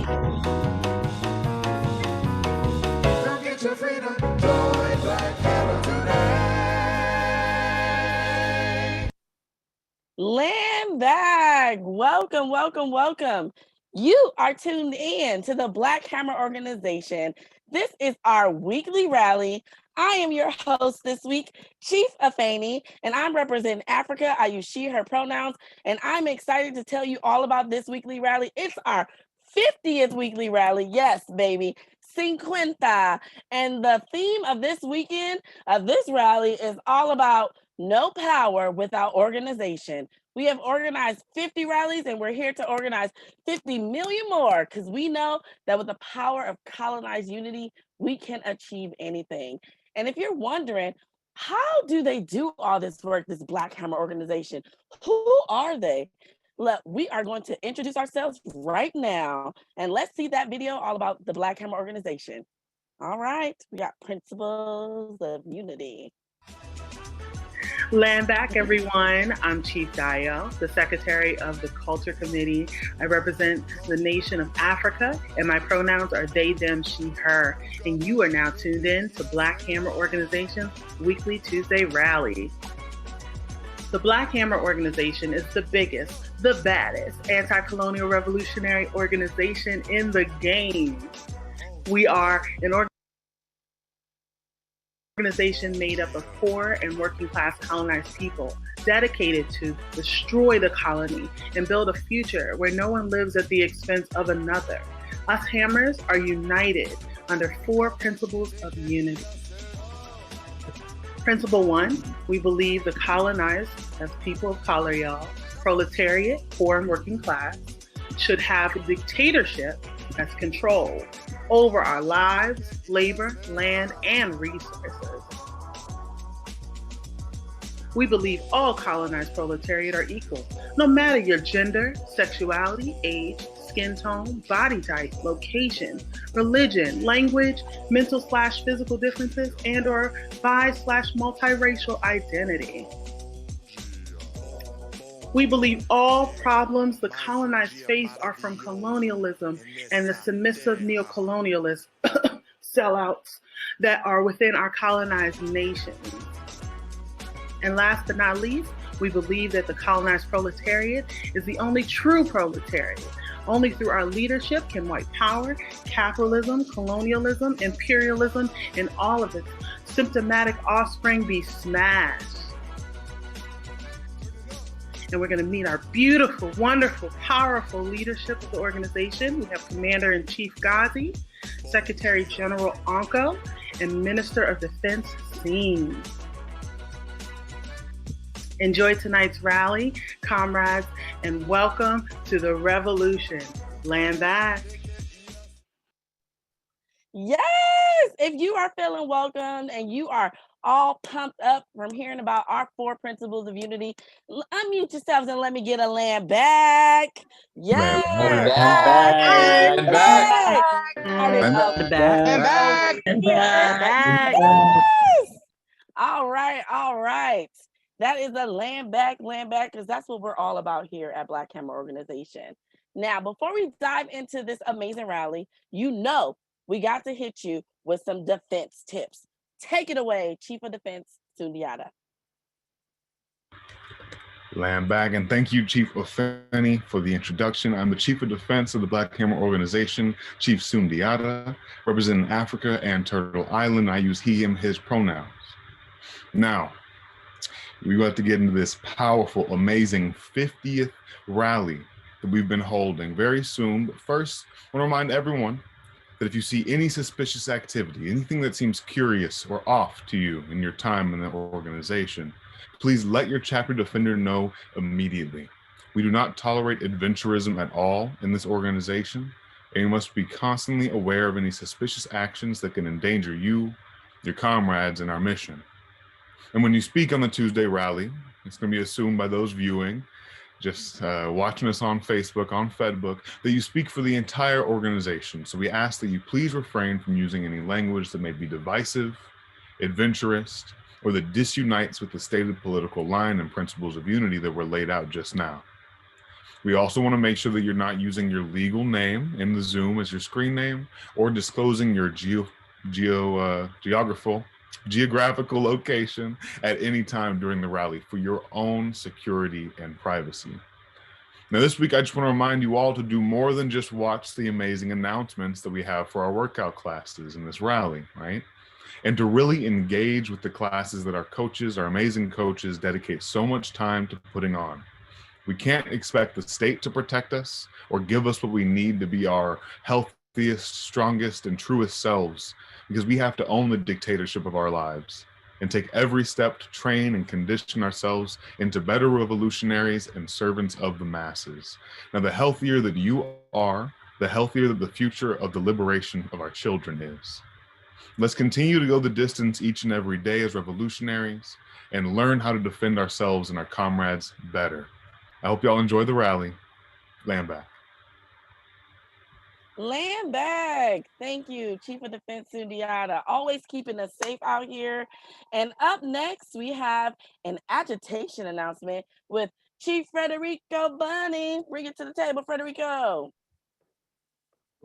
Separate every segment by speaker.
Speaker 1: Don't get your freedom, join Black Hammer today.
Speaker 2: Land back. Welcome, welcome, welcome. You are tuned in to the Black Hammer Organization. This is our weekly rally. I am your host this week, Chief AFENI, and I'm representing Africa. I use she, her pronouns, and I'm excited to tell you all about this weekly rally. It's our 50th weekly rally. Yes, baby. 50. And the theme of this weekend of this rally is all about no power without organization. We have organized 50 rallies and we're here to organize 50 million more because we know that with the power of colonized unity, we can achieve anything. And if you're wondering, how do they do all this work, this Black Hammer organization? Who are they? Look, we are going to introduce ourselves right now and let's see that video all about the Black Hammer organization. All right, we got principles of unity.
Speaker 3: Land back, everyone. I'm Chief Dio, the Secretary of the Culture Committee. I represent the nation of Africa, and my pronouns are they, them, she, her. And you are now tuned in to Black Hammer Organization's Weekly Tuesday Rally. The Black Hammer Organization is the biggest, the baddest anti-colonial revolutionary organization in the game. We are an organization made up of poor and working class colonized people dedicated to destroy the colony and build a future where no one lives at the expense of another. Us Hammers are united under 4 principles of unity. Principle 1, we believe the colonized, as people of color, y'all, proletariat, poor and working class, should have dictatorship as control over our lives, labor, land, and resources. We believe all colonized proletariat are equal, no matter your gender, sexuality, age, skin tone, body type, location, religion, language, mental/physical differences, and or bi/multiracial identity. We believe all problems the colonized face are from colonialism and the submissive neocolonialist sellouts that are within our colonized nations. And last but not least, we believe that the colonized proletariat is the only true proletariat. Only through our leadership can white power, capitalism, colonialism, imperialism, and all of its symptomatic offspring be smashed. And we're going to meet our beautiful, wonderful, powerful leadership of the organization. We have Commander-in-Chief Ghazi, Secretary General Anko, and Minister of Defense Singh. Enjoy tonight's rally, comrades, and welcome to the revolution. Land back.
Speaker 2: Yes, if you are feeling welcome and you are all pumped up from hearing about our 4 principles of unity, unmute yourselves and let me get a land back. Yes.
Speaker 4: Land back.
Speaker 2: Land back. Yes. All right. That is a land back, because that's what we're all about here at Black Hammer Organization. Now, before we dive into this amazing rally, you know we got to hit you with some defense tips. Take it away, Chief of Defense, SUNDIATA.
Speaker 4: Land back, and thank you, Chief AFENI, for the introduction. I'm the Chief of Defense of the Black Hammer Organization, Chief SUNDIATA, representing Africa and Turtle Island. I use he, him, his pronouns. Now, we got to get into this powerful, amazing 50th rally that we've been holding very soon. But first, I want to remind everyone that if you see any suspicious activity, anything that seems curious or off to you in your time in the organization, please let your chapter defender know immediately. We do not tolerate adventurism at all in this organization, and you must be constantly aware of any suspicious actions that can endanger you, your comrades, and our mission. And when you speak on the Tuesday rally, it's going to be assumed by those viewing, just watching us on Facebook, on Fedbook, that you speak for the entire organization. So we ask that you please refrain from using any language that may be divisive, adventurous, or that disunites with the stated political line and principles of unity that were laid out just now. We also want to make sure that you're not using your legal name in the Zoom as your screen name or disclosing your geographical location at any time during the rally for your own security and privacy. Now, this week, I just want to remind you all to do more than just watch the amazing announcements that we have for our workout classes in this rally, right? And to really engage with the classes that our coaches, our amazing coaches, dedicate so much time to putting on. We can't expect the state to protect us or give us what we need to be our healthiest, strongest, and truest selves, because we have to own the dictatorship of our lives and take every step to train and condition ourselves into better revolutionaries and servants of the masses. Now, the healthier that you are, the healthier that the future of the liberation of our children is. Let's continue to go the distance each and every day as revolutionaries and learn how to defend ourselves and our comrades better. I hope y'all enjoy the rally. Land back.
Speaker 2: Land back. Thank you, Chief of Defense Sundiata. Always keeping us safe out here. And up next, we have an agitation announcement with Chief Frederico Bunny. Bring it to the table, Frederico.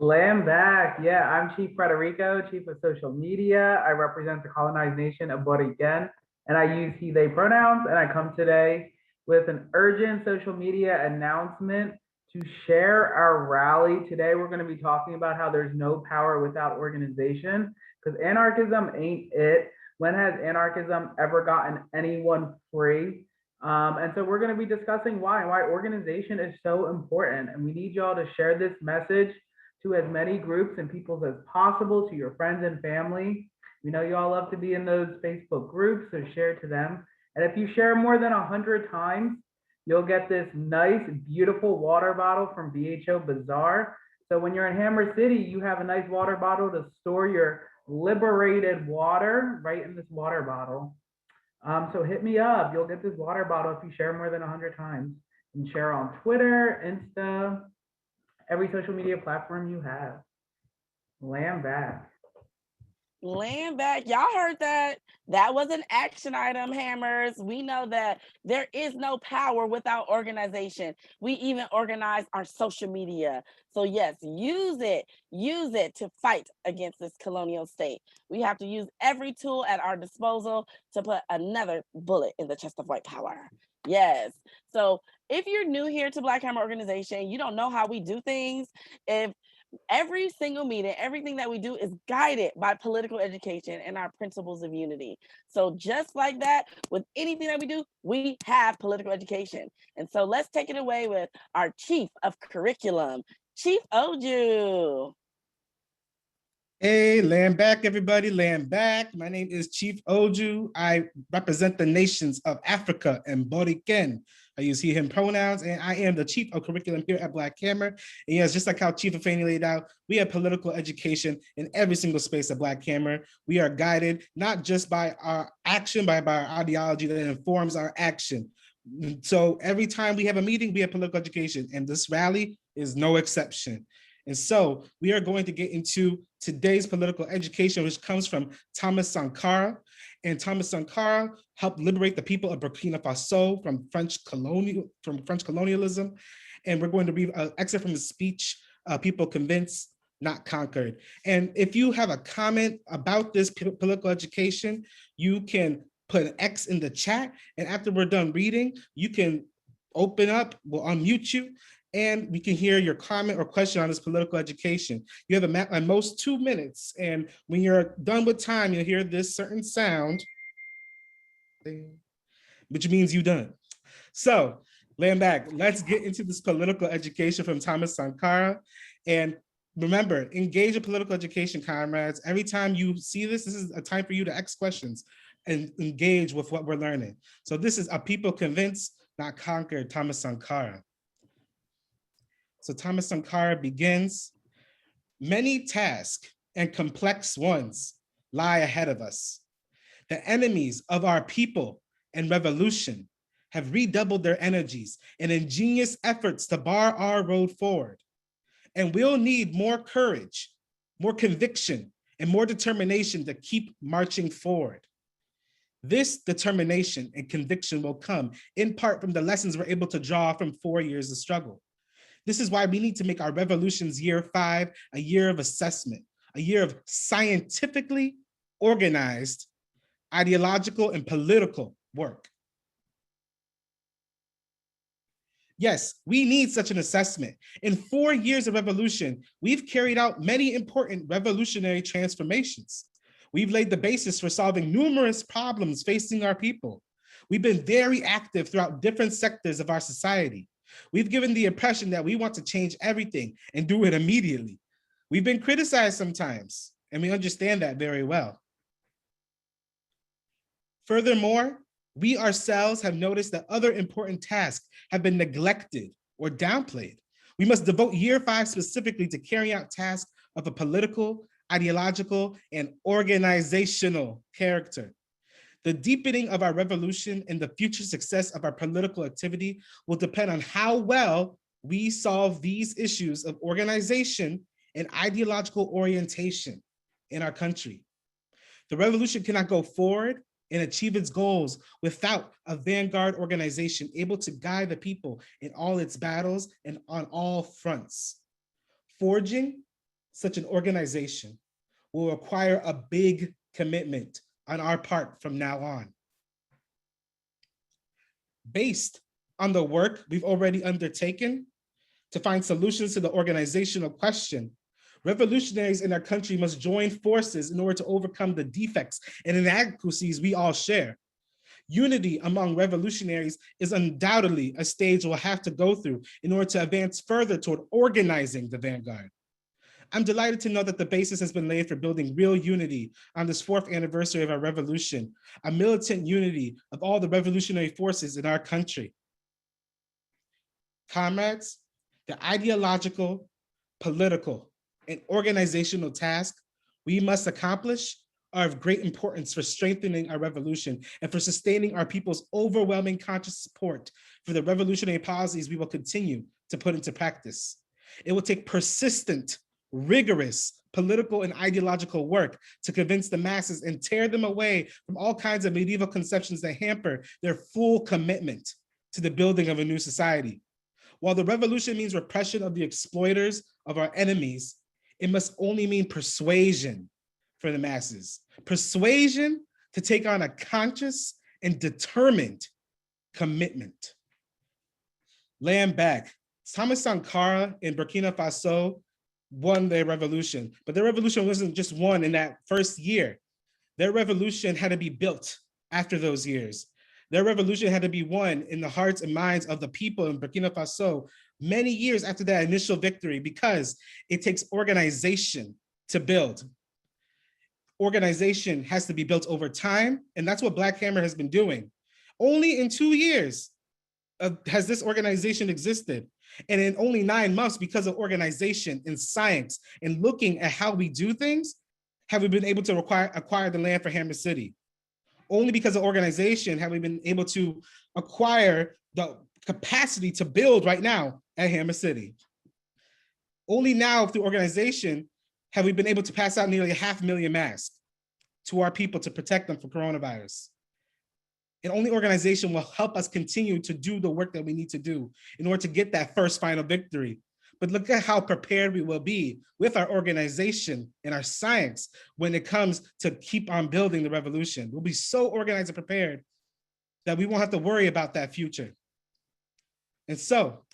Speaker 5: Land back. Yeah, I'm Chief Frederico, Chief of Social Media. I represent the colonized nation of Boriken, and I use he, they pronouns, and I come today with an urgent social media announcement to share our rally. Today, we're going to be talking about how there's no power without organization, because anarchism ain't it. When has anarchism ever gotten anyone free? And so we're going to be discussing why organization is so important. And we need y'all to share this message to as many groups and peoples as possible, to your friends and family. We know y'all love to be in those Facebook groups, so share to them. And if you share more than 100 times, you'll get this nice, beautiful water bottle from BHO Bazaar. So when you're in Hammer City, you have a nice water bottle to store your liberated water right in this water bottle. So hit me up. You'll get this water bottle if you share more than 100 times. And share on Twitter, Insta, every social media platform you have. Land back.
Speaker 2: Land back. Y'all heard that? That was an action item, Hammers. We know that there is no power without organization. We even organize our social media. So yes, use it to fight against this colonial state. We have to use every tool at our disposal to put another bullet in the chest of white power. Yes. So if you're new here to Black Hammer Organization, you don't know how we do things. If every single meeting, everything that we do is guided by political education and our principles of unity. So just like that, with anything that we do, we have political education. And so let's take it away with our Chief of Curriculum, Chief Oju.
Speaker 6: Hey, land back, everybody, land back. My name is Chief Oju. I represent the nations of Africa and Boriken. I use he, him pronouns, and I am the Chief of Curriculum here at Black Hammer. And yes, just like how Chief AFENI laid out, we have political education in every single space of Black Hammer. We are guided not just by our action, but by our ideology that informs our action. So every time we have a meeting, we have political education, and this rally is no exception. And so we are going to get into today's political education, which comes from Thomas Sankara. And Thomas Sankara helped liberate the people of Burkina Faso from French colonialism. And we're going to read an excerpt from his speech, People Convinced, Not Conquered. And if you have a comment about this political education, you can put an X in the chat. And after we're done reading, you can open up, we'll unmute you, and we can hear your comment or question on this political education. You have at most 2 minutes. And when you're done with time, you'll hear this certain sound, which means you're done. So land back, let's get into this political education from Thomas Sankara. And remember, engage in political education, comrades. Every time you see this, this is a time for you to ask questions and engage with what we're learning. So this is A People Convinced, Not Conquered, Thomas Sankara. So Thomas Sankara begins, many tasks and complex ones lie ahead of us. The enemies of our people and revolution have redoubled their energies and ingenious efforts to bar our road forward. And we'll need more courage, more conviction, and more determination to keep marching forward. This determination and conviction will come in part from the lessons we're able to draw from 4 years of struggle. This is why we need to make our revolutions year 5 a year of assessment, a year of scientifically organized ideological and political work. Yes, we need such an assessment. In 4 years of revolution, we've carried out many important revolutionary transformations. We've laid the basis for solving numerous problems facing our people. We've been very active throughout different sectors of our society. We've given the impression that we want to change everything and do it immediately. We've been criticized sometimes, and we understand that very well. Furthermore, we ourselves have noticed that other important tasks have been neglected or downplayed. We must devote year 5 specifically to carrying out tasks of a political, ideological, and organizational character. The deepening of our revolution and the future success of our political activity will depend on how well we solve these issues of organization and ideological orientation in our country. The revolution cannot go forward and achieve its goals without a vanguard organization able to guide the people in all its battles and on all fronts. Forging such an organization will require a big commitment on our part from now on. Based on the work we've already undertaken to find solutions to the organizational question, revolutionaries in our country must join forces in order to overcome the defects and inadequacies we all share. Unity among revolutionaries is undoubtedly a stage we'll have to go through in order to advance further toward organizing the vanguard. I'm delighted to know that the basis has been laid for building real unity on this 4th anniversary of our revolution, a militant unity of all the revolutionary forces in our country. Comrades, the ideological, political, and organizational tasks we must accomplish are of great importance for strengthening our revolution and for sustaining our people's overwhelming conscious support for the revolutionary policies we will continue to put into practice. It will take persistent, rigorous political and ideological work to convince the masses and tear them away from all kinds of medieval conceptions that hamper their full commitment to the building of a new society. While the revolution means repression of the exploiters of our enemies, it must only mean persuasion for the masses. Persuasion to take on a conscious and determined commitment. Land back. Thomas Sankara in Burkina Faso won their revolution, but their revolution wasn't just won in that first year. Their revolution had to be built after those years. Their revolution had to be won in the hearts and minds of the people in Burkina Faso many years after that initial victory, because it takes organization to build. Organization has to be built over time, and that's what Black Hammer has been doing. Only in 2 years has this organization existed. And in only 9 months, because of organization and science and looking at how we do things, have we been able to acquire the land for Hammer City. Only because of organization have we been able to acquire the capacity to build right now at Hammer City. Only now through organization have we been able to pass out nearly 500,000 masks to our people to protect them from coronavirus. And only organization will help us continue to do the work that we need to do in order to get that first final victory. But look at how prepared we will be with our organization and our science when it comes to keep on building the revolution. We'll be so organized and prepared that we won't have to worry about that future. And so,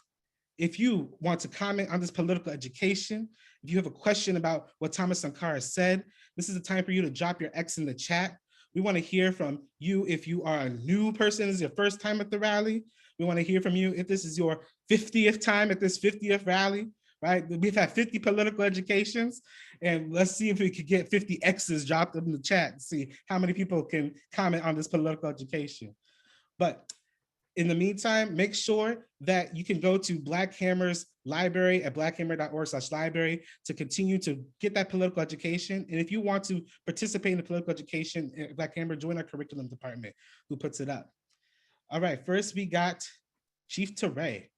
Speaker 6: if you want to comment on this political education, if you have a question about what Thomas Sankara said, this is the time for you to drop your X in the chat. We want to hear from you if you are a new person, this is your first time at the rally. We want to hear from you if this is your 50th time at this 50th rally, right? We've had 50 political educations, and let's see if we could get 50 X's dropped in the chat and see how many people can comment on this political education. But in the meantime, make sure that you can go to Black Hammer's library at blackhammer.org/library to continue to get that political education. And if you want to participate in the political education at Black Hammer, join our curriculum department who puts it up. All right, first we got Chief Teray.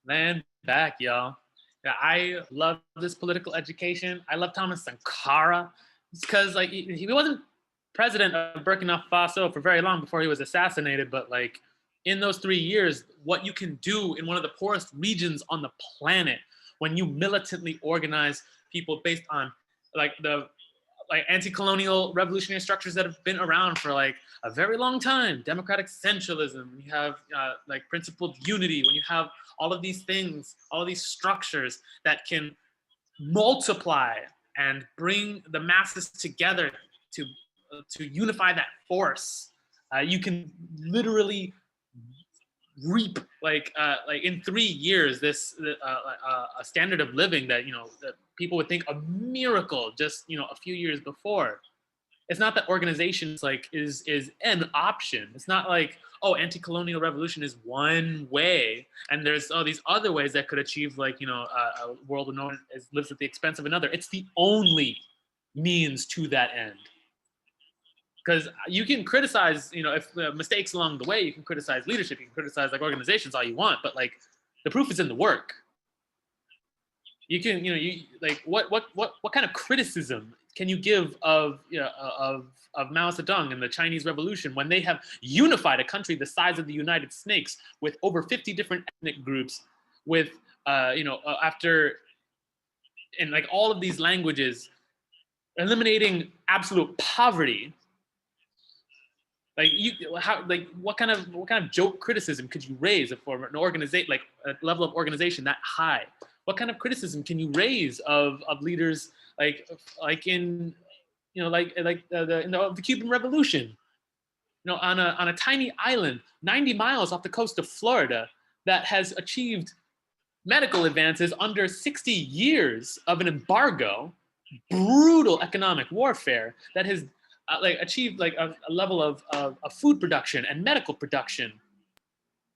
Speaker 7: Land back, y'all. Yeah, I love this political education. I love Thomas Sankara. It's because like he wasn't president of Burkina Faso for very long before he was assassinated, but like in those 3 years, what you can do in one of the poorest regions on the planet when you militantly organize people based on like anti-colonial revolutionary structures that have been around for like a very long time. Democratic centralism, you have like principled unity, when you have all of these things, all of these structures that can multiply and bring the masses together to unify that force. You can literally reap like in 3 years this a standard of living that that people would think a miracle just a few years before. It's not that organization is an option. It's not like, oh, anti-colonial revolution is one way and there's all these other ways that could achieve like a world where no one lives at the expense of another. It's the only means to that end. Because you can criticize, if mistakes along the way, you can criticize leadership, you can criticize like organizations all you want, but like the proof is in the work. You can, you like what kind of criticism can you give of Mao Zedong and the Chinese Revolution when they have unified a country the size of the United Snakes with over 50 different ethnic groups, with after in like all of these languages, eliminating absolute poverty. Like what kind of joke criticism could you raise for an organization, like a level of organization that high? What kind of criticism can you raise of leaders like in in the Cuban Revolution, on a tiny island 90 miles off the coast of Florida that has achieved medical advances under 60 years of an embargo, brutal economic warfare that has achieved like a level of food production and medical production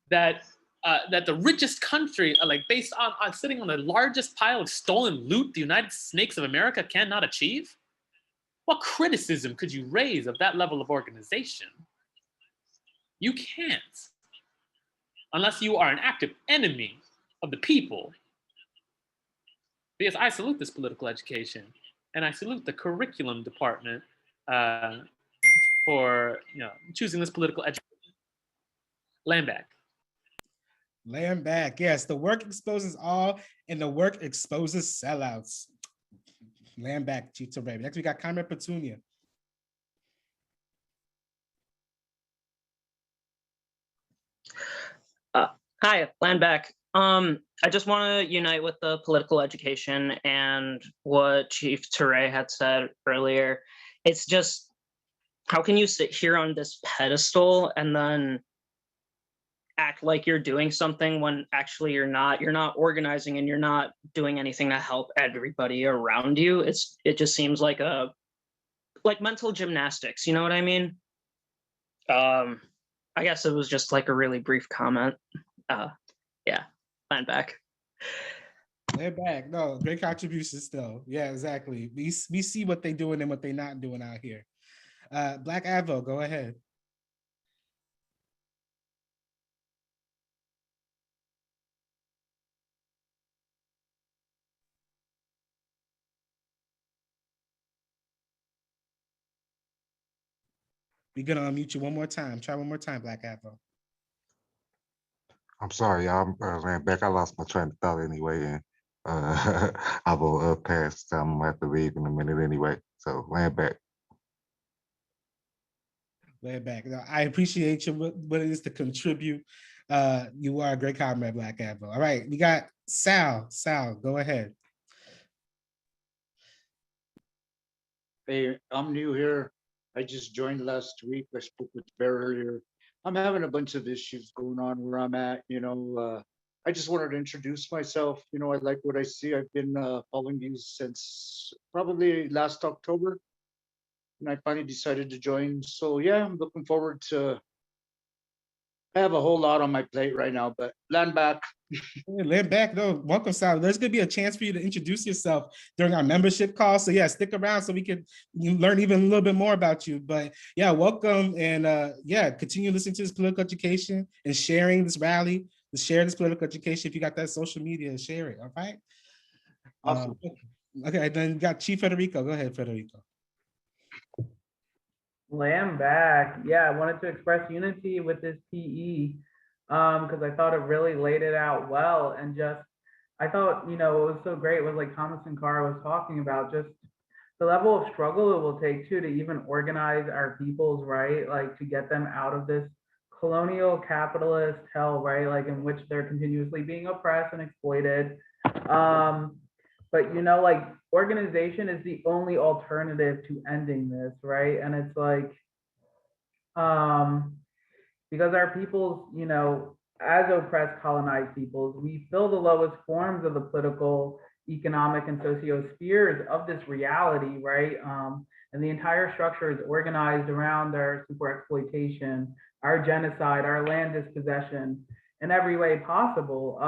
Speaker 7: that the richest country, based on sitting on the largest pile of stolen loot the United Snakes of America cannot achieve? What criticism could you raise of that level of organization? You can't, unless you are an active enemy of the people. Because I salute this political education, and I salute the curriculum department for choosing this political education. Land back.
Speaker 6: Land back. Yes, the work exposes all, and the work exposes sellouts. Land back, Chief Teray. Next, we got Comrade Petunia.
Speaker 8: Hi, land back. I just want to unite with the political education and what Chief Teray had said earlier. It's just, how can you sit here on this pedestal and then act like you're doing something when actually you're not organizing and you're not doing anything to help everybody around you? It just seems like mental gymnastics, you know what I mean? I guess it was just like a really brief comment. Yeah, land back.
Speaker 6: Land back. No, great contribution still. Yeah, exactly. We see what they doing and what they not doing out here. Black Advo, go ahead. We're gonna unmute you one more time. Try one more time, Black Advo.
Speaker 9: I'm sorry, y'all. Ran back. I lost my train of thought anyway, and I will pass. I'm gonna have to leave in a minute anyway. So land back.
Speaker 6: Land back. No, I appreciate you. What it is to contribute. You are a great comrade, Black Advo. All right, we got Sal. Sal, go ahead.
Speaker 10: Hey, I'm new here. I just joined last week. I spoke with Bear earlier. I'm having a bunch of issues going on where I'm at. I just wanted to introduce myself. I like what I see. I've been following you since probably last October, and I finally decided to join. So yeah, I'm looking forward to. I have a whole lot on my plate right now, but land back.
Speaker 6: Land back. No, welcome, Sal. There's gonna be a chance for you to introduce yourself during our membership call. So yeah, stick around so we can learn even a little bit more about you. But yeah, welcome, and yeah, continue listening to this political education and sharing this rally. Share this political education. If you got that social media, share it. All right.
Speaker 10: Awesome.
Speaker 6: Okay, then got Chief Federico. Go ahead, Federico.
Speaker 5: Land back. Yeah, I wanted to express unity with this PE. because I thought it really laid it out well. And just, I thought, you know, what was so great was like Thomas and Cara was talking about, just the level of struggle it will take too to even organize our peoples, right? Like to get them out of this colonial capitalist hell, right? Like in which they're continuously being oppressed and exploited. But you know, like organization is the only alternative to ending this, right? And it's like, because our peoples, you know, as oppressed colonized peoples, we feel the lowest forms of the political, economic, and socio-spheres of this reality, right? And the entire structure is organized around our super exploitation, our genocide, our land dispossession in every way possible.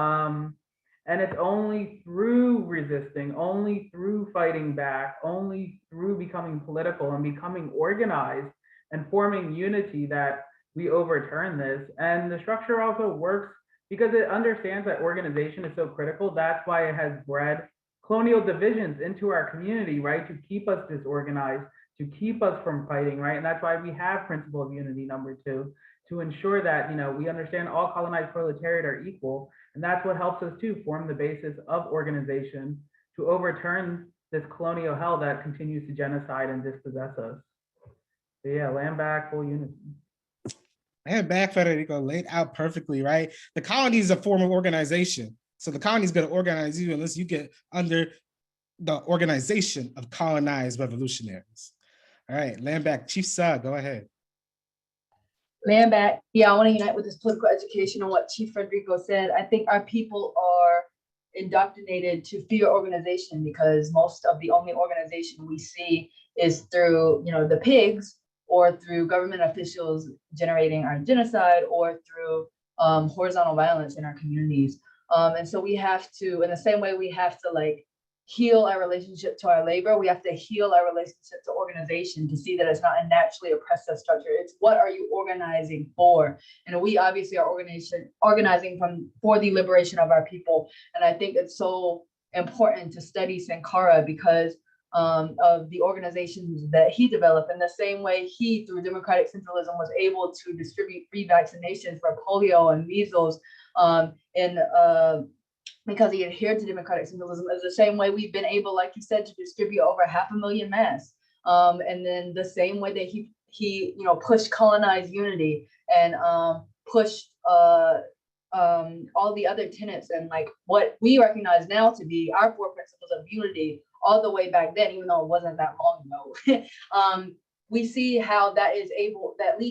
Speaker 5: And it's only through resisting, only through fighting back, only through becoming political and becoming organized and forming unity that we overturn this. And the structure also works because it understands that organization is so critical. That's why it has bred colonial divisions into our community, right? To keep us disorganized, to keep us from fighting, right? And that's why we have principle of unity #2, to ensure that, you know, we understand all colonized proletariat are equal. And that's what helps us to form the basis of organization to overturn this colonial hell that continues to genocide and dispossess us. So yeah, land back, full unity.
Speaker 6: And back, Federico, laid out perfectly, right? The colony is a form of organization. So the colony is going to organize you unless you get under the organization of colonized revolutionaries. All right, land back. Chief Sa, go ahead.
Speaker 11: Land back. Yeah, I want to unite with this political education on what Chief Federico said. I think our people are indoctrinated to fear organization because most of the only organization we see is through, you know, the pigs, or through government officials generating our genocide, or through horizontal violence in our communities. And so we have to, in the same way we have to like heal our relationship to our labor, we have to heal our relationship to organization to see that it's not a naturally oppressive structure. It's what are you organizing for? And we obviously are organizing for the liberation of our people. And I think it's so important to study Sankara because of the organizations that he developed, in the same way he, through democratic centralism, was able to distribute free vaccinations for polio and measles, because he adhered to democratic centralism. Is the same way we've been able, like you said, to distribute over 500,000 masks. And then the same way that he you know, pushed colonized unity and pushed all the other tenets and like what we recognize now to be our 4 principles of unity all the way back then, even though it wasn't that long ago. We see how that leads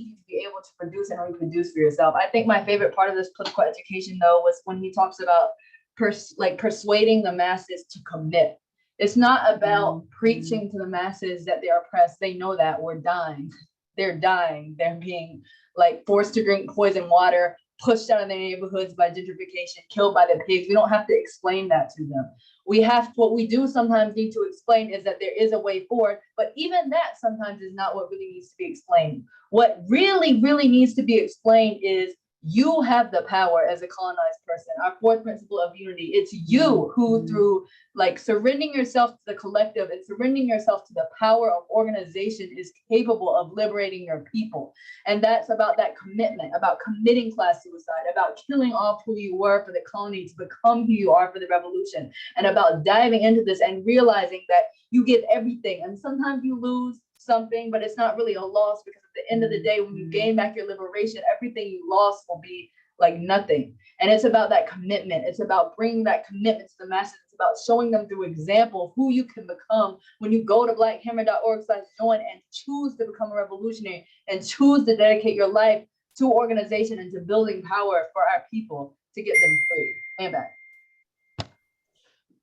Speaker 11: you to be able to produce and reproduce for yourself. I think my favorite part of this political education though was when he talks about persuading the masses to commit. It's not about preaching to the masses that they're oppressed. They know that we're dying. They're dying. They're being like forced to drink poison water, pushed out of their neighborhoods by gentrification, killed by the pigs. We don't have to explain that to them. What we do sometimes need to explain is that there is a way forward, but even that sometimes is not what really needs to be explained. What really, really needs to be explained is you have the power as a colonized person. Our 4th principle of unity, it's you who, through like surrendering yourself to the collective and surrendering yourself to the power of organization, is capable of liberating your people. And that's about that commitment, about committing class suicide, about killing off who you were for the colony to become who you are for the revolution, and about diving into this and realizing that you give everything. And sometimes you lose something, but it's not really a loss, because at the end of the day, when you gain back your liberation, everything you lost will be like nothing. And it's about that commitment. It's about bringing that commitment to the masses. It's about showing them through example who you can become when you go to blackhammer.org/join and choose to become a revolutionary and choose to dedicate your life to organization and to building power for our people to get them free. And back.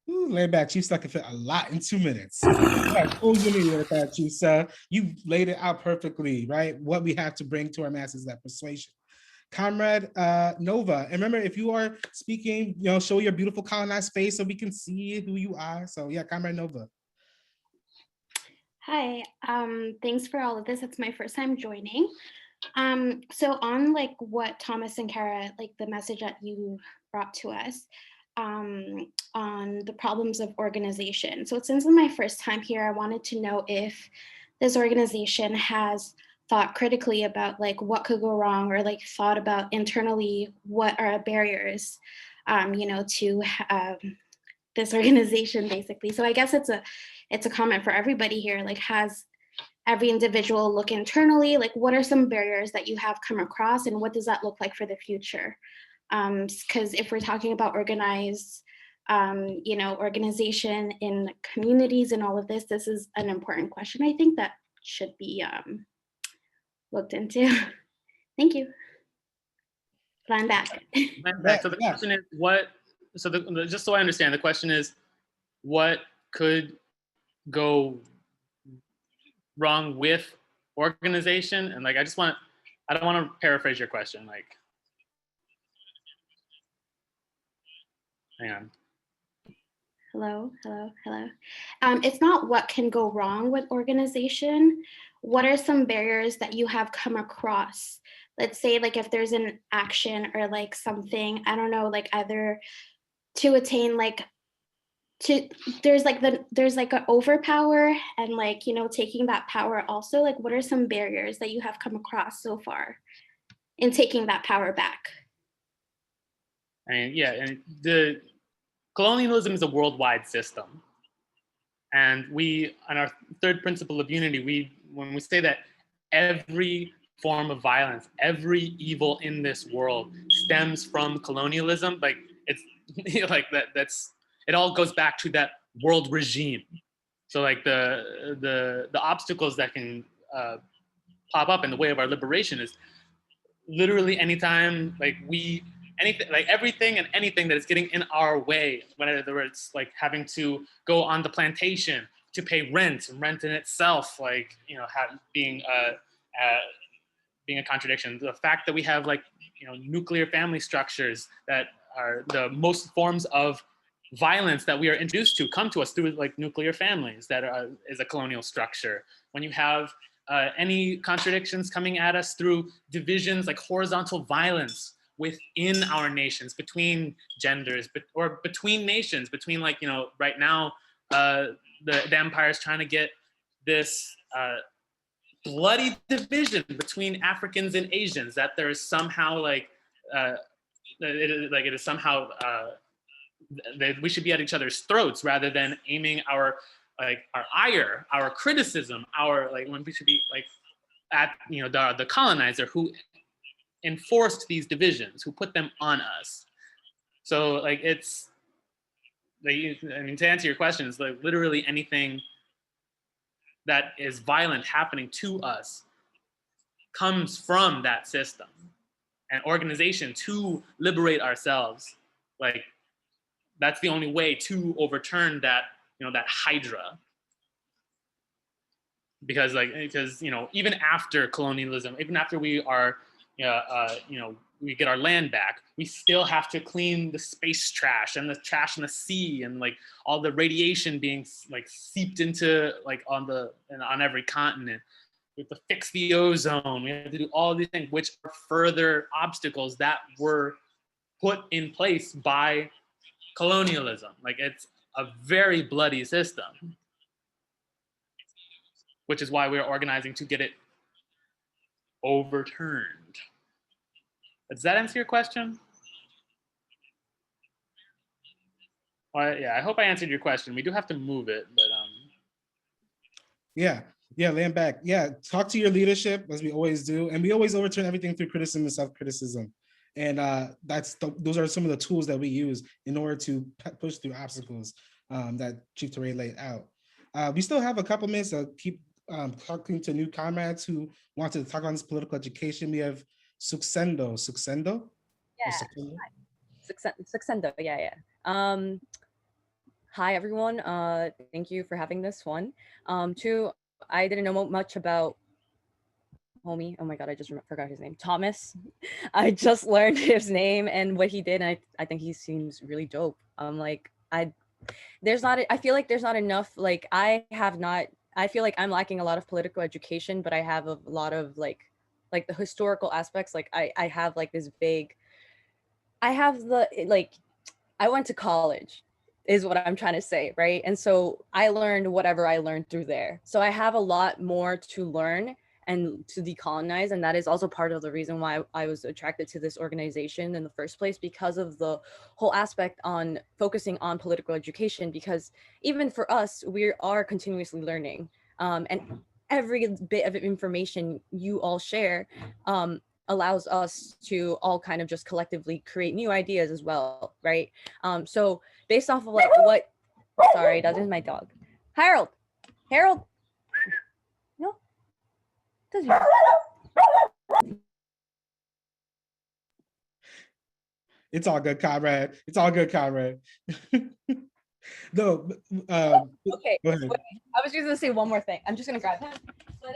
Speaker 6: Ooh, lay back, Chief Sa can fit a lot in 2 minutes. Full unity with that, Chief Sa. You laid it out perfectly, right? What we have to bring to our masses, that persuasion. Comrade Nova, and remember, if you are speaking, you know, show your beautiful colonized face so we can see who you are. So yeah, Comrade Nova.
Speaker 12: Hi, thanks for all of this. It's my first time joining. So on like what Thomas and Cara, like the message that you brought to us, on the problems of organization. So since it's my first time here, I wanted to know if this organization has thought critically about like what could go wrong, or like thought about internally what are barriers, you know, to this organization basically. So I guess it's a comment for everybody here. Like, has every individual look internally, like what are some barriers that you have come across, and what does that look like for the future? Because if we're talking about organized, you know, organization in communities and all of this, this is an important question, I think, that should be looked into. Thank you. But I'm back.
Speaker 7: So the question is what, so just so I understand, the question is what could go wrong with organization? And like, I don't want to paraphrase your question. Like, hang on.
Speaker 12: Hello. It's not what can go wrong with organization. What are some barriers that you have come across? Let's say like if there's an action or like something, I don't know, like either to attain like there's like an overpower and like, you know, taking that power also, like what are some barriers that you have come across so far in taking that power back?
Speaker 7: I mean, yeah, and the colonialism is a worldwide system. And we, on our third principle of unity, when we say that every form of violence, every evil in this world stems from colonialism, like it's like that's it all goes back to that world regime. So like the obstacles that can pop up in the way of our liberation is literally anytime like anything, like everything and anything that is getting in our way, whether it's like having to go on the plantation to pay rent, and rent in itself, like, you know, being a contradiction. The fact that we have like, you know, nuclear family structures that are the most forms of violence that we are introduced to come to us through like nuclear families that is a colonial structure. When you have any contradictions coming at us through divisions like horizontal violence within our nations, between genders, or between nations, between like, you know, right now, the empire is trying to get this bloody division between Africans and Asians, that there is somehow like, it is somehow, that we should be at each other's throats rather than aiming our ire, our criticism, when we should be like at, you know, the colonizer who enforced these divisions, who put them on us. So like it's like, I mean, to answer your question, it's like literally anything that is violent happening to us comes from that system. And organization to liberate ourselves, like that's the only way to overturn that, you know, that hydra. Because you know, even after colonialism, even after we are, you know, we get our land back, we still have to clean the space trash and the trash in the sea, and like all the radiation being like seeped into like on every continent. We have to fix the ozone. We have to do all these things, which are further obstacles that were put in place by colonialism. Like it's a very bloody system, which is why we're organizing to get it overturned. Does that answer your question? Well, yeah, I hope I answered your question. We do have to move it, but
Speaker 6: Yeah, land back. Yeah, talk to your leadership as we always do, and we always overturn everything through criticism and self-criticism. And those are some of the tools that we use in order to push through obstacles that Chief Teray laid out. We still have a couple minutes to keep talking to new comrades who want to talk on this political education. We have Succendo.
Speaker 13: Yeah. Succendo. Yeah. Hi everyone. Thank you for having this one. I didn't know much about homie. Oh my god, I just forgot his name. Thomas. I just learned his name and what he did, and I think he seems really dope. I feel like there's not enough. Like I feel like I'm lacking a lot of political education, but I have a lot of like the historical aspects. Like I have like this vague. I went to college, is what I'm trying to say, right? And so I learned whatever I learned through there. So I have a lot more to learn, and to decolonize. And that is also part of the reason why I was attracted to this organization in the first place, because of the whole aspect on focusing on political education, because even for us, we are continuously learning. And every bit of information you all share allows us to all kind of just collectively create new ideas as well, right? So based off of like what, sorry, that is my dog. Harold, no, does he?
Speaker 6: It's all good, comrade. It's all good, comrade. No,
Speaker 13: Okay,
Speaker 6: go ahead.
Speaker 13: wait, I was just gonna say one more thing. I'm just gonna grab him. But okay.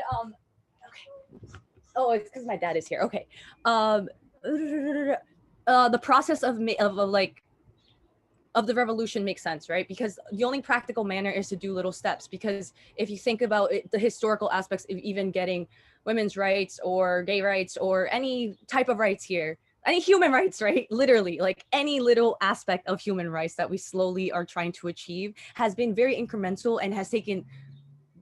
Speaker 13: Oh, it's because my dad is here. Okay. The process of the revolution makes sense, right? Because the only practical manner is to do little steps. Because if you think about it, the historical aspects of even getting women's rights or gay rights or any type of rights here, any human rights, right? Literally, like any little aspect of human rights that we slowly are trying to achieve has been very incremental and has taken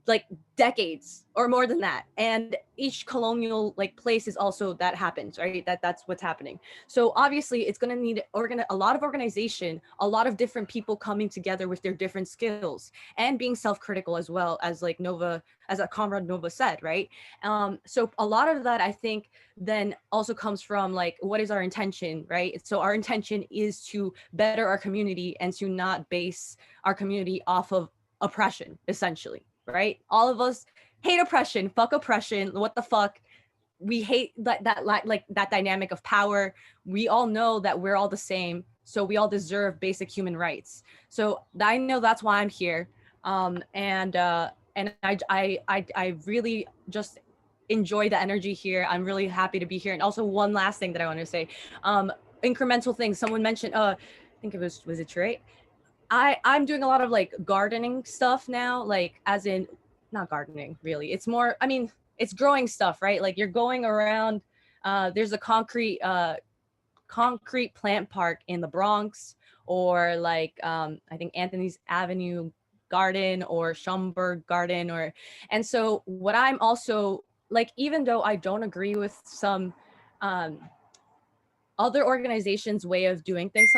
Speaker 13: like decades or more than that. And each colonial like place is also that happens, right? That's what's happening. So obviously it's going to need a lot of organization, a lot of different people coming together with their different skills and being self-critical as well, as like Nova, as a comrade Nova said, right? So a lot of that I think then also comes from like, what is our intention, right? So our intention is to better our community and to not base our community off of oppression, essentially. Right? All of us hate oppression, fuck oppression, what the fuck? We hate that dynamic of power. We all know that we're all the same, so we all deserve basic human rights. So I know that's why I'm here. And I really just enjoy the energy here. I'm really happy to be here. And also one last thing that I want to say, incremental things. Someone mentioned, I think it was it Trey? I'm doing a lot of like gardening stuff now, like as in not gardening really. It's more, I mean, it's growing stuff, right? Like you're going around, there's a concrete plant park in the Bronx, or like I think Anthony's Avenue Garden or Schomburg Garden, and so what I'm also like, even though I don't agree with some other organizations' way of doing things,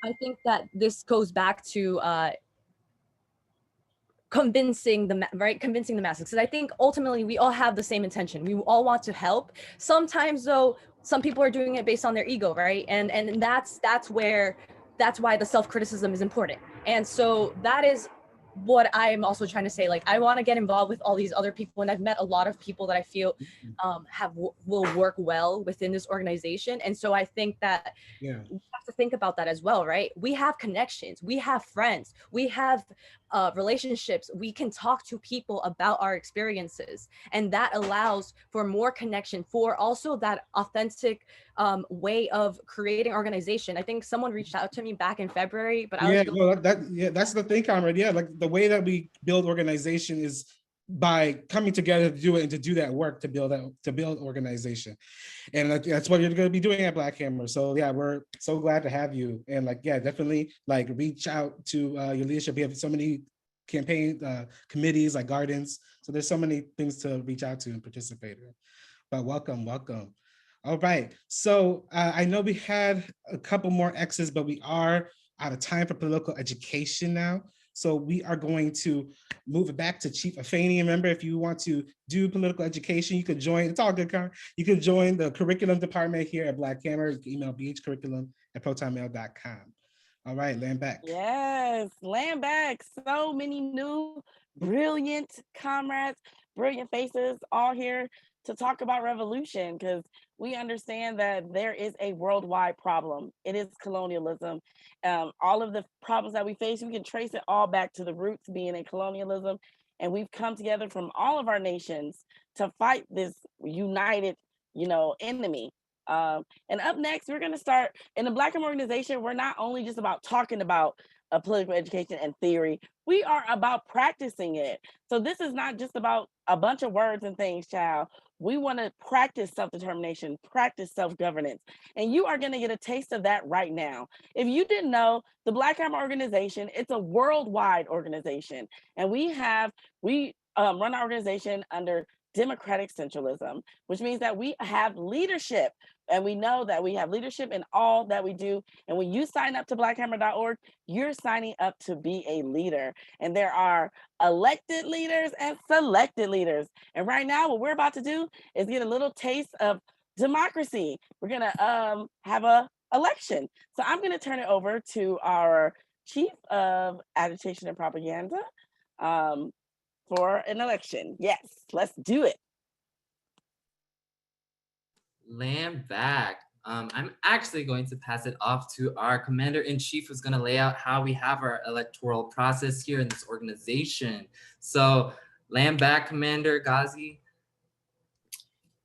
Speaker 13: I think that this goes back to convincing the masses, because I think ultimately we all have the same intention. We all want to help. Sometimes though, some people are doing it based on their ego, right? And that's why the self-criticism is important. And so that is what I'm also trying to say. Like, I want to get involved with all these other people, and I've met a lot of people that I feel will work well within this organization. And so I think that we have to think about that as well, right? We have connections, we have friends, we have relationships. We can talk to people about our experiences, and that allows for more connection, for also that authentic way of creating organization. I think someone reached out to me back in February, but
Speaker 6: that's the thing, comrade. Yeah, like the way that we build organization is by coming together to do it and to do that work to build organization. And that's what you're going to be doing at Black Hammer. So yeah, we're so glad to have you. And like, yeah, definitely like reach out to your leadership. We have so many campaign committees like gardens. So there's so many things to reach out to and participate in. But welcome. All right. So I know we had a couple more X's, but we are out of time for political education now. So we are going to move it back to Chief AFENI. Remember, if you want to do political education, you could join, it's all good, Karen. You could join the curriculum department here at Black Hammer. You can email bhcurriculum@protonmail.com. All right, land back.
Speaker 2: Yes, land back. So many new, brilliant comrades, brilliant faces all here to talk about revolution, because we understand that there is a worldwide problem. It is colonialism. All of the problems that we face, we can trace it all back to the roots being in colonialism. And we've come together from all of our nations to fight this united, enemy. And up next, we're going to start in the Black Hammer organization. We're not only just about talking about political education and theory, we are about practicing it. So this is not just about a bunch of words and things, child. We want to practice self-determination, practice self-governance. And you are going to get a taste of that right now. If you didn't know, the Black Hammer organization, it's a worldwide organization. And we run our organization under democratic centralism, which means that we have leadership, and we know that we have leadership in all that we do. And when you sign up to blackhammer.org, you're signing up to be a leader. And there are elected leaders and selected leaders. And right now, what we're about to do is get a little taste of democracy. We're gonna have a election. So I'm gonna turn it over to our chief of agitation and propaganda for an election. Yes, let's do it.
Speaker 14: Land back. I'm actually going to pass it off to our commander-in-chief, who's going to lay out how we have our electoral process here in this organization. So land back, Commander Ghazi.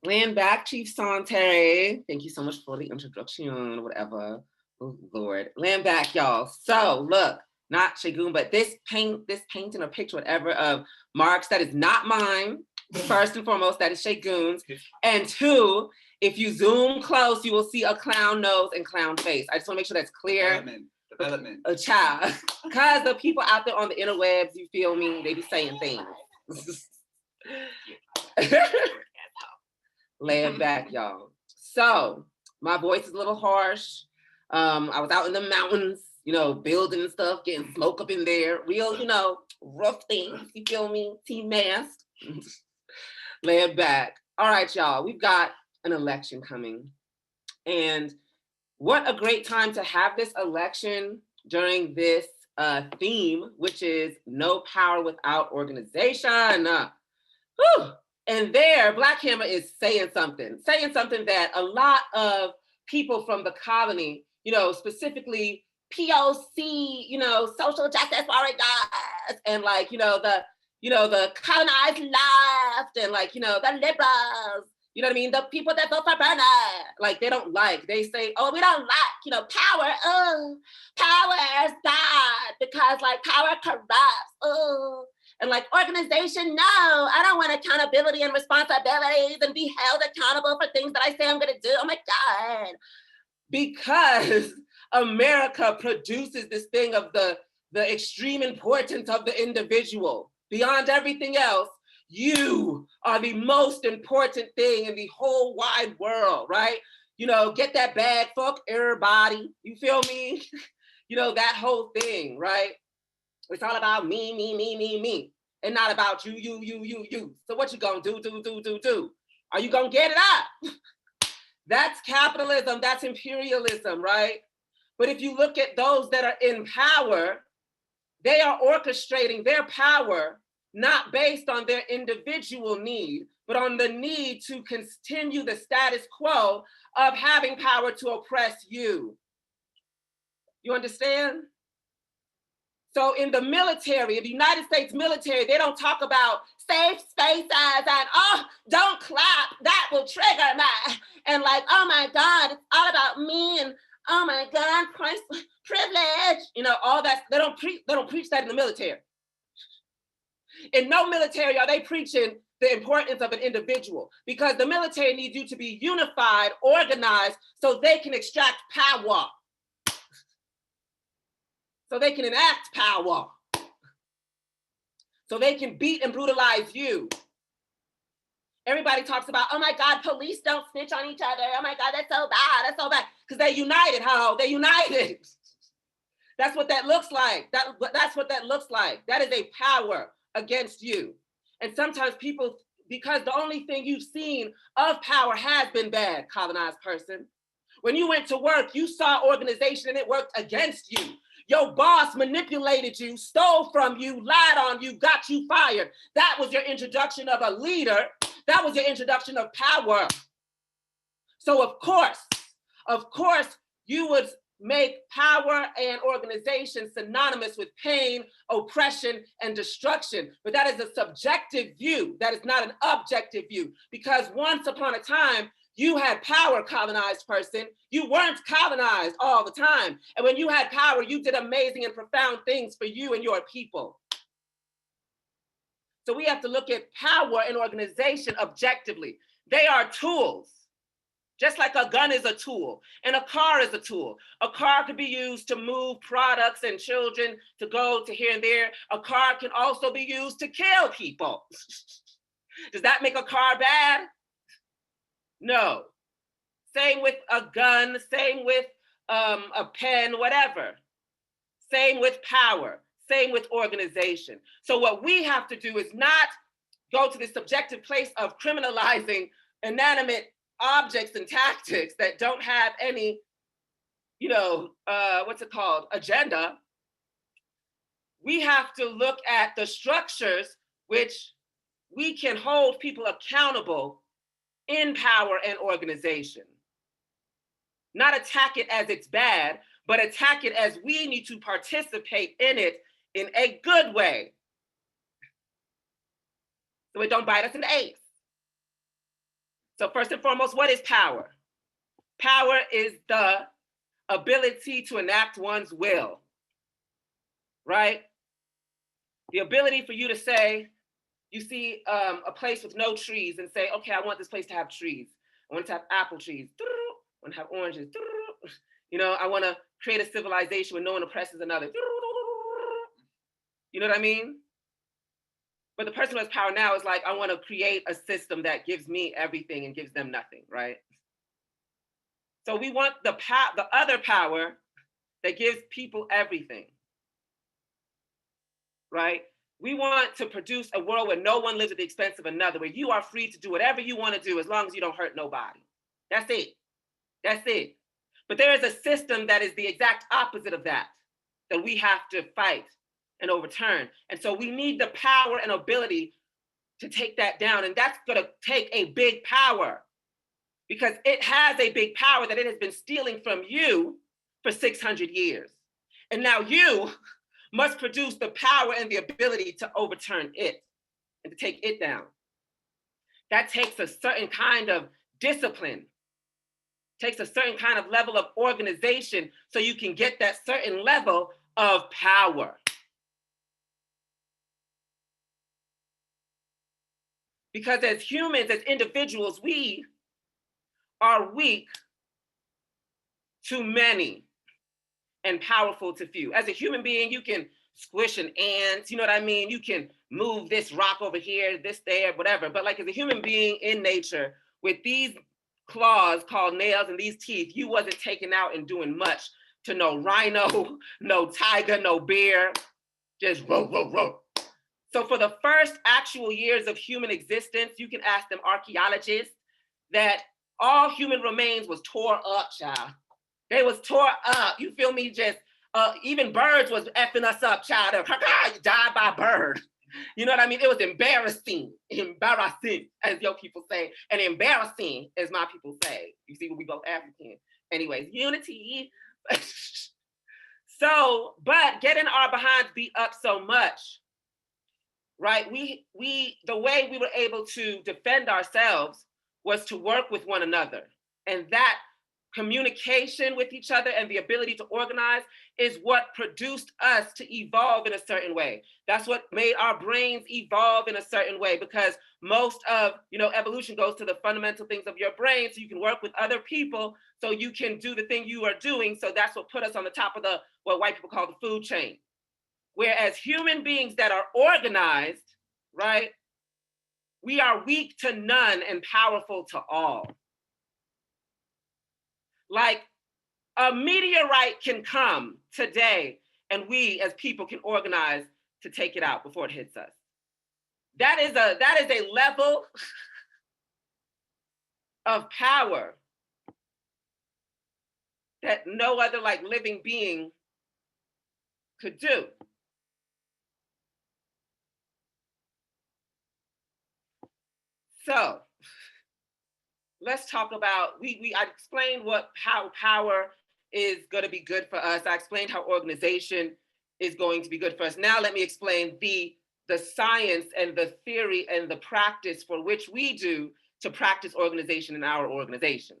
Speaker 15: Land back, Chief Sante. Thank you so much for the introduction, whatever. Oh, Lord. Land back, y'all. So look, not Shagun, but this painting or picture, whatever, of Marx, that is not mine. First and foremost, that is Shagun's. And two, if you zoom close, you will see a clown nose and clown face. I just want to make sure that's clear. Development. A child. Because the people out there on the interwebs, you feel me, they be saying things. Laying back, y'all. So my voice is a little harsh. I was out in the mountains, you know, building stuff, getting smoke up in there. Real, you know, rough things, you feel me? Team mask. Laying back. All right, y'all, we've got an election coming. And what a great time to have this election during this theme, which is no power without organization. Whew. And there, Black Hammer is saying something that a lot of people from the colony, you know, specifically POC, you know, social justice warriors, and like, you know, the colonized left, and like, you know, the liberals, you know what I mean? The people that vote for Bernie, like they don't like, they say, oh, we don't like, you know, power, power is bad because like power corrupts, and like organization, no, I don't want accountability and responsibilities and be held accountable for things that I say I'm gonna do, oh my God. Because America produces this thing of the extreme importance of the individual. Beyond everything else, you are the most important thing in the whole wide world, right? You know, get that bag, fuck everybody, you feel me? You know, that whole thing, right? It's all about me, and not about you. So what you gonna do? Are you gonna get it up? That's capitalism, that's imperialism, right? But if you look at those that are in power, they are orchestrating their power not based on their individual need, but on the need to continue the status quo of having power to oppress you. You understand? So in the military, the United States military, they don't talk about safe spaces and, oh, don't clap, that will trigger my, and like, oh my God, it's all about me, and oh my God, privilege, you know, all that. They don't preach that in the military. In no military are they preaching the importance of an individual, because the military needs you to be unified, organized, so they can extract power. So they can enact power. So they can beat and brutalize you. Everybody talks about, oh my God, police don't snitch on each other. Oh my God, that's so bad, because they united, they united. That's what that looks like. That's what that looks like. That is a power against you. And sometimes people, because the only thing you've seen of power has been bad, colonized person. When you went to work, you saw organization and it worked against you. Your boss manipulated you, stole from you, lied on you, got you fired. That was your introduction of a leader. That was your introduction of power. So of course, you would make power and organization synonymous with pain, oppression, and destruction. But that is a subjective view. That is not an objective view. Because once upon a time, you had power, colonized person. You weren't colonized all the time. And when you had power, you did amazing and profound things for you and your people. So we have to look at power and organization objectively. They are tools. Just like a gun is a tool and a car is a tool. A car could be used to move products and children to go to here and there. A car can also be used to kill people. Does that make a car bad? No. Same with a gun, same with a pen, whatever. Same with power, same with organization. So what we have to do is not go to the subjective place of criminalizing inanimate objects and tactics that don't have any, agenda. We have to look at the structures which we can hold people accountable in power and organization. Not attack it as it's bad, but attack it as we need to participate in it in a good way. So it don't bite us in the ass. So first and foremost, what is power? Power is the ability to enact one's will, right? The ability for you to say, you see a place with no trees and say, okay, I want this place to have trees. I want it to have apple trees. I want to have oranges. I want to create a civilization where no one oppresses another. You know what I mean? But the person who has power now is like, I want to create a system that gives me everything and gives them nothing, right? So we want the other power that gives people everything, right? We want to produce a world where no one lives at the expense of another, where you are free to do whatever you want to do as long as you don't hurt nobody. That's it. That's it. But there is a system that is the exact opposite of that we have to fight and overturn. And so we need the power and ability to take that down. And that's going to take a big power, because it has a big power that it has been stealing from you for 600 years. And now you must produce the power and the ability to overturn it and to take it down. That takes a certain kind of discipline, takes a certain kind of level of organization so you can get that certain level of power. Because as humans, as individuals, we are weak to many and powerful to few. As a human being, you can squish an ant, you know what I mean? You can move this rock over here, this there, whatever. But like as a human being in nature, with these claws called nails and these teeth, you wasn't taking out and doing much to no rhino, no tiger, no bear, just row, row, row. So for the first actual years of human existence, you can ask them archaeologists that all human remains was tore up, child. They was tore up, you feel me? Just, even birds was effing us up, child. You died by bird. You know what I mean? It was embarrassing, as your people say, and embarrassing, as my people say. You see, we both African. Anyways, unity. So, but getting our behinds beat up so much, right? The way we were able to defend ourselves was to work with one another. And that communication with each other and the ability to organize is what produced us to evolve in a certain way. That's what made our brains evolve in a certain way, because most of, evolution goes to the fundamental things of your brain, so you can work with other people, so you can do the thing you are doing. So that's what put us on the top of what white people call the food chain. Whereas human beings that are organized, right, we are weak to none and powerful to all. Like a meteorite can come today and we as people can organize to take it out before it hits us. That is a level of power that no other living being could do. So let's talk about, I explained how power is going to be good for us. I explained how organization is going to be good for us. Now let me explain the science and the theory and the practice for which we do to practice organization in our organization.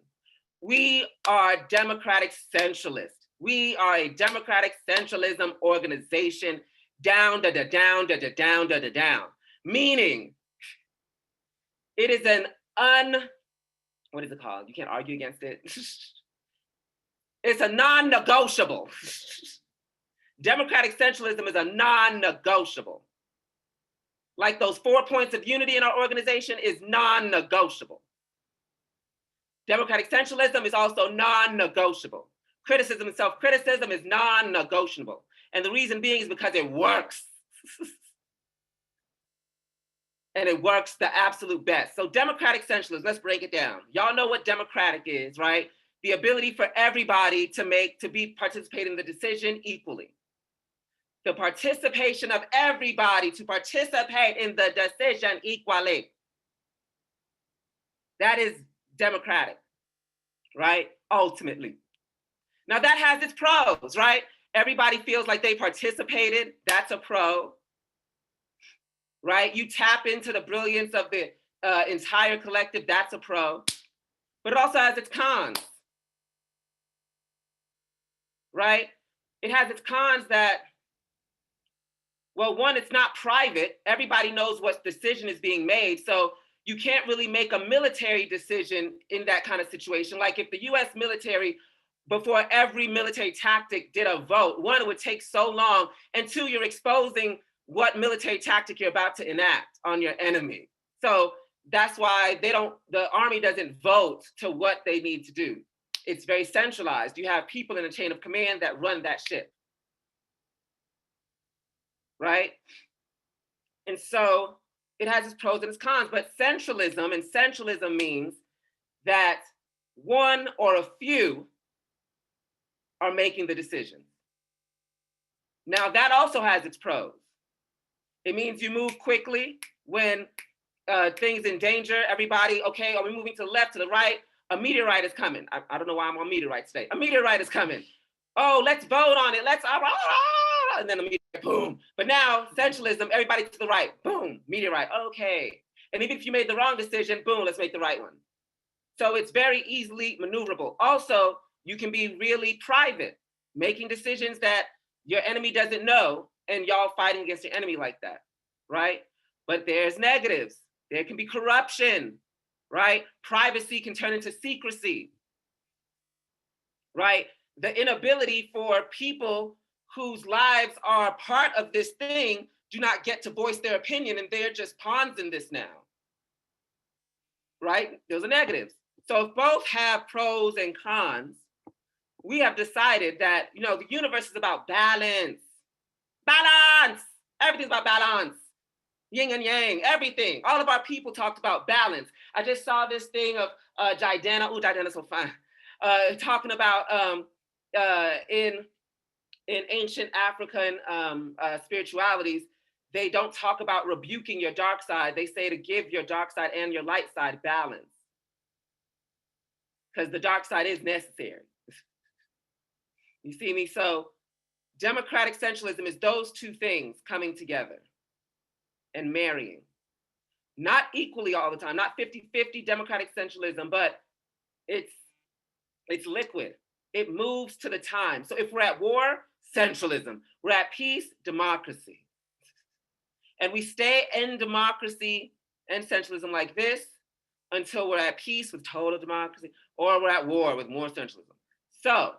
Speaker 15: We are democratic centralists. We are a democratic centralism organization, down, down, meaning it is what is it called? You can't argue against it. It's a non-negotiable. Democratic centralism is a non-negotiable. like those 4 points of unity in our organization, is non-negotiable. Democratic centralism is also non-negotiable. Criticism and self-criticism is non-negotiable. And the reason being is because it works. And it works the absolute best. So democratic centralism, let's break it down. Y'all know what democratic is, right? The ability for everybody to participate in the decision equally. The participation of everybody to participate in the decision equally. That is democratic, right? Ultimately. Now that has its pros, right? Everybody feels like they participated, that's a pro, right? You tap into the brilliance of the entire collective, that's a pro. But it also has its cons, right? It has its cons that, well, one, it's not private. Everybody knows what decision is being made. So you can't really make a military decision in that kind of situation. Like if the US military, before every military tactic did a vote, one, it would take so long, and two, you're exposing what military tactic you're about to enact on your enemy. So that's why the army doesn't vote to what they need to do. It's very centralized. You have people in a chain of command that run that ship, right? And so it has its pros and its cons, but centralism means that one or a few are making the decisions. Now that also has its pros. It means you move quickly when things in danger. Everybody, okay, are we moving to the left, to the right? A meteorite is coming. I don't know why I'm on meteorites today. A meteorite is coming. Oh, let's vote on it. And then a meteorite, boom. But now centralism, everybody to the right, boom, meteorite, okay. And even if you made the wrong decision, boom, let's make the right one. So it's very easily maneuverable. Also, you can be really private, making decisions that your enemy doesn't know, and y'all fighting against your enemy like that, right? But there's negatives. There can be corruption, right? Privacy can turn into secrecy, right? The inability for people whose lives are part of this thing do not get to voice their opinion, and they're just pawns in this now, right? Those are negatives. So if both have pros and cons, we have decided that, the universe is about balance. Balance! Everything's about balance. Yin and yang, everything. All of our people talked about balance. I just saw this thing of Jidana. Oh, Jidana's so fun. Talking about in ancient African spiritualities, they don't talk about rebuking your dark side. They say to give your dark side and your light side balance. Because the dark side is necessary. You see me? So democratic centralism is those two things coming together and marrying. Not equally all the time, not 50-50 democratic centralism, but it's liquid. It moves to the time. So if we're at war, centralism. We're at peace, democracy. And we stay in democracy and centralism like this until we're at peace with total democracy, or we're at war with more centralism. So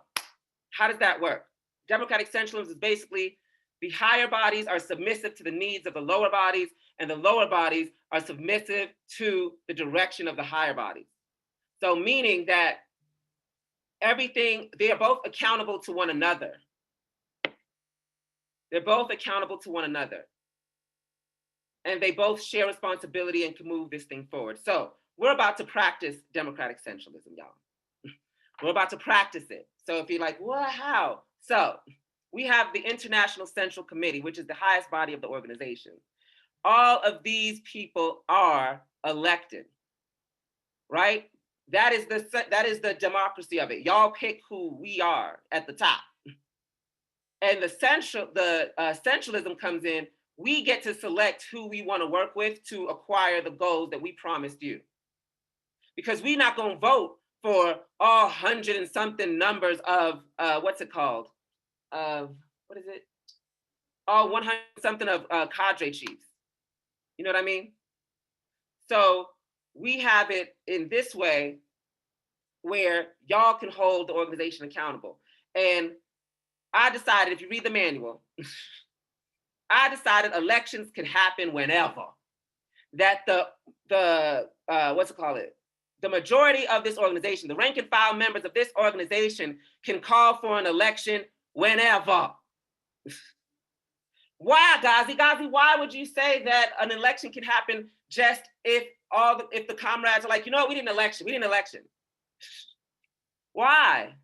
Speaker 15: how does that work? Democratic centralism is basically the higher bodies are submissive to the needs of the lower bodies, and the lower bodies are submissive to the direction of the higher bodies. So meaning that everything, they are both accountable to one another. They're both accountable to one another. And they both share responsibility and can move this thing forward. So we're about to practice democratic centralism, y'all. We're about to practice it. So if you're like, what, how? So we have the International Central Committee, which is the highest body of the organization. All of these people are elected, right? That is the democracy of it. Y'all pick who we are at the top. And the centralism comes in. We get to select who we want to work with to acquire the goals that we promised you. Because we're not going to vote for all 100 and something numbers of, what's it called? What is it? All 100 something of cadre chiefs. You know what I mean? So we have it in this way where y'all can hold the organization accountable. And I decided, if you read the manual, I decided elections can happen whenever. That the majority of this organization, the rank and file members of this organization, can call for an election whenever. Why, Ghazi? Why would you say that an election can happen just if the comrades are like, you know what, we need an election. Why?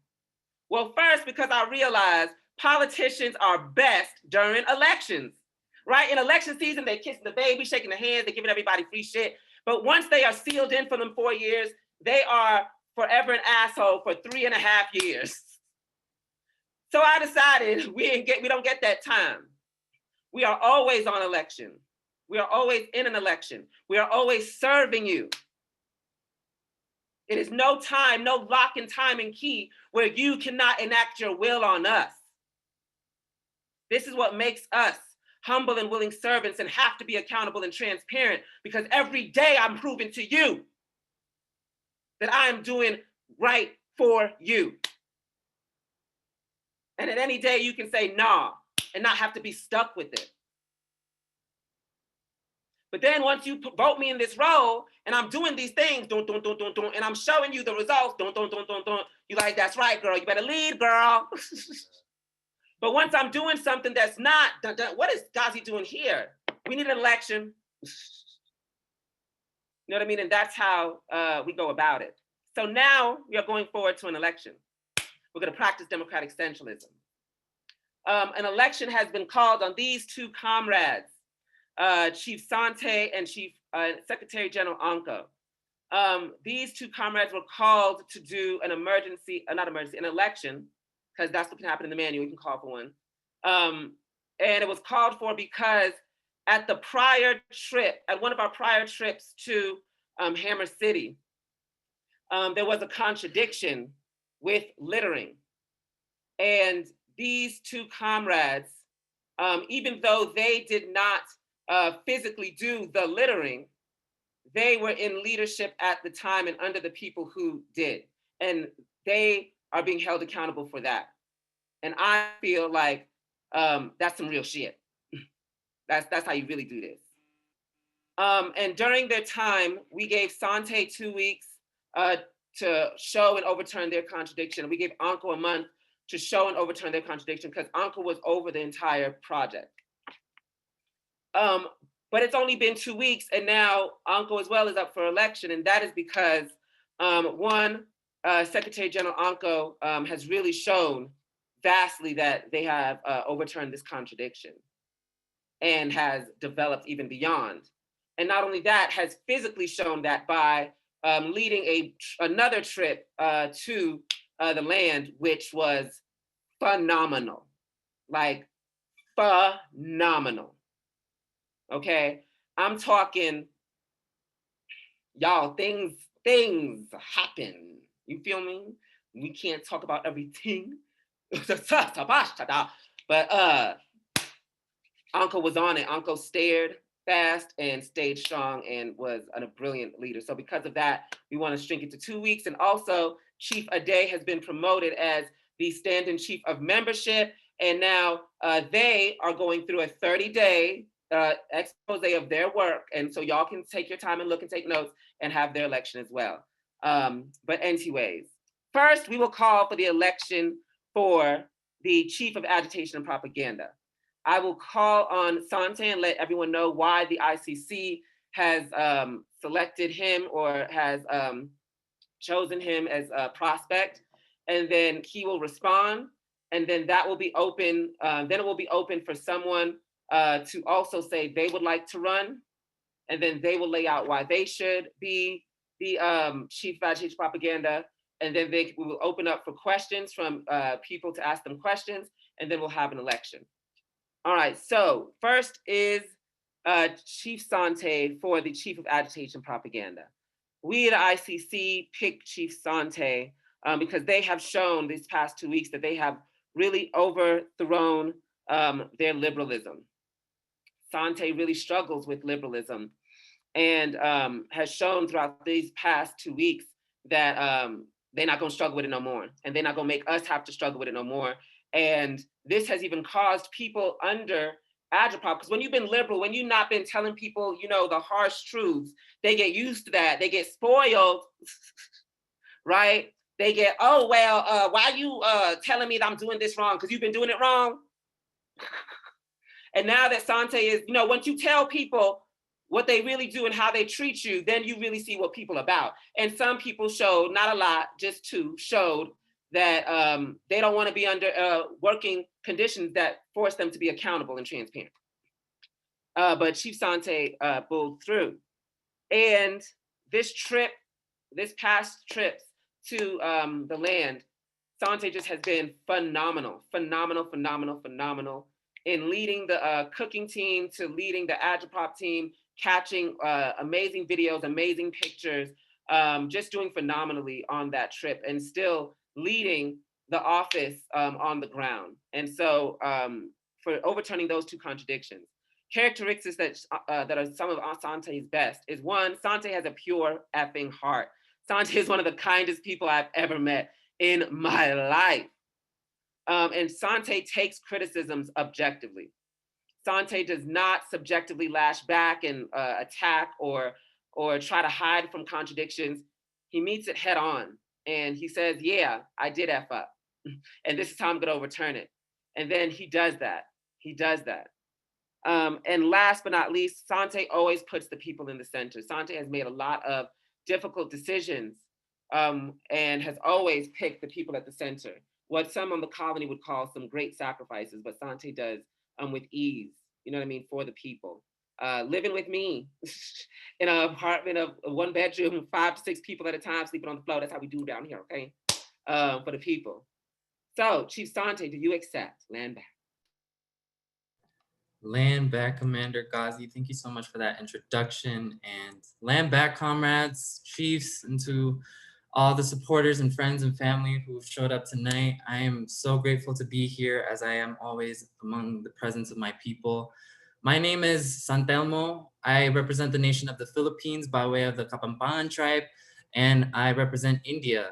Speaker 15: Well, first, because I realize politicians are best during elections, right? In election season, they're kissing the baby, shaking the hands, they're giving everybody free shit. But once they are sealed in for them 4 years, they are forever an asshole for 3.5 years. So I decided we don't get that time. We are always on election. We are always in an election. We are always serving you. It is no time, no lock in time and key where you cannot enact your will on us. This is what makes us humble and willing servants and have to be accountable and transparent, because every day I'm proving to you that I am doing right for you. And at any day you can say nah and not have to be stuck with it. But then once you vote me in this role and I'm doing these things, and I'm showing you the results, you're like, that's right, girl, you better lead, girl. But once I'm doing something that's not, what is Ghazi doing here? We need an election. You know what I mean? And that's how we go about it. So now we are going forward to an election. We're going to practice democratic centralism. An election has been called on these two comrades, Chief Sante and Chief Secretary General Anko. These two comrades were called to do an an election, because that's what can happen in the manual, you can call for one. And it was called for because at one of our prior trips to Hammer City, there was a contradiction with littering. And these two comrades, even though they did not physically do the littering, they were in leadership at the time and under the people who did. And they are being held accountable for that. And I feel like that's some real shit. That's how you really do this. And during their time, we gave Sante 2 weeks to show and overturn their contradiction. We gave Anko a month to show and overturn their contradiction, because Anko was over the entire project. But it's only been 2 weeks, and now Anko as well is up for election, and that is because Secretary General Anko has really shown vastly that they have overturned this contradiction and has developed even beyond. And not only that, has physically shown that by leading another trip to the land, which was phenomenal, like phenomenal. Okay, I'm talking, y'all, things happen. You feel me? We can't talk about everything. But Anko was on it. Anko stared fast and stayed strong and was a brilliant leader. So because of that, we want to shrink it to 2 weeks. And also, Chief Ade has been promoted as the stand-in chief of membership. And now they are going through a 30-day expose of their work. And so y'all can take your time and look and take notes and have their election as well. But anyways, first we will call for the election for the chief of agitation and propaganda. I will call on Sante and let everyone know why the ICC has selected him or has chosen him as a prospect. And then he will respond. And then that will be open. Then it will be open for someone to also say they would like to run. And then they will lay out why they should be the chief of agitation propaganda. And then we will open up for questions from people to ask them questions. And then we'll have an election. All right, so first is Chief Sante for the chief of agitation propaganda. We at ICC picked Chief Sante because they have shown these past 2 weeks that they have really overthrown their liberalism. Sante really struggles with liberalism and has shown throughout these past 2 weeks that they're not gonna struggle with it no more. And they're not gonna make us have to struggle with it no more. And this has even caused people under agitprop, because when you've been liberal, when you've not been telling people, you know, the harsh truths, they get used to that. They get spoiled, right? They get, oh, well, why are you telling me that I'm doing this wrong? Because you've been doing it wrong. And now that Sante is, you know, once you tell people what they really do and how they treat you, then you really see what people are about. And some people showed, not a lot, just two, showed that they don't want to be under working conditions that force them to be accountable and transparent. But Chief Sante pulled through. And this past trip to the land, Sante just has been phenomenal in leading the cooking team, to leading the agitprop team, catching amazing videos, amazing pictures, just doing phenomenally on that trip, and still leading the office on the ground. And so for overturning those two contradictions, characteristics that are some of Sante's best is, one, Sante has a pure effing heart. Sante is one of the kindest people I've ever met in my life. And Sante takes criticisms objectively. Sante does not subjectively lash back and attack or try to hide from contradictions. He meets it head on and he says, yeah, I did F up. And this is how I'm gonna overturn it. And then he does that. And last but not least, Sante always puts the people in the center. Sante has made a lot of difficult decisions and has always picked the people at the center. What some on the colony would call some great sacrifices, but Sante does with ease, you know what I mean, for the people. Living with me in an apartment of 1 bedroom, 5 to 6 people at a time, sleeping on the floor. That's how we do down here, okay? For the people. So, Chief Sante, do you accept land back?
Speaker 14: Land back, Commander Ghazi. Thank you so much for that introduction. And land back, comrades, chiefs, and to all the supporters and friends and family who showed up tonight. I am so grateful to be here, as I am always among the presence of my people. My name is Santelmo. I represent the nation of the Philippines by way of the Kapampangan tribe, and I represent India.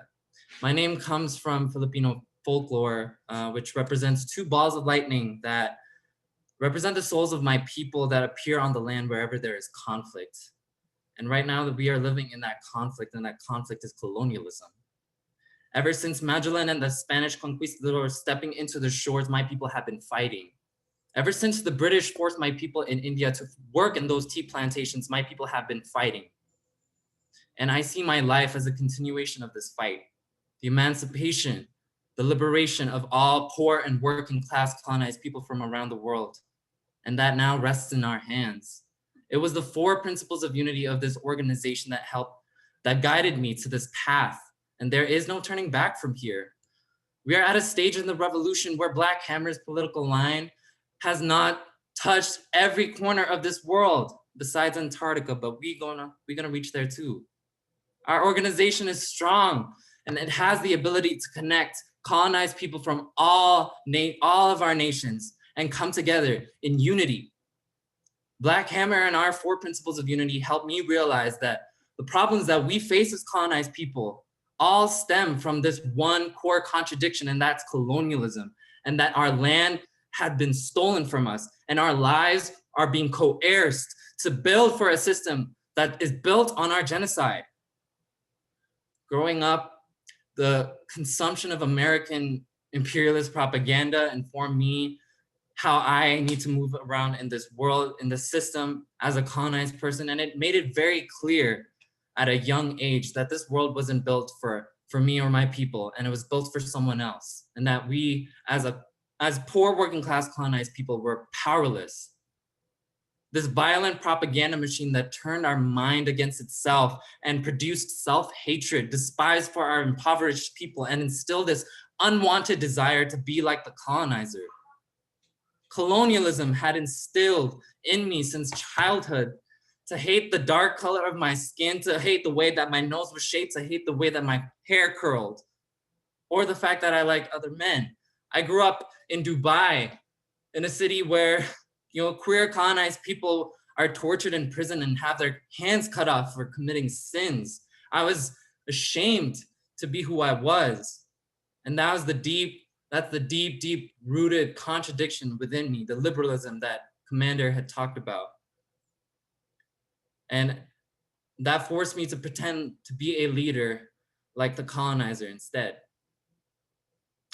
Speaker 14: My name comes from Filipino folklore, which represents 2 balls of lightning that represent the souls of my people that appear on the land wherever there is conflict. And right now that we are living in that conflict, and that conflict is colonialism. Ever since Magellan and the Spanish conquistadors stepping into the shores, my people have been fighting. Ever since the British forced my people in India to work in those tea plantations, my people have been fighting. And I see my life as a continuation of this fight. The emancipation, the liberation of all poor and working class colonized people from around the world. And that now rests in our hands. It was the 4 principles of unity of this organization that guided me to this path. And there is no turning back from here. We are at a stage in the revolution where Black Hammer's political line has not touched every corner of this world besides Antarctica, but we're gonna reach there too. Our organization is strong and it has the ability to connect colonized people from all of our nations and come together in unity. Black Hammer and our 4 principles of unity helped me realize that the problems that we face as colonized people all stem from this one core contradiction, and that's colonialism, and that our land had been stolen from us and our lives are being coerced to build for a system that is built on our genocide. Growing up, the consumption of American imperialist propaganda informed me how I need to move around in this world, in the system as a colonized person. And it made it very clear at a young age that this world wasn't built for me or my people, and it was built for someone else. And that we as poor working class colonized people were powerless. This violent propaganda machine that turned our mind against itself and produced self-hatred, despise for our impoverished people, and instilled this unwanted desire to be like the colonizer. Colonialism had instilled in me since childhood to hate the dark color of my skin, to hate the way that my nose was shaped, to hate the way that my hair curled, or the fact that I like other men. I grew up in Dubai, in a city where queer colonized people are tortured in prison and have their hands cut off for committing sins. I was ashamed to be who I was. And that's the deep rooted contradiction within me, the liberalism that commander had talked about. And that forced me to pretend to be a leader like the colonizer instead.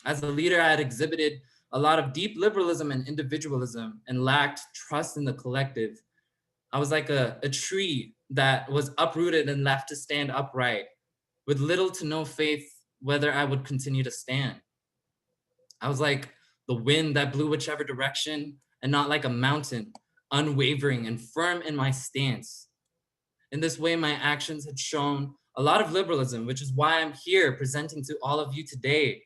Speaker 14: As a leader, I had exhibited a lot of deep liberalism and individualism and lacked trust in the collective. I was like a tree that was uprooted and left to stand upright with little to no faith whether I would continue to stand. I was like the wind that blew whichever direction and not like a mountain, unwavering and firm in my stance. In this way, my actions had shown a lot of liberalism, which is why I'm here presenting to all of you today,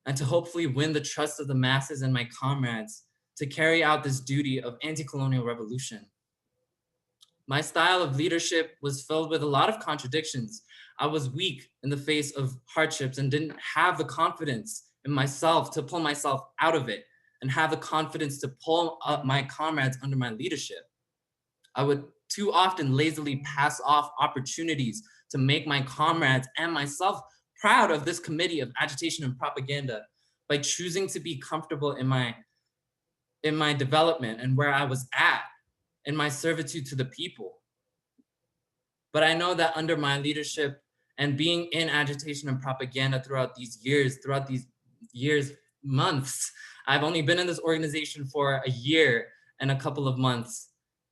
Speaker 14: and to hopefully win the trust of the masses and my comrades to carry out this duty of anti-colonial revolution. My style of leadership was filled with a lot of contradictions. I was weak in the face of hardships and didn't have the confidence in myself to pull myself out of it and have the confidence to pull up my comrades under my leadership. I would too often lazily pass off opportunities to make my comrades and myself proud of this committee of agitation and propaganda by choosing to be comfortable in my development and where I was at in my servitude to the people. But I know that under my leadership and being in agitation and propaganda throughout these years, months, I've only been in this organization for a year and a couple of months.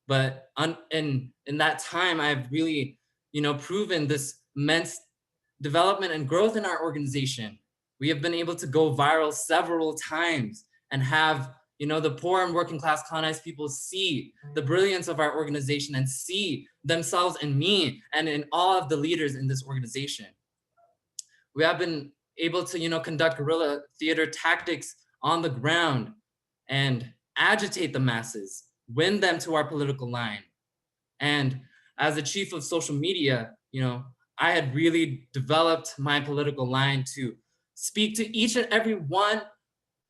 Speaker 14: But in that time, I've really, proven this immense development and growth in our organization. We have been able to go viral several times and have, the poor and working class colonized people see the brilliance of our organization and see themselves in me and in all of the leaders in this organization. We have been able to, conduct guerrilla theater tactics on the ground and agitate the masses, win them to our political line. And as the chief of social media, I had really developed my political line to speak to each and every one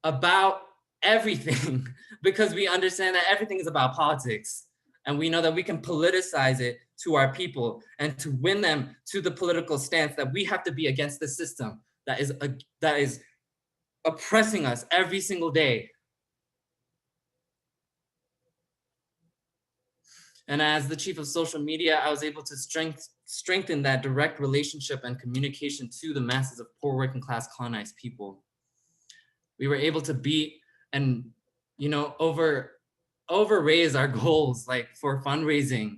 Speaker 14: about everything, because we understand that everything is about politics. And we know that we can politicize it to our people and to win them to the political stance that we have to be against the system that is oppressing us every single day. And as the chief of social media, I was able to strengthen that direct relationship and communication to the masses of poor working class colonized people. We were able to beat and, overraise our goals, like for fundraising,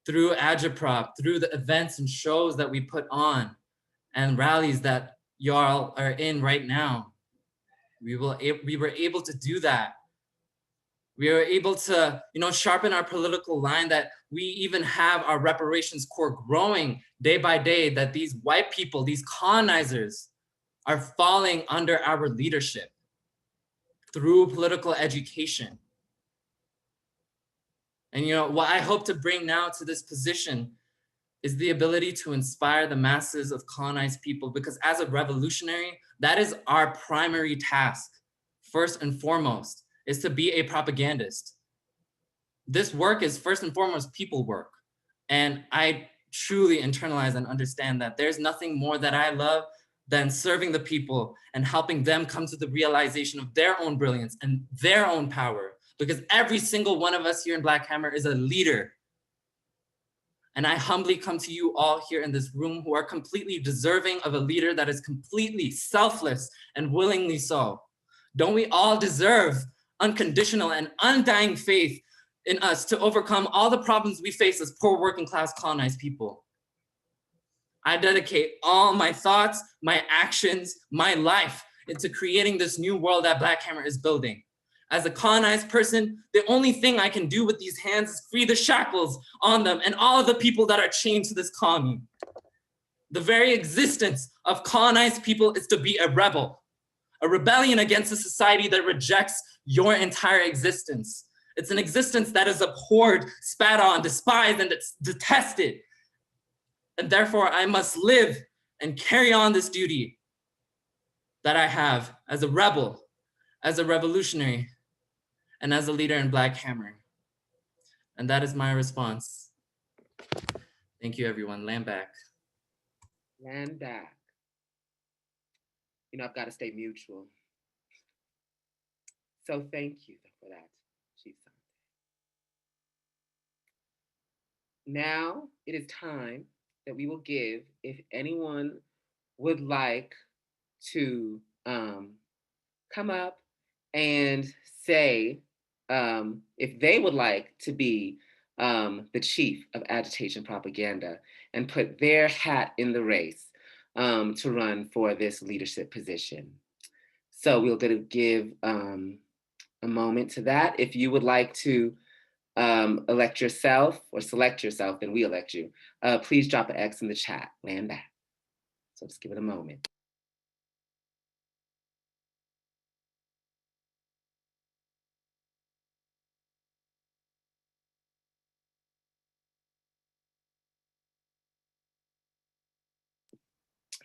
Speaker 14: through ADJOURNMENT, through the events and shows that we put on and rallies that y'all are in right now. We were able to do that. We were able to, sharpen our political line, that we even have our reparations core growing day by day, that these white people, these colonizers, are falling under our leadership through political education. And what I hope to bring now to this position is the ability to inspire the masses of colonized people, because as a revolutionary, that is our primary task, first and foremost, is to be a propagandist. This work is first and foremost people work. And I truly internalize and understand that there's nothing more that I love than serving the people and helping them come to the realization of their own brilliance and their own power. Because every single one of us here in Black Hammer is a leader. And I humbly come to you all here in this room who are completely deserving of a leader that is completely selfless and willingly so. Don't we all deserve unconditional and undying faith in us to overcome all the problems we face as poor working class colonized people? I dedicate all my thoughts, my actions, my life into creating this new world that Black Hammer is building. As a colonized person, the only thing I can do with these hands is free the shackles on them and all of the people that are chained to this colony. The very existence of colonized people is to be a rebel, a rebellion against a society that rejects your entire existence. It's an existence that is abhorred, spat on, despised, and detested. And therefore, I must live and carry on this duty that I have as a rebel, as a revolutionary, and as a leader in Black Hammer. And that is my response. Thank you, everyone. Land back.
Speaker 15: Land back. I've got to stay mutual. So thank you for that, Chief. now it is time that we will give, if anyone would like to come up and say if they would like to be the chief of agitation propaganda and put their hat in the race to run for this leadership position. So we're going to give a moment to that. If you would like to elect yourself or select yourself, then we elect you. Please drop an X in the chat, land back. So just give it a moment.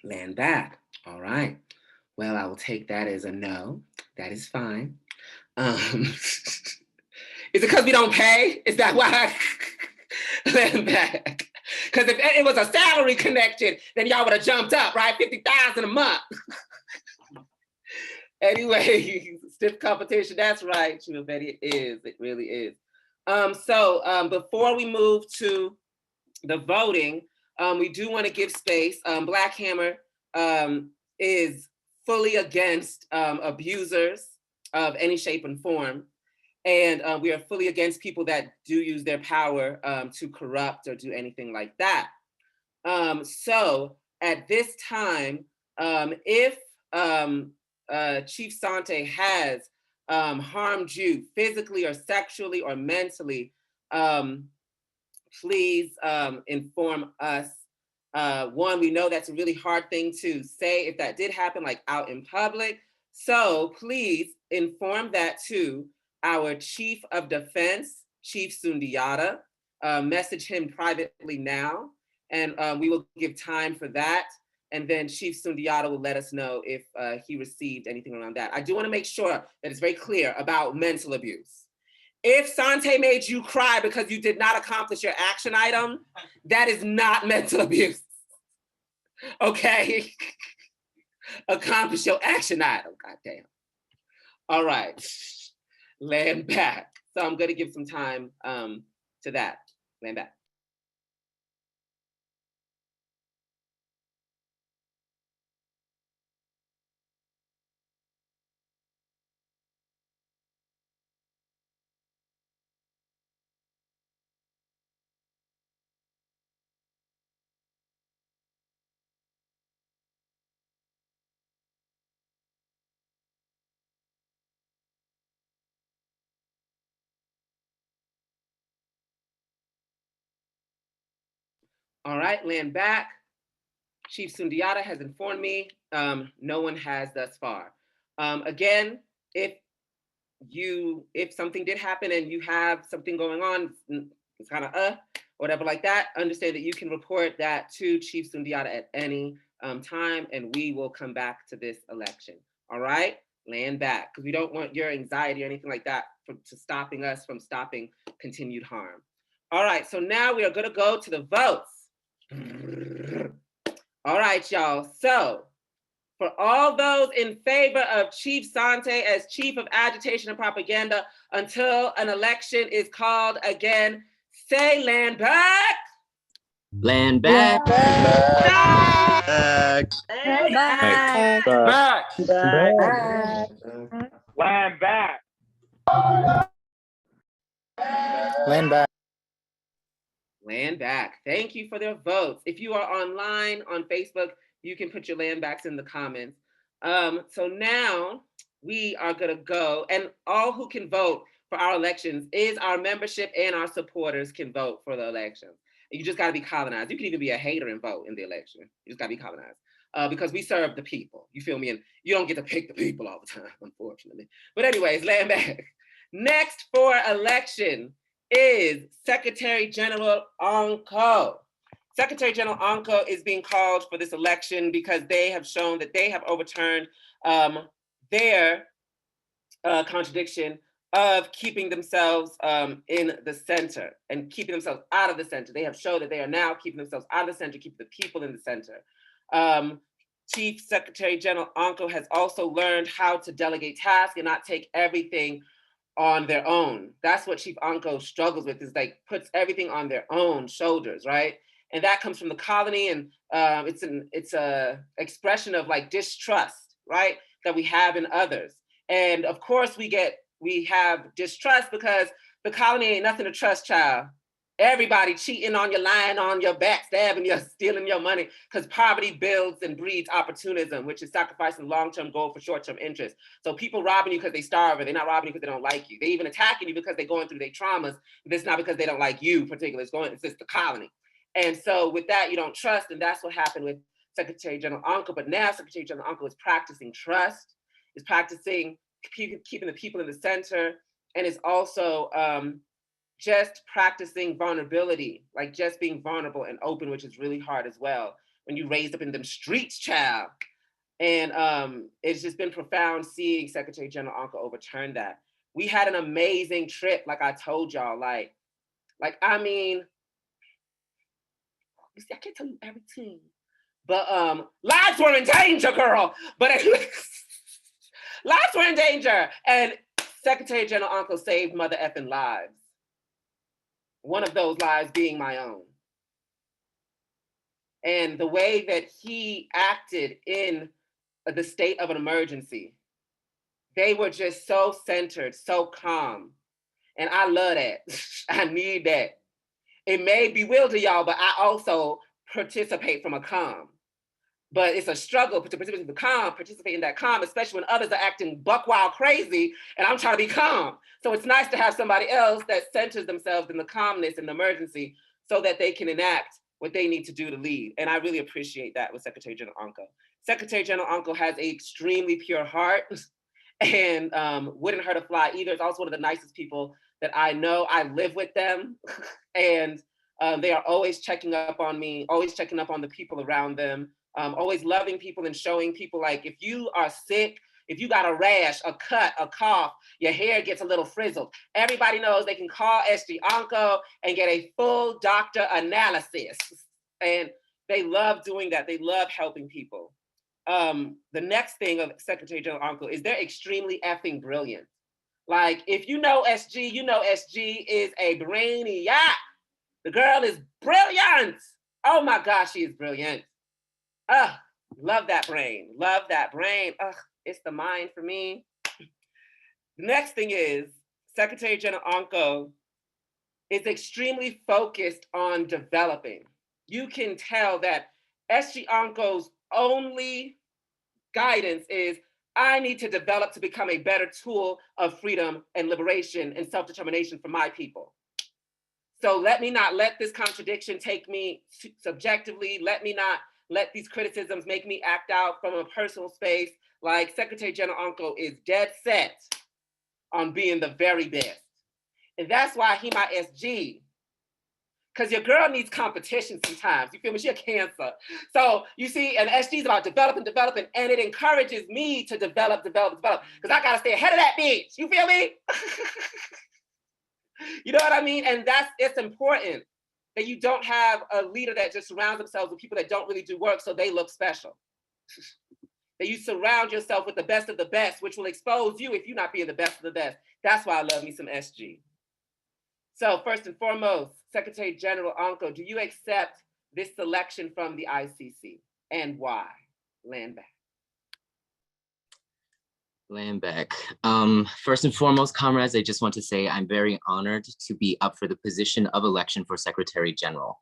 Speaker 15: Land back. All right. Well, I will take that as a no. That is fine. Is it because we don't pay? Is that why? Land back. Because if it was a salary connection, then y'all would have jumped up, right? 50,000 a month. Anyway, stiff competition. That's right, Betty. It is. It really is. So before we move to the voting, we do want to give space. Black Hammer is fully against abusers of any shape and form. And we are fully against people that do use their power to corrupt or do anything like that. So at this time, if Chief Sante has harmed you physically or sexually or mentally, please inform us. One, we know that's a really hard thing to say if that did happen, like out in public. So please inform that to our Chief of Defense, Chief Sundiata. Message him privately now, and we will give time for that. And then Chief Sundiata will let us know if he received anything around that. I do want to make sure that it's very clear about mental abuse. If Sante made you cry because you did not accomplish your action item, that is not mental abuse. Okay? Accomplish your action item, goddamn. All right, land back. So I'm gonna give some time to that, land back. All right, land back. Chief Sundiata has informed me no one has thus far. Again, if something did happen and you have something going on, it's kind of whatever like that, understand that you can report that to Chief Sundiata at any time, and we will come back to this election. All right, land back, because we don't want your anxiety or anything like that to stopping us from stopping continued harm. All right, so now we are going to go to the votes. All right, y'all. So for all those in favor of Chief Sante as Chief of Agitation and Propaganda until an election is called again, say land back.
Speaker 16: Land back. Back.
Speaker 17: Back.
Speaker 16: Back.
Speaker 17: Back.
Speaker 16: Back.
Speaker 17: Land back.
Speaker 15: Land back. Land back. Thank you for their votes. If you are online on Facebook, you can put your land backs in the comments. So now we are gonna go, and all who can vote for our elections is our membership and our supporters can vote for the elections. You just gotta be colonized. You can even be a hater and vote in the election. You just gotta be colonized because we serve the people, you feel me? And you don't get to pick the people all the time, unfortunately. But anyways, land back. Next for election is Secretary General Onko. Secretary General Onko is being called for this election because they have shown that they have overturned their contradiction of keeping themselves in the center and keeping themselves out of the center. They have shown that they are now keeping themselves out of the center, keeping the people in the center. Chief Secretary General Onko has also learned how to delegate tasks and not take everything on their own. That's what Chief Anko struggles with, is like puts everything on their own shoulders, right? And that comes from the colony, and it's a expression of like distrust, right? That we have in others. And of course we have distrust because the colony ain't nothing to trust, child. Everybody cheating on you, lying on your back, stabbing you, stealing your money, because poverty builds and breeds opportunism, which is sacrificing long-term goal for short-term interest. So people robbing you because they starve, they're not robbing you because they don't like you. They even attacking you because they're going through their traumas. It's not because they don't like you particularly, it's just the colony. And so with that, you don't trust, and that's what happened with Secretary General Anko. But now Secretary General Anko is practicing trust, is practicing keeping the people in the center, and is also just practicing vulnerability, like just being vulnerable and open, which is really hard as well when you raised up in them streets, child. And it's just been profound seeing Secretary General Anko overturn that. We had an amazing trip, like I told y'all, like I mean, you see, I can't tell you everything, but lives were in danger, girl. But lives were in danger, and Secretary General Anko saved mother effing lives. One of those lives being my own. And the way that he acted in the state of an emergency, they were just so centered, so calm. And I love that. I need that. It may bewilder y'all, but I also participate from a calm. But it's a struggle to participate in the calm, participate in that calm, especially when others are acting buck wild crazy and I'm trying to be calm. So it's nice to have somebody else that centers themselves in the calmness and the emergency so that they can enact what they need to do to lead. And I really appreciate that with Secretary General Anko. Secretary General Anko has an extremely pure heart and wouldn't hurt a fly either. It's also one of the nicest people that I know. I live with them and they are always checking up on me, always checking up on the people around them. Always loving people and showing people, like, if you are sick, if you got a rash, a cut, a cough, your hair gets a little frizzled, everybody knows they can call SG Anko and get a full doctor analysis. And they love doing that. They love helping people. The next thing of Secretary General Anko is they're extremely effing brilliant. Like, if you know SG, you know SG is a brainiac. The girl is brilliant. Oh my gosh, she is brilliant. Love that brain. Love that brain. It's the mind for me. The next thing is Secretary General Anko is extremely focused on developing. You can tell that SG Anko's only guidance is, I need to develop to become a better tool of freedom and liberation and self-determination for my people. So let me not let this contradiction take me subjectively. Let me not let these criticisms make me act out from a personal space. Like, Secretary General Anko is dead set on being the very best. And that's why he my SG. Because your girl needs competition sometimes. You feel me? She a cancer. So you see, and SG is about developing, and it encourages me to develop. Because I gotta stay ahead of that bitch. You feel me? You know what I mean? And it's important that you don't have a leader that just surrounds themselves with people that don't really do work so they look special. That you surround yourself with the best of the best, which will expose you if you're not being the best of the best. That's why I love me some SG. So first and foremost, Secretary General Anko, do you accept this selection from the ICC, and why? Land back.
Speaker 14: Land back. First and foremost, comrades, I just want to say I'm very honored to be up for the position of election for Secretary General.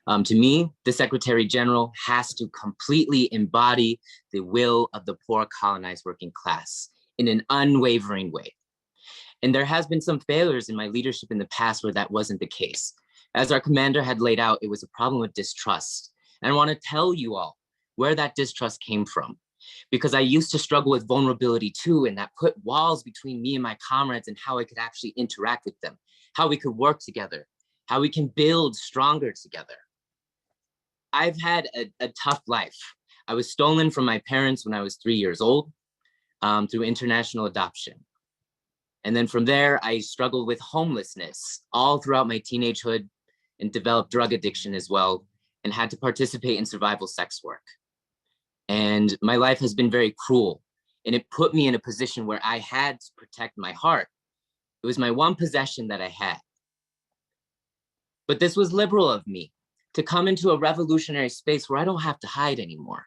Speaker 14: To me, the Secretary General has to completely embody the will of the poor colonized working class in an unwavering way. And there has been some failures in my leadership in the past where that wasn't the case. As our commander had laid out, it was a problem of distrust. And I want to tell you all where that distrust came from, because I used to struggle with vulnerability too, and that put walls between me and my comrades and how I could actually interact with them, how we could work together, how we can build stronger together. I've had a tough life. I was stolen from my parents when I was 3 years old through international adoption. And then from there, I struggled with homelessness all throughout my teenagehood and developed drug addiction as well, and had to participate in survival sex work. And my life has been very cruel, and it put me in a position where I had to protect my heart. It was my one possession that I had. But this was liberal of me to come into a revolutionary space where I don't have to hide anymore.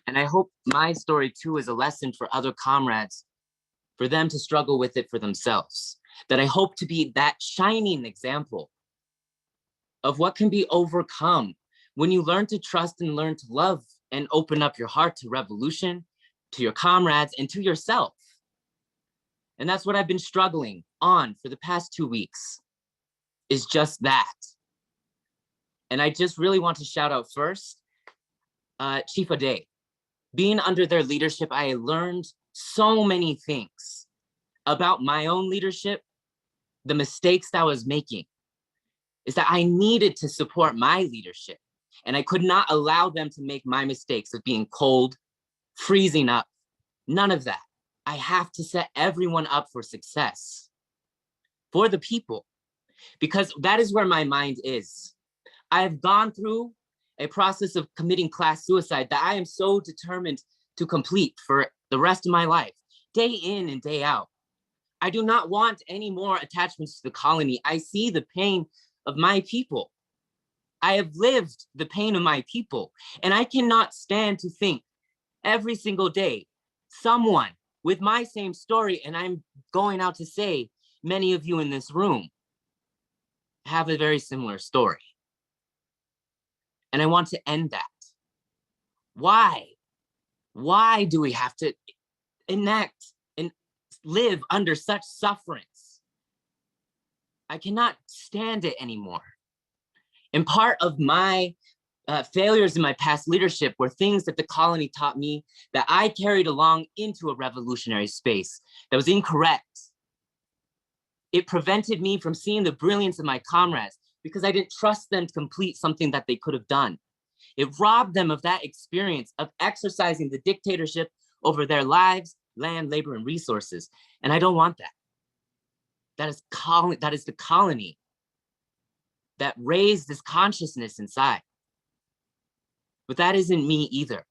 Speaker 14: And I hope my story too is a lesson for other comrades, for them to struggle with it for themselves. That I hope to be that shining example of what can be overcome when you learn to trust and learn to love and open up your heart to revolution, to your comrades, and to yourself. And that's what I've been struggling on for the past 2 weeks, is just that. And I just really want to shout out first, Chief Ade. Being under their leadership, I learned so many things about my own leadership, the mistakes that I was making, is that I needed to support my leadership. And I could not allow them to make my mistakes of being cold, freezing up, none of that. I have to set everyone up for success, for the people, because that is where my mind is. I have gone through a process of committing class suicide that I am so determined to complete for the rest of my life, day in and day out. I do not want any more attachments to the colony. I see the pain of my people. I have lived the pain of my people, and I cannot stand to think every single day, someone with my same story, and I'm going out to say, many of you in this room have a very similar story. And I want to end that. Why? Why do we have to enact and live under such sufferance? I cannot stand it anymore. And part of my failures in my past leadership were things that the colony taught me that I carried along into a revolutionary space that was incorrect. It prevented me from seeing the brilliance of my comrades because I didn't trust them to complete something that they could have done. It robbed them of that experience of exercising the dictatorship over their lives, land, labor, and resources. And I don't want that. That is the colony that raised this consciousness inside. But that isn't me either.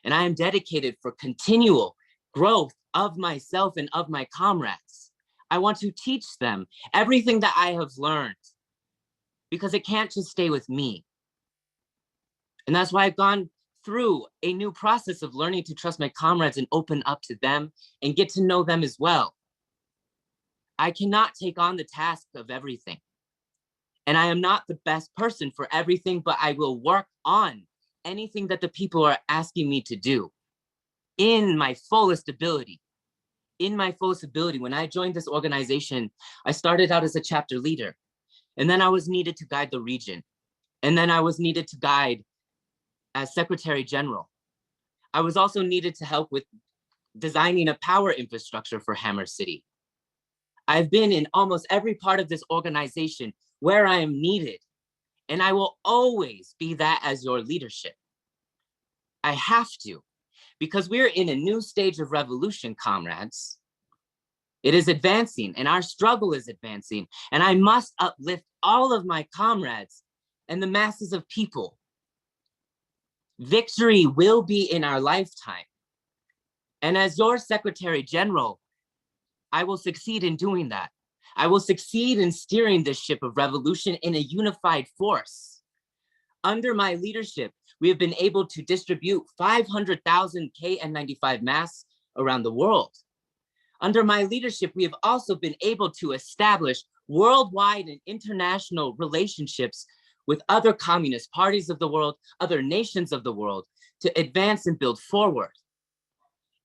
Speaker 14: And I am dedicated for continual growth of myself and of my comrades. I want to teach them everything that I have learned, because it can't just stay with me. And that's why I've gone through a new process of learning to trust my comrades and open up to them and get to know them as well. I cannot take on the task of everything. And I am not the best person for everything, but I will work on anything that the people are asking me to do in my fullest ability. In my fullest ability. When I joined this organization, I started out as a chapter leader, and then I was needed to guide the region. And then I was needed to guide as Secretary General. I was also needed to help with designing a power infrastructure for Hammer City. I've been in almost every part of this organization where I am needed, and I will always be that as your leadership. I have to, because we're in a new stage of revolution, comrades. It is advancing, and our struggle is advancing, and I must uplift all of my comrades and the masses of people. Victory will be in our lifetime. And as your Secretary General, I will succeed in doing that. I will succeed in steering this ship of revolution in a unified force. Under my leadership, we have been able to distribute 500,000 KN95 masks around the world. Under my leadership, we have also been able to establish worldwide and international relationships with other communist parties of the world, other nations of the world, to advance and build forward.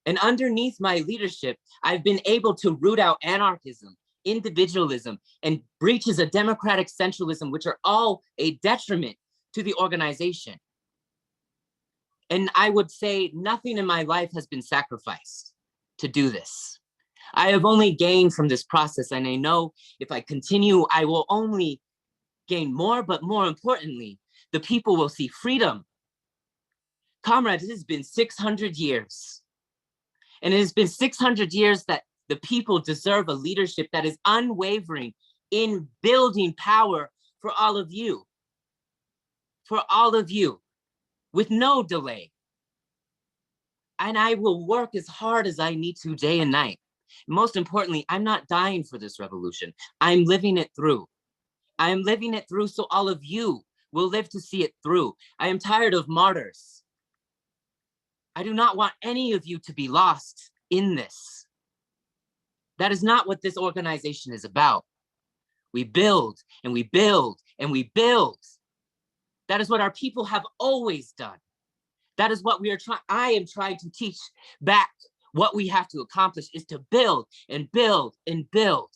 Speaker 14: And underneath my leadership, I've been able to root out anarchism, individualism, and breaches of democratic centralism, which are all a detriment to the organization. And I would say nothing in my life has been sacrificed to do this. I have only gained from this process, and I know if I continue, I will only gain more, but more importantly, the people will see freedom. Comrades, it has been 600 years. And it has been 600 years that the people deserve a leadership that is unwavering in building power for all of you. For all of you, with no delay. And I will work as hard as I need to day and night Most importantly, I'm not dying for this revolution. I'm living it through. I am living it through so all of you will live to see it through. I am tired of martyrs. I do not want any of you to be lost in this. That is not what this organization is about. We build and we build and we build. That is what our people have always done. That is what we are trying. I am trying to teach back. What we have to accomplish is to build and build and build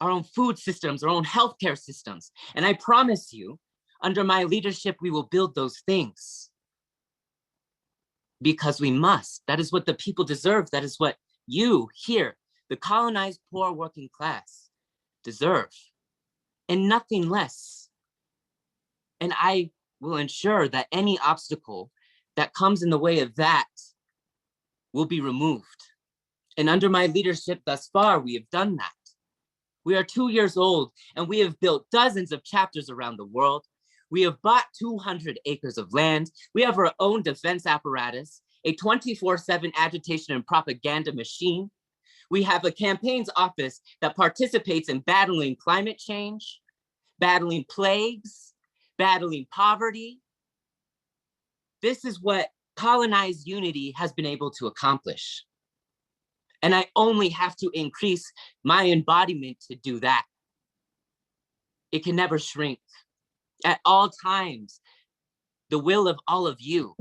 Speaker 14: our own food systems, our own healthcare systems. And I promise you, under my leadership, we will build those things. Because we must. That is what the people deserve. That is what you here, the colonized poor working class, deserve. And nothing less. And I will ensure that any obstacle that comes in the way of that will be removed. And under my leadership thus far, we have done that. We are 2 years old and we have built dozens of chapters around the world. We have bought 200 acres of land. We have our own defense apparatus, a 24/7 agitation and propaganda machine. We have a campaigns office that participates in battling climate change, battling plagues, battling poverty. This is what colonized unity has been able to accomplish. And I only have to increase my embodiment to do that. It can never shrink. At all times, the will of all of you,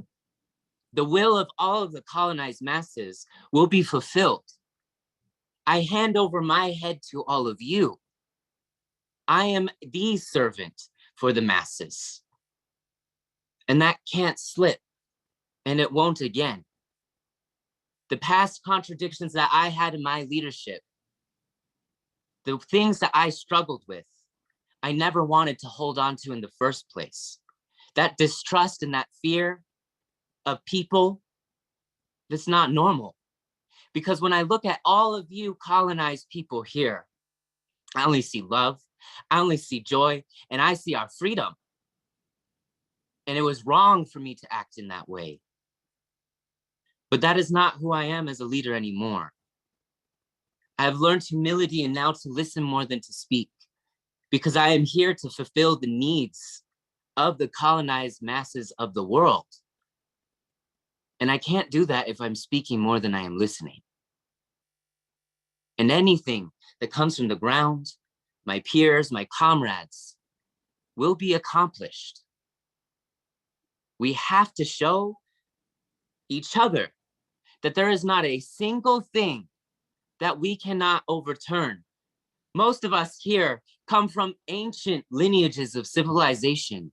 Speaker 14: the will of all of the colonized masses will be fulfilled. I hand over my head to all of you. I am the servant for the masses. And that can't slip, and it won't again. The past contradictions that I had in my leadership, the things that I struggled with, I never wanted to hold on to in the first place. That distrust and that fear of people, that's not normal. Because when I look at all of you colonized people here, I only see love, I only see joy, and I see our freedom. And it was wrong for me to act in that way. But that is not who I am as a leader anymore. I have learned humility and now to listen more than to speak, because I am here to fulfill the needs of the colonized masses of the world. And I can't do that if I'm speaking more than I am listening. And anything that comes from the ground, my peers, my comrades, will be accomplished. We have to show each other that there is not a single thing that we cannot overturn. Most of us here come from ancient lineages of civilization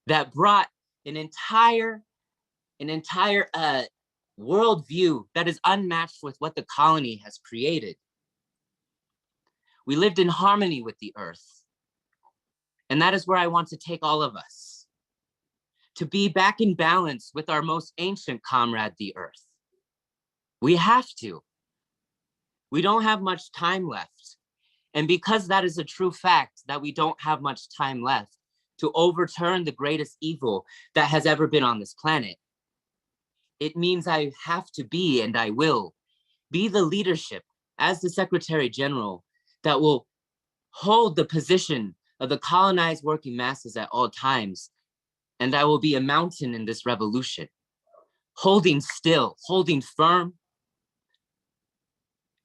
Speaker 14: that brought an entire worldview that is unmatched with what the colony has created. We lived in harmony with the earth. And that is where I want to take all of us, to be back in balance with our most ancient comrade, the earth. We have to. We don't have much time left. And because that is a true fact, that we don't have much time left to overturn the greatest evil that has ever been on this planet, it means I have to be, and I will, be the leadership as the Secretary General that will hold the position of the colonized working masses at all times. And I will be a mountain in this revolution, holding still, holding firm,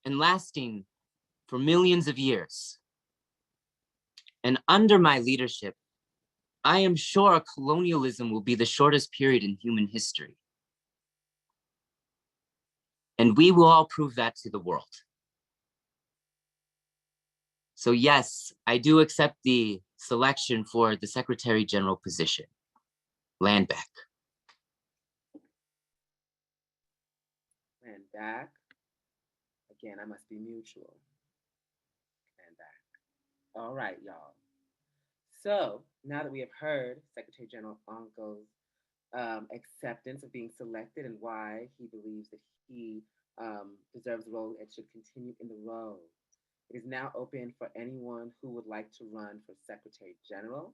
Speaker 14: and lasting for millions of years. And under my leadership, I am sure colonialism will be the shortest period in human history. And we will all prove that to the world. So yes, I do accept the selection for the Secretary General position. Land back.
Speaker 15: And back. Again, I must be mutual. And back. All right, y'all. So now that we have heard Secretary General Onko's acceptance of being selected and why he believes that he deserves the role and should continue in the role, it is now open for anyone who would like to run for Secretary General.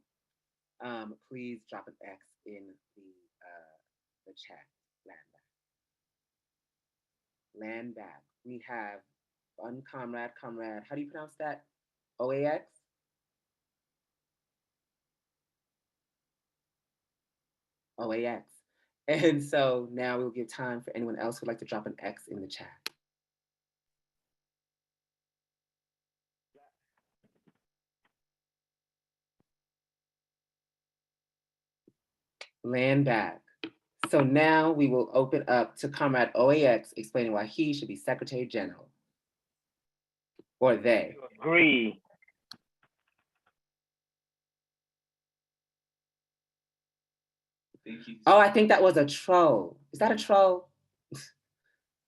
Speaker 15: Please drop an X in the chat. land back. We have comrade, how do you pronounce that? OAX? OAX. And so now we'll give time for anyone else who'd like to drop an X in the chat. Land back. So now we will open up to Comrade OAX explaining why he should be Secretary General. Or they.
Speaker 17: Agree.
Speaker 15: Oh, I think that was a troll. Is that a troll?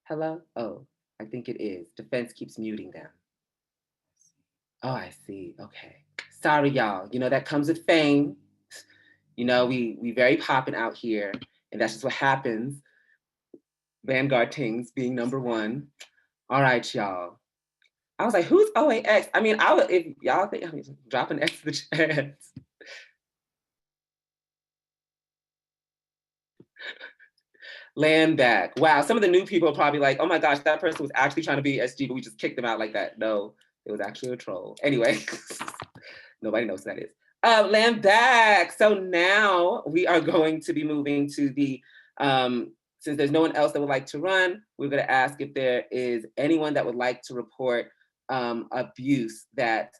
Speaker 15: Hello? Oh, I think it is. Defense keeps muting them. Oh, I see. Okay. Sorry, y'all. You know, that comes with fame. You know, we very popping out here, and that's just what happens. Vanguard Tings being number one. All right, y'all. I was like, who's OAX? I mean, I would, if y'all think, I mean, drop an X in the chat. Land back. Wow, some of the new people are probably like, oh my gosh, that person was actually trying to be SG, but we just kicked them out like that. No, it was actually a troll. Anyway, nobody knows who that is. Land back. So now we are going to be moving to the, since there's no one else that would like to run, we're gonna ask if there is anyone that would like to report abuse that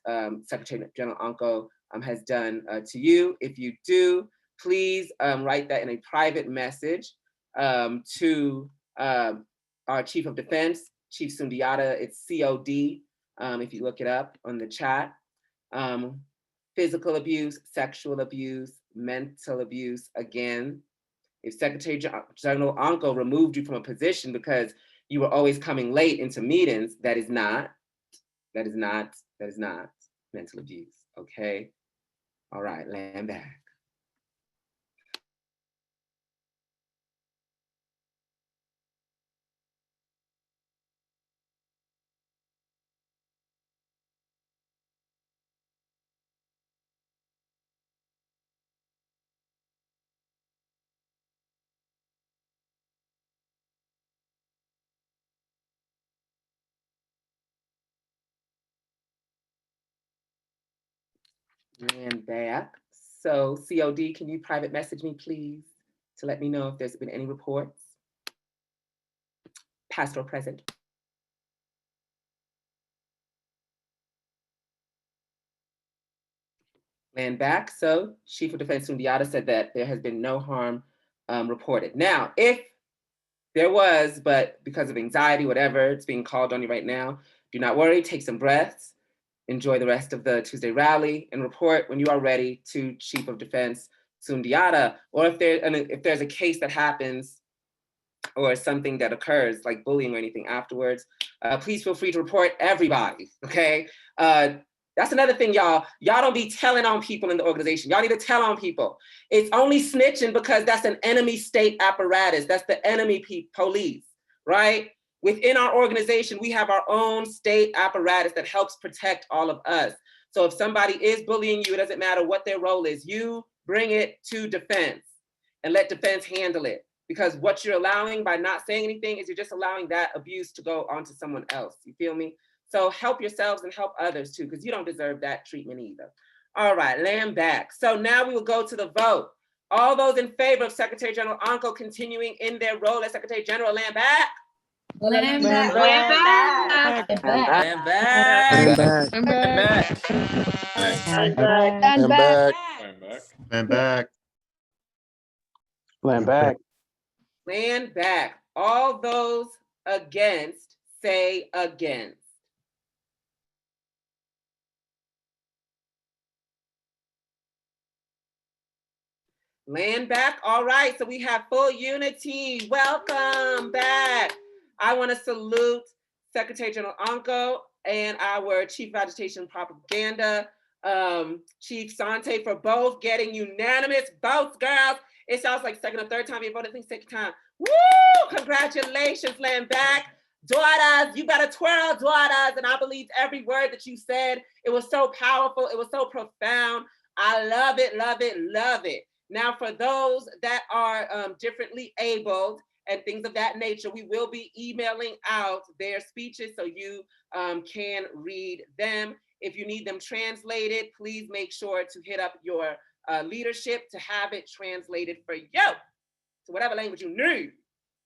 Speaker 15: Secretary General Anko has done to you. If you do, please write that in a private message to our Chief of Defense, Chief Sundiata. It's COD, if you look it up on the chat. Physical abuse, sexual abuse, mental abuse. Again, if Secretary General Anko removed you from a position because you were always coming late into meetings, that is not mental abuse, okay? All right, land back. Land back. So COD, can you private message me, please, to let me know if there's been any reports, past or present? Land back. So Chief of Defense Sundiata said that there has been no harm reported. Now, if there was, but because of anxiety, whatever, it's being called on you right now, do not worry, take some breaths, enjoy the rest of the Tuesday rally, and report when you are ready to Chief of Defense Sundiata. Or if there's a case that happens or something that occurs, like bullying or anything afterwards, please feel free to report everybody, okay? That's another thing, y'all. Y'all don't be telling on people in the organization. Y'all need to tell on people. It's only snitching because that's an enemy state apparatus. That's the enemy police, right? Within our organization, we have our own state apparatus that helps protect all of us. So if somebody is bullying you, it doesn't matter what their role is. You bring it to defense and let defense handle it. Because what you're allowing by not saying anything is you're just allowing that abuse to go on to someone else. You feel me? So help yourselves and help others too, because you don't deserve that treatment either. All right, land back. So now we will go to the vote. All those in favor of Secretary General Anko continuing in their role as Secretary General, land back.
Speaker 11: Land
Speaker 15: back.
Speaker 11: back.
Speaker 15: Land back.
Speaker 11: Land back.
Speaker 15: Land back.
Speaker 11: Land back.
Speaker 4: Land back.
Speaker 17: Land back.
Speaker 15: Land back. All those against, say against. Land back. All right, so we have full unity. Welcome back. I want to salute Secretary General Anko and our Chief of Agitation and Propaganda, Chief Sante, for both getting unanimous votes, girls. It sounds like second or third time you voted. I think second time. Woo! Congratulations, land back. Daughters, you better twirl, daughters. And I believed every word that you said. It was so powerful. It was so profound. I love it, love it, love it. Now, for those that are differently abled and things of that nature. We will be emailing out their speeches so you can read them. If you need them translated, please make sure to hit up your leadership to have it translated for you. So whatever language you need.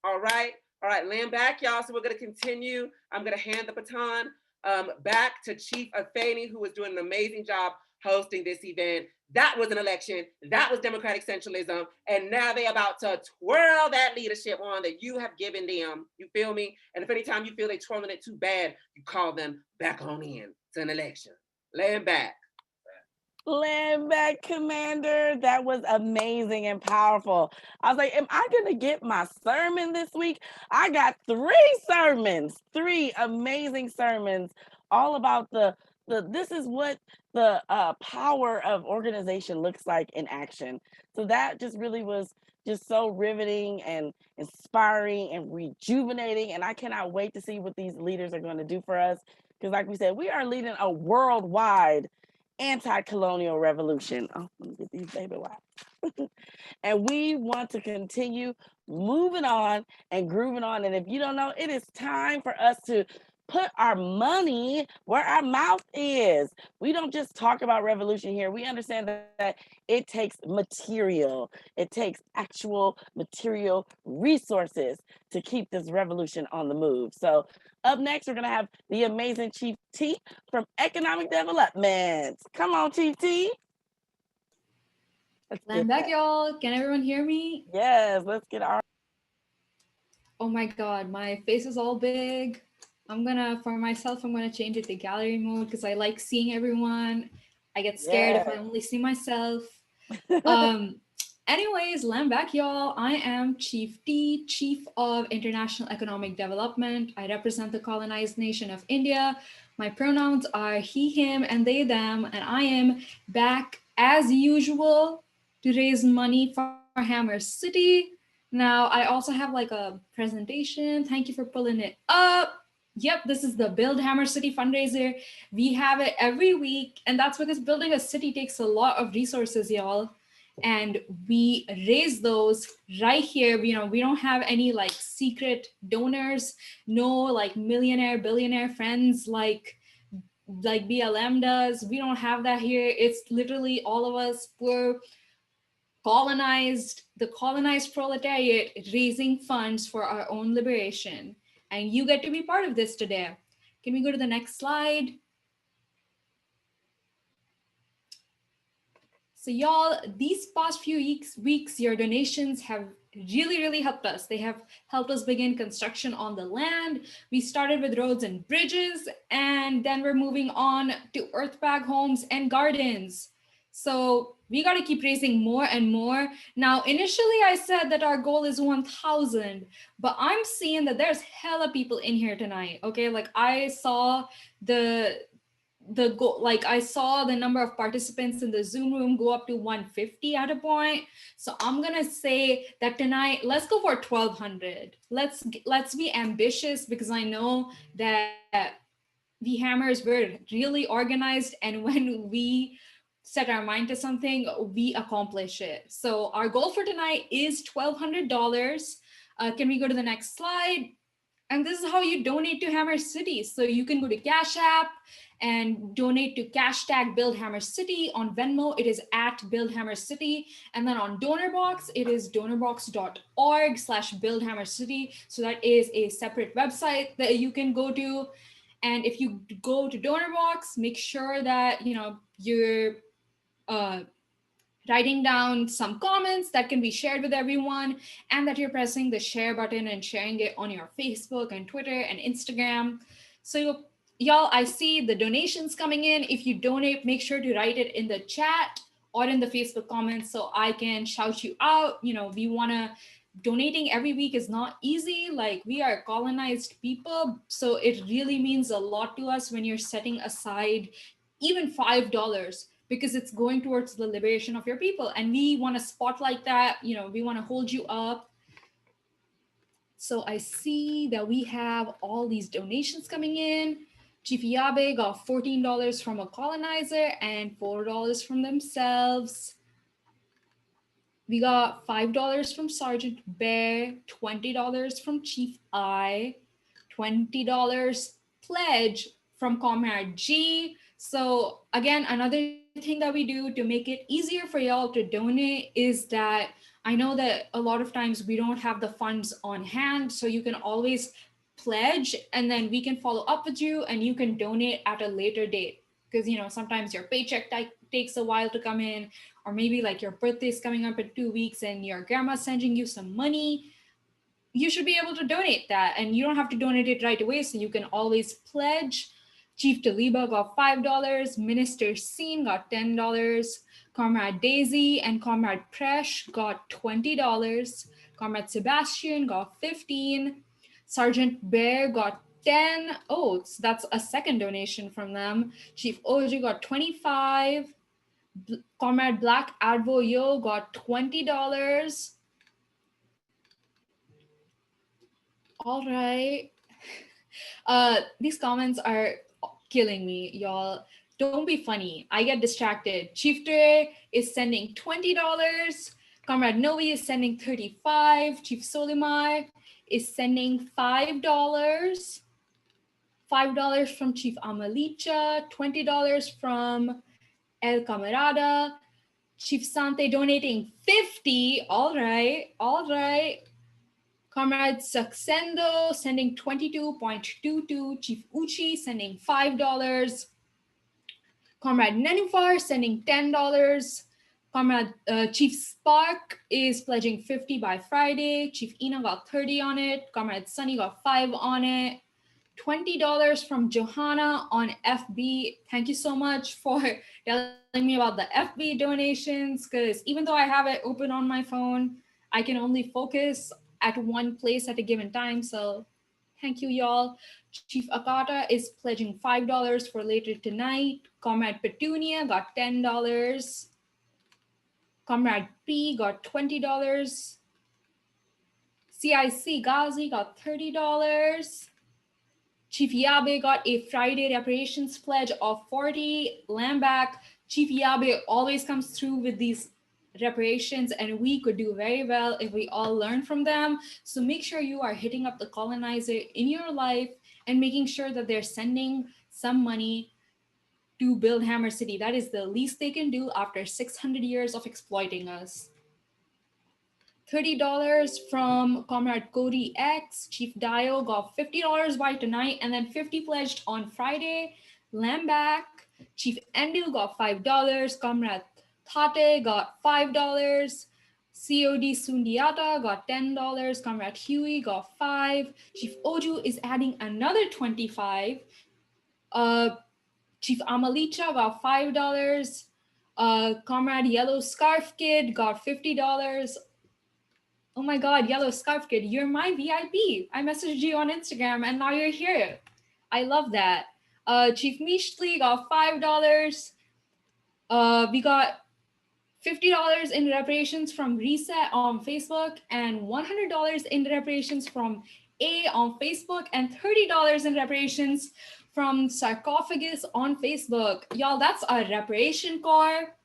Speaker 15: All right, land back, y'all. So we're gonna continue. I'm gonna hand the baton back to Chief AFENI, who is doing an amazing job hosting this event. That was an election, that was democratic centralism, and now they're about to twirl that leadership on that you have given them, you feel me? And if anytime you feel they're twirling it too bad, you call them back on in to an election. Land back.
Speaker 2: Land back, Commander. That was amazing and powerful. I was like, am I gonna get my sermon this week? I got 3 sermons, 3 amazing sermons, all about this is what the power of organization looks like in action. So that just really was just so riveting and inspiring and rejuvenating. And I cannot wait to see what these leaders are going to do for us. Because like we said, we are leading a worldwide anti-colonial revolution. Oh, let me get these baby wipes. And we want to continue moving on and grooving on. And if you don't know, it is time for us to put our money where our mouth is. We don't just talk about revolution here. We understand that it takes material. It takes actual material resources to keep this revolution on the move. So up next, we're gonna have the amazing Chief T from Economic Development. Come on, Chief T.
Speaker 18: I'm back, y'all. Can everyone hear me?
Speaker 2: Yes, let's get our.
Speaker 18: Oh my God, my face is all big. For myself, I'm gonna change it to gallery mode because I like seeing everyone. I get scared if I only see myself. Anyways, I'm back, y'all. I am Chief T, Chief of International Economic Development. I represent the colonized nation of India. My pronouns are he, him, and they, them, and I am back as usual to raise money for Hammer City. Now, I also have like a presentation. Thank you for pulling it up. Yep, this is the Build Hammer City fundraiser. We have it every week, and that's because building a city takes a lot of resources, y'all. And we raise those right here. You know, we don't have any like secret donors, no like millionaire, billionaire friends like BLM does. We don't have that here. It's literally all of us. We're the colonized proletariat raising funds for our own liberation. And you get to be part of this today. Can we go to the next slide? So y'all, these past few weeks, your donations have really helped us. They have helped us begin construction on the land. We started with roads and bridges, and then we're moving on to earthbag homes and gardens. So we got to keep raising more and more. Now, initially I said that our goal is 1,000, but I'm seeing that there's hella people in here tonight. Okay, like I saw I saw the number of participants in the Zoom room go up to 150 at a point. So I'm gonna say that tonight, let's go for 1,200. Let's be ambitious, because I know that we Hammers, we're really organized, and when we set our mind to something, we accomplish it. So our goal for tonight is $1,200. Can we go to the next slide? And this is how you donate to Hammer City. So you can go to Cash App and donate to CASHTAG BuildHammerCity. On Venmo, it is at BuildHammerCity. And then on DonorBox, it is donorbox.org/BuildHammerCity. So that is a separate website that you can go to. And if you go to DonorBox, make sure that you're writing down some comments that can be shared with everyone, and that you're pressing the share button and sharing it on your Facebook and Twitter and Instagram. So y'all, I see the donations coming in. If you donate, make sure to write it in the chat or in the Facebook comments so I can shout you out. Donating every week is not easy. Like, we are colonized people, so it really means a lot to us when you're setting aside even $5, because it's going towards the liberation of your people. And we want to spotlight that, we want to hold you up. So I see that we have all these donations coming in. Chief Yabe got $14 from a colonizer and $4 from themselves. We got $5 from Sergeant Bear, $20 from Chief I, $20 pledge from Comrade G. So again, another thing that we do to make it easier for y'all to donate is that I know that a lot of times we don't have the funds on hand, so you can always pledge and then we can follow up with you and you can donate at a later date. Because, you know, sometimes your paycheck takes a while to come in, or maybe like your birthday's coming up in 2 weeks and your grandma's sending you some money. You should be able to donate that, and you don't have to donate it right away, so you can always pledge. Chief Taliba got $5, Minister Scene got $10, Comrade Daisy and Comrade Presh got $20, Comrade Sebastian got $15, Sergeant Bear got 10. Oh, so that's a second donation from them. Chief Oji got 25. Comrade Black Advo Yo got $20. All right. These comments are killing me, y'all. Don't be funny. I get distracted. Chief Dre is sending $20. Comrade Novi is sending 35. Chief Solimar is sending $5. $5 from Chief Amalicha, $20 from El Camarada, Chief Sante donating 50. All right, all right. Comrade Saxendo sending 22.22. Chief Uchi sending $5. Comrade Nenufar sending $10. Comrade Chief Spark is pledging 50 by Friday. Chief Ina got 30 on it. Comrade Sunny got 5 on it. $20 from Johanna on FB. Thank you so much for telling me about the FB donations, because even though I have it open on my phone, I can only focus at one place at a given time. So thank you, y'all. Chief Akata is pledging $5 for later tonight. Comrade Petunia got $10. Comrade P got $20. CIC Ghazi got $30. Chief Yabe got a Friday reparations pledge of 40. Lambak, Chief Yabe always comes through with these reparations, and we could do very well if we all learn from them. So make sure you are hitting up the colonizer in your life and making sure that they're sending some money to build Hammer City. That is the least they can do after 600 years of exploiting us. $30 from Comrade Cody X. Chief Dio got $50 by tonight and then 50 pledged on Friday. Lambak, Chief Endu got $5. Comrade Tate got $5. COD Sundiata got $10. Comrade Huey got 5. Chief Oju is adding another 25. Chief Amalicha got $5. Comrade Yellow Scarf Kid got $50. Oh my God, Yellow Scarf Kid, you're my VIP. I messaged you on Instagram and now you're here. I love that. Chief Mishtli got $5. We got $50 in reparations from Reset on Facebook and $100 in reparations from A on Facebook and $30 in reparations from Sarcophagus on Facebook. Y'all, that's a reparation corps.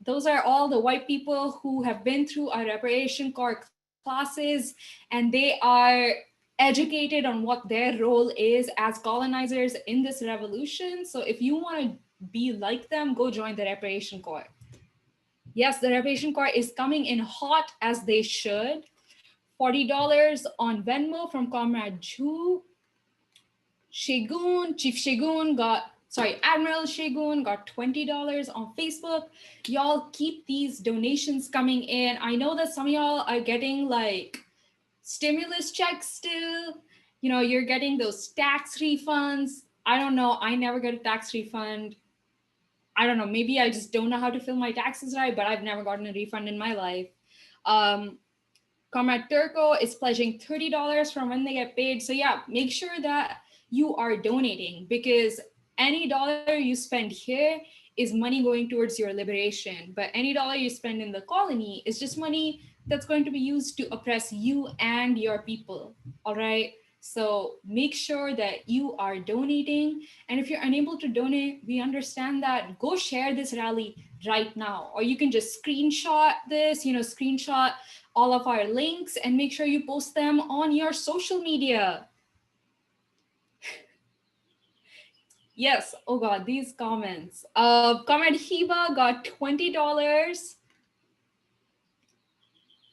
Speaker 18: Those are all the white people who have been through our reparation corps classes, and they are educated on what their role is as colonizers in this revolution. So if you want to be like them, go join the reparation corps. Yes, the reparation corps is coming in hot as they should. $40 on Venmo from Comrade Ju. Shagun, Chief Shagun got, Admiral Shagun got $20 on Facebook. Y'all keep these donations coming in. I know that some of y'all are getting like stimulus checks still. You know, you're getting those tax refunds. I don't know. I never get a tax refund. I don't know. Maybe I just don't know how to fill my taxes right, but I've never gotten a refund in my life. Comrade Turco is pledging $30 from when they get paid. So yeah, make sure that you are donating, because any dollar you spend here is money going towards your liberation. But any dollar you spend in the colony is just money that's going to be used to oppress you and your people. All right. So make sure that you are donating. And if you're unable to donate, we understand that. Go share this rally right now. Or you can just screenshot this, screenshot all of our links and make sure you post them on your social media. Yes, oh God, these comments. Comrade Hiba got $20.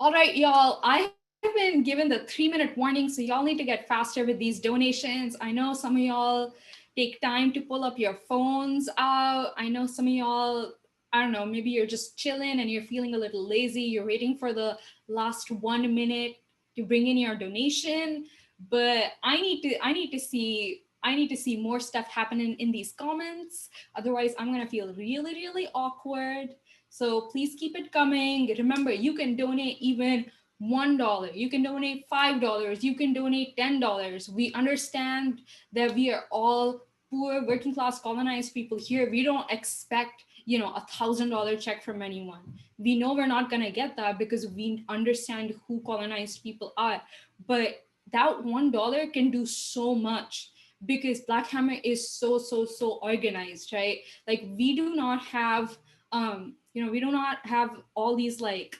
Speaker 18: All right, y'all, I have been given the 3-minute warning, so y'all need to get faster with these donations. I know some of y'all take time to pull up your phones out. I know some of y'all, I don't know, maybe you're just chilling and you're feeling a little lazy. You're waiting for the last 1 minute to bring in your donation. But I need to see more stuff happening in these comments. Otherwise, I'm gonna feel really, really awkward. So please keep it coming. Remember, you can donate even $1. You can donate $5. You can donate $10. We understand that we are all poor, working class, colonized people here. We don't expect, $1,000 check from anyone. We know we're not gonna get that because we understand who colonized people are. But that $1 can do so much because Black Hammer is so organized, right? Like we do not have we do not have all these like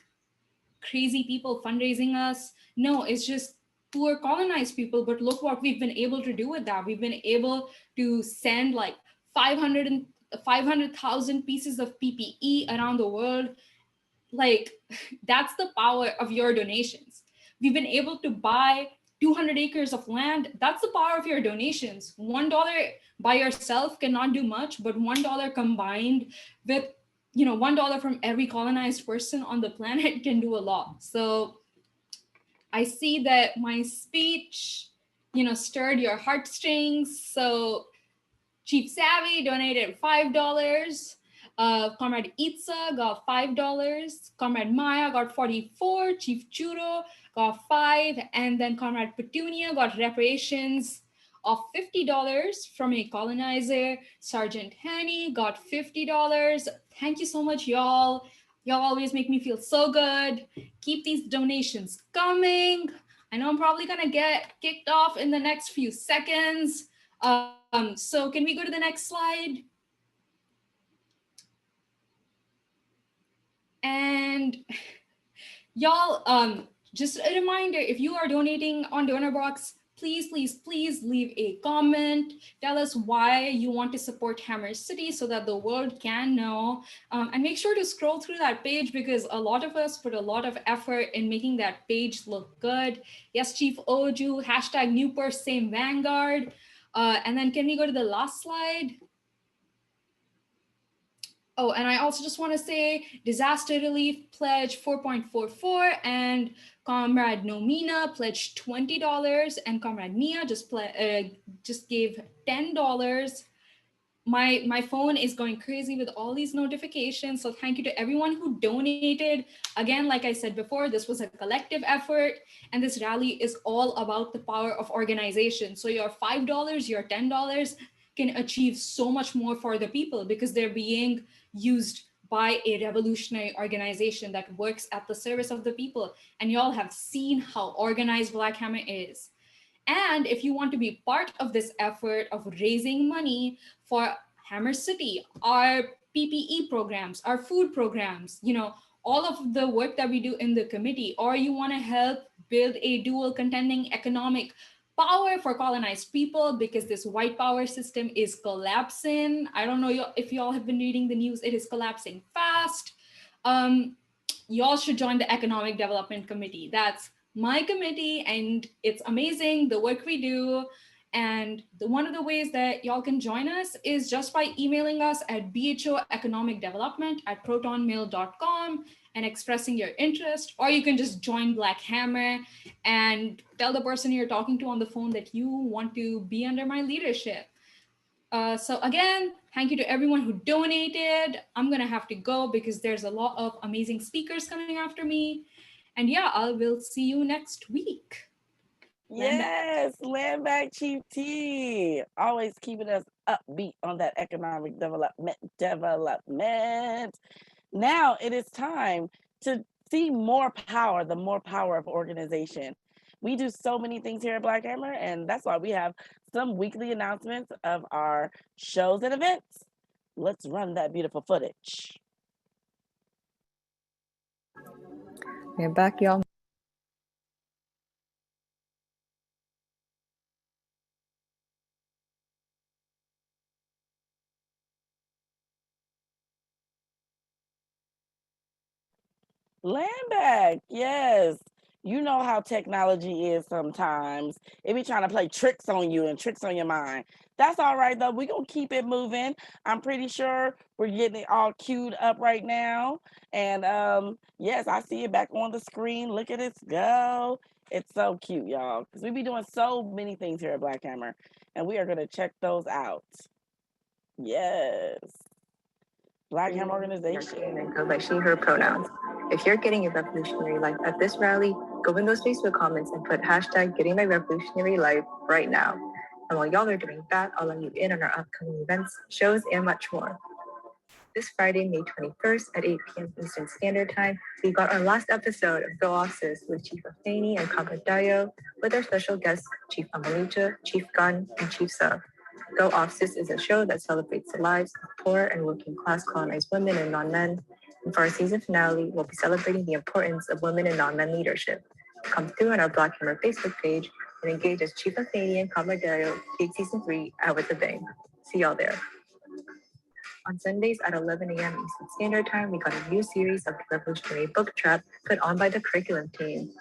Speaker 18: crazy people fundraising us. No, it's just poor colonized people. But look what we've been able to do with that. We've been able to send like 500,000 pieces of PPE around the world. Like that's the power of your donations. We've been able to buy 200 acres of land. That's the power of your donations. $1 by yourself cannot do much, but $1 combined with $1 from every colonized person on the planet can do a lot. So I see that my speech, stirred your heartstrings. So Chief Savvy donated $5. Comrade Itza got $5. Comrade Maya got 44. Chief Churo got 5. And then Comrade Petunia got reparations of $50 from a colonizer. Sergeant Hanny got $50. Thank you so much, y'all. Y'all always make me feel so good. Keep these donations coming. I know I'm probably gonna get kicked off in the next few seconds. So can we go to the next slide? And y'all, just a reminder, if you are donating on DonorBox, please leave a comment. Tell us why you want to support Hammer City so that the world can know. And make sure to scroll through that page because a lot of us put a lot of effort in making that page look good. Yes, Chief Oju, hashtag new purse, same Vanguard. And then can we go to the last slide? Oh, and I also just want to say disaster relief pledge 4.44 and Comrade Nomina pledged $20 and Comrade Nia just gave $10. My phone is going crazy with all these notifications. So thank you to everyone who donated. Again, like I said before, this was a collective effort and this rally is all about the power of organization. So your $5, your $10 can achieve so much more for the people because they're being used by a revolutionary organization that works at the service of the people. And y'all have seen how organized Black Hammer is. And if you want to be part of this effort of raising money for Hammer City, our PPE programs, our food programs, all of the work that we do in the committee, or you want to help build a dual contending economic power for colonized people because this white power system is collapsing. I don't know if y'all have been reading the news, it is collapsing fast. Y'all should join the Economic Development Committee. That's my committee and it's amazing the work we do. And one of the ways that y'all can join us is just by emailing us at bhoeconomicdevelopment@protonmail.com and expressing your interest, or you can just join Black Hammer and tell the person you're talking to on the phone that you want to be under my leadership. So again, thank you to everyone who donated. I'm gonna have to go because there's a lot of amazing speakers coming after me. And yeah, I will see you next week.
Speaker 2: Yes, land back, Chief T. Always keeping us upbeat on that economic development. Now it is time to see more power, the more power of organization. We do so many things here at Black Hammer, and that's why we have some weekly announcements of our shows and events. Let's run that beautiful footage.
Speaker 19: We're back, y'all.
Speaker 2: Land back, yes. You know how technology is sometimes. It be trying to play tricks on you and tricks on your mind. That's all right, though. We're going to keep it moving. I'm pretty sure we're getting it all queued up right now. And yes, I see it back on the screen. Look at it go. It's so cute, y'all, because we be doing so many things here at Black Hammer, and we are going to check those out. Yes. Black Hammer Organization.
Speaker 20: And go by she, her pronouns. If you're getting your revolutionary life at this rally, go in those Facebook comments and put hashtag getting my revolutionary life right now. And while y'all are doing that, I'll let you in on our upcoming events, shows, and much more. This Friday, May 21st at 8 p.m. Eastern Standard Time, we got our last episode of Go Off Sis with Chief AFENI and Comrade Dayo, with our special guests, Chief Amalucha, Chief Gun, and Chief Sub. Go Off Sis is a show that celebrates the lives of poor and working class colonized women and non-men. And for our season finale, we'll be celebrating the importance of women and non-men leadership. Come through on our Black Hammer Facebook page and engage as Chief AFENI and Comrade Dayo take season 3 out with a bang. See y'all there. On Sundays at 11 a.m. Eastern Standard Time, we got a new series of the Revolutionary Book Trap put on by the curriculum team.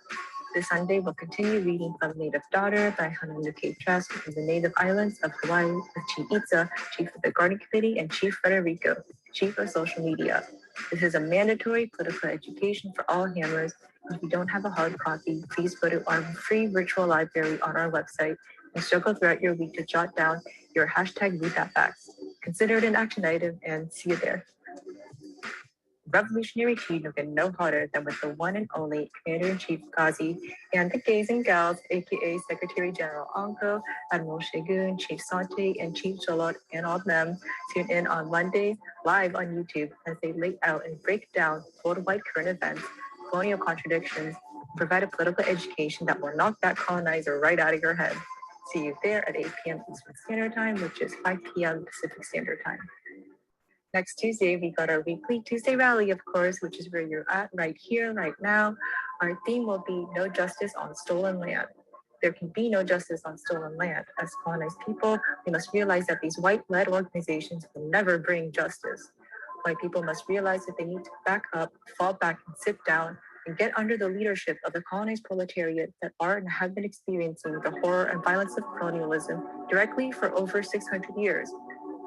Speaker 20: This Sunday, we'll continue reading from Native Daughter by Honolulu K. Trask from the Native Islands of Hawaii with Chief Itza, Chief of the Garden Committee, and Chief Frederico, Chief of Social Media. This is a mandatory political education for all hammers. If you don't have a hard copy, please go to our free virtual library on our website and struggle throughout your week to jot down your hashtag read that facts. Consider it an action item and see you there. Revolutionary tea will get no hotter than with the one and only Commander-in-Chief Ghazi and the gays and gals, aka Secretary General Anko, Admiral Shagun, Chief Sante, and Chief Jolot, and all of them. Tune in on Mondays live on YouTube as they lay out and break down worldwide current events, colonial contradictions, and provide a political education that will knock that colonizer right out of your head. See you there at 8 p.m. Eastern Standard Time, which is 5 p.m. Pacific Standard Time. Next Tuesday, we got our weekly Tuesday rally, of course, which is where you're at right here, right now. Our theme will be No Justice on Stolen Land. There can be no justice on stolen land. As colonized people, we must realize that these white-led organizations will never bring justice. White people must realize that they need to back up, fall back, and sit down, and get under the leadership of the colonized proletariat that are and have been experiencing the horror and violence of colonialism directly for over 600 years.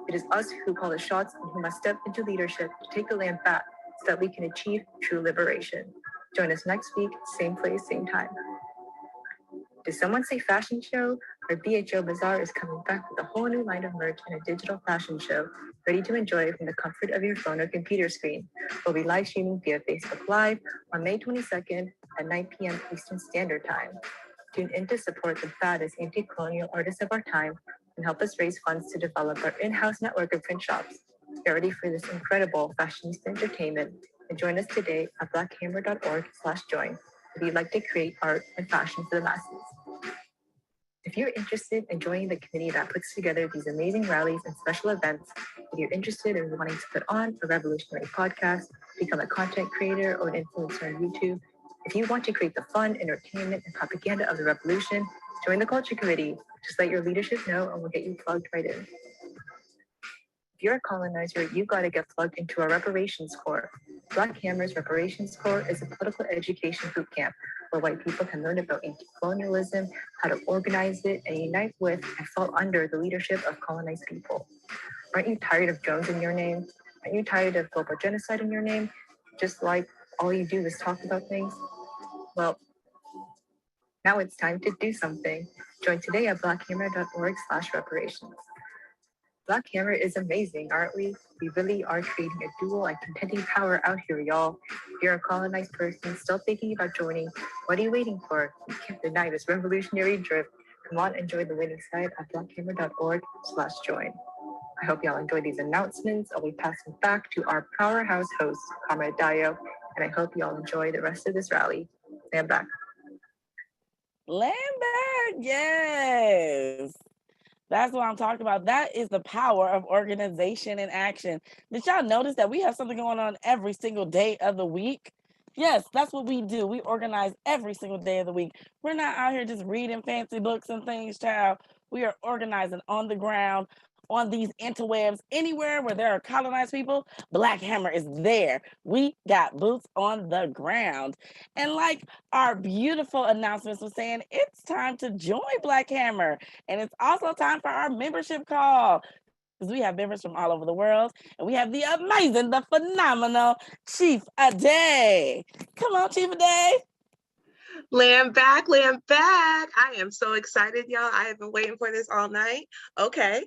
Speaker 20: It is us who call the shots and who must step into leadership to take the land back so that we can achieve true liberation. Join us next week, same place, same time. Did someone say fashion show? Our BHO Bazaar is coming back with a whole new line of merch and a digital fashion show, ready to enjoy from the comfort of your phone or computer screen. We'll be live streaming via Facebook Live on May 22nd at 9 p.m. Eastern Standard Time. Tune in to support the baddest anti-colonial artists of our time and help us raise funds to develop our in-house network of print shops. Get ready for this incredible fashionista entertainment and join us today at blackhammer.org/join if you'd like to create art and fashion for the masses. If you're interested in joining the committee that puts together these amazing rallies and special events, if you're interested in wanting to put on a revolutionary podcast, become a content creator or an influencer on YouTube, if you want to create the fun, entertainment, and propaganda of the revolution, join the culture committee. Just let your leadership know and we'll get you plugged right in. If you're a colonizer, you got to get plugged into our reparations corps. Black Hammer's Reparations Corps is a political education boot camp where white people can learn about anti-colonialism, how to organize it, and unite with and fall under the leadership of colonized people. Aren't you tired of drones in your name? Aren't you tired of global genocide in your name? Just like all you do is talk about things? Well, now it's time to do something. Join today at blackhammer.org/reparations. Black Hammer is amazing, aren't we? We really are creating a dual and contending power out here, y'all. If you're a colonized person still thinking about joining, what are you waiting for? You can't deny this revolutionary drip. Come on, enjoy the winning side at blackhammer.org/join. I hope y'all enjoy these announcements. I'll be passing back to our powerhouse host, Comrade Dayo, and I hope y'all enjoy the rest of this rally. Stand back.
Speaker 2: Land back, yes. That's what I'm talking about. That is the power of organization and action. Did y'all notice that we have something going on every single day of the week? Yes, that's what we do. We organize every single day of the week. We're not out here just reading fancy books and things, child. We are organizing on the ground, on these interwebs, anywhere where there are colonized people. Black Hammer is there. We got boots on the ground. And like our beautiful announcements was saying, it's time to join Black Hammer. And it's also time for our membership call, because we have members from all over the world, and we have the amazing, the phenomenal Chief Ade. Come on, Chief Ade.
Speaker 21: Land back, land back. I am so excited, y'all. I have been waiting for this all night. Okay.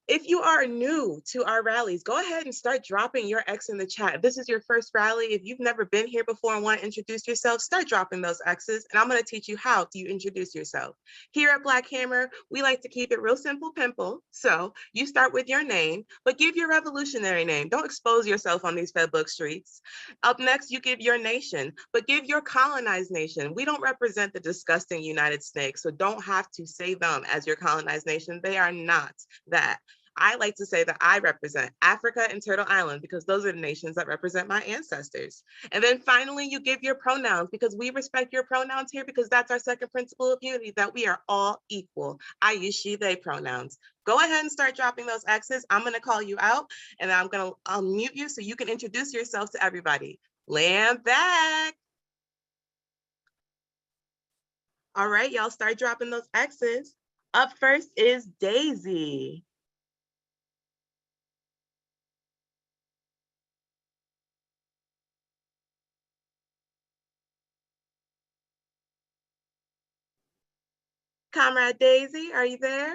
Speaker 21: If you are new to our rallies, go ahead and start dropping your X in the chat. If this is your first rally, if you've never been here before and want to introduce yourself, start dropping those X's, and I'm going to teach you how you introduce yourself. Here at Black Hammer, we like to keep it real simple, pimple. So you start with your name, but give your revolutionary name. Don't expose yourself on these Fedbook streets. Up next, you give your nation, but give your colonized nation. We don't represent the disgusting United Snakes, so don't have to say them as your colonized nation. They are not that. I like to say that I represent Africa and Turtle Island because those are the nations that represent my ancestors. And then finally, you give your pronouns because we respect your pronouns here because that's our second principle of unity, that we are all equal. I use she, they pronouns. Go ahead and start dropping those X's. I'm gonna call you out and I'm gonna unmute you so you can introduce yourself to everybody. Land back. All right, y'all start dropping those X's. Up first is Daisy. Comrade Daisy, are you there?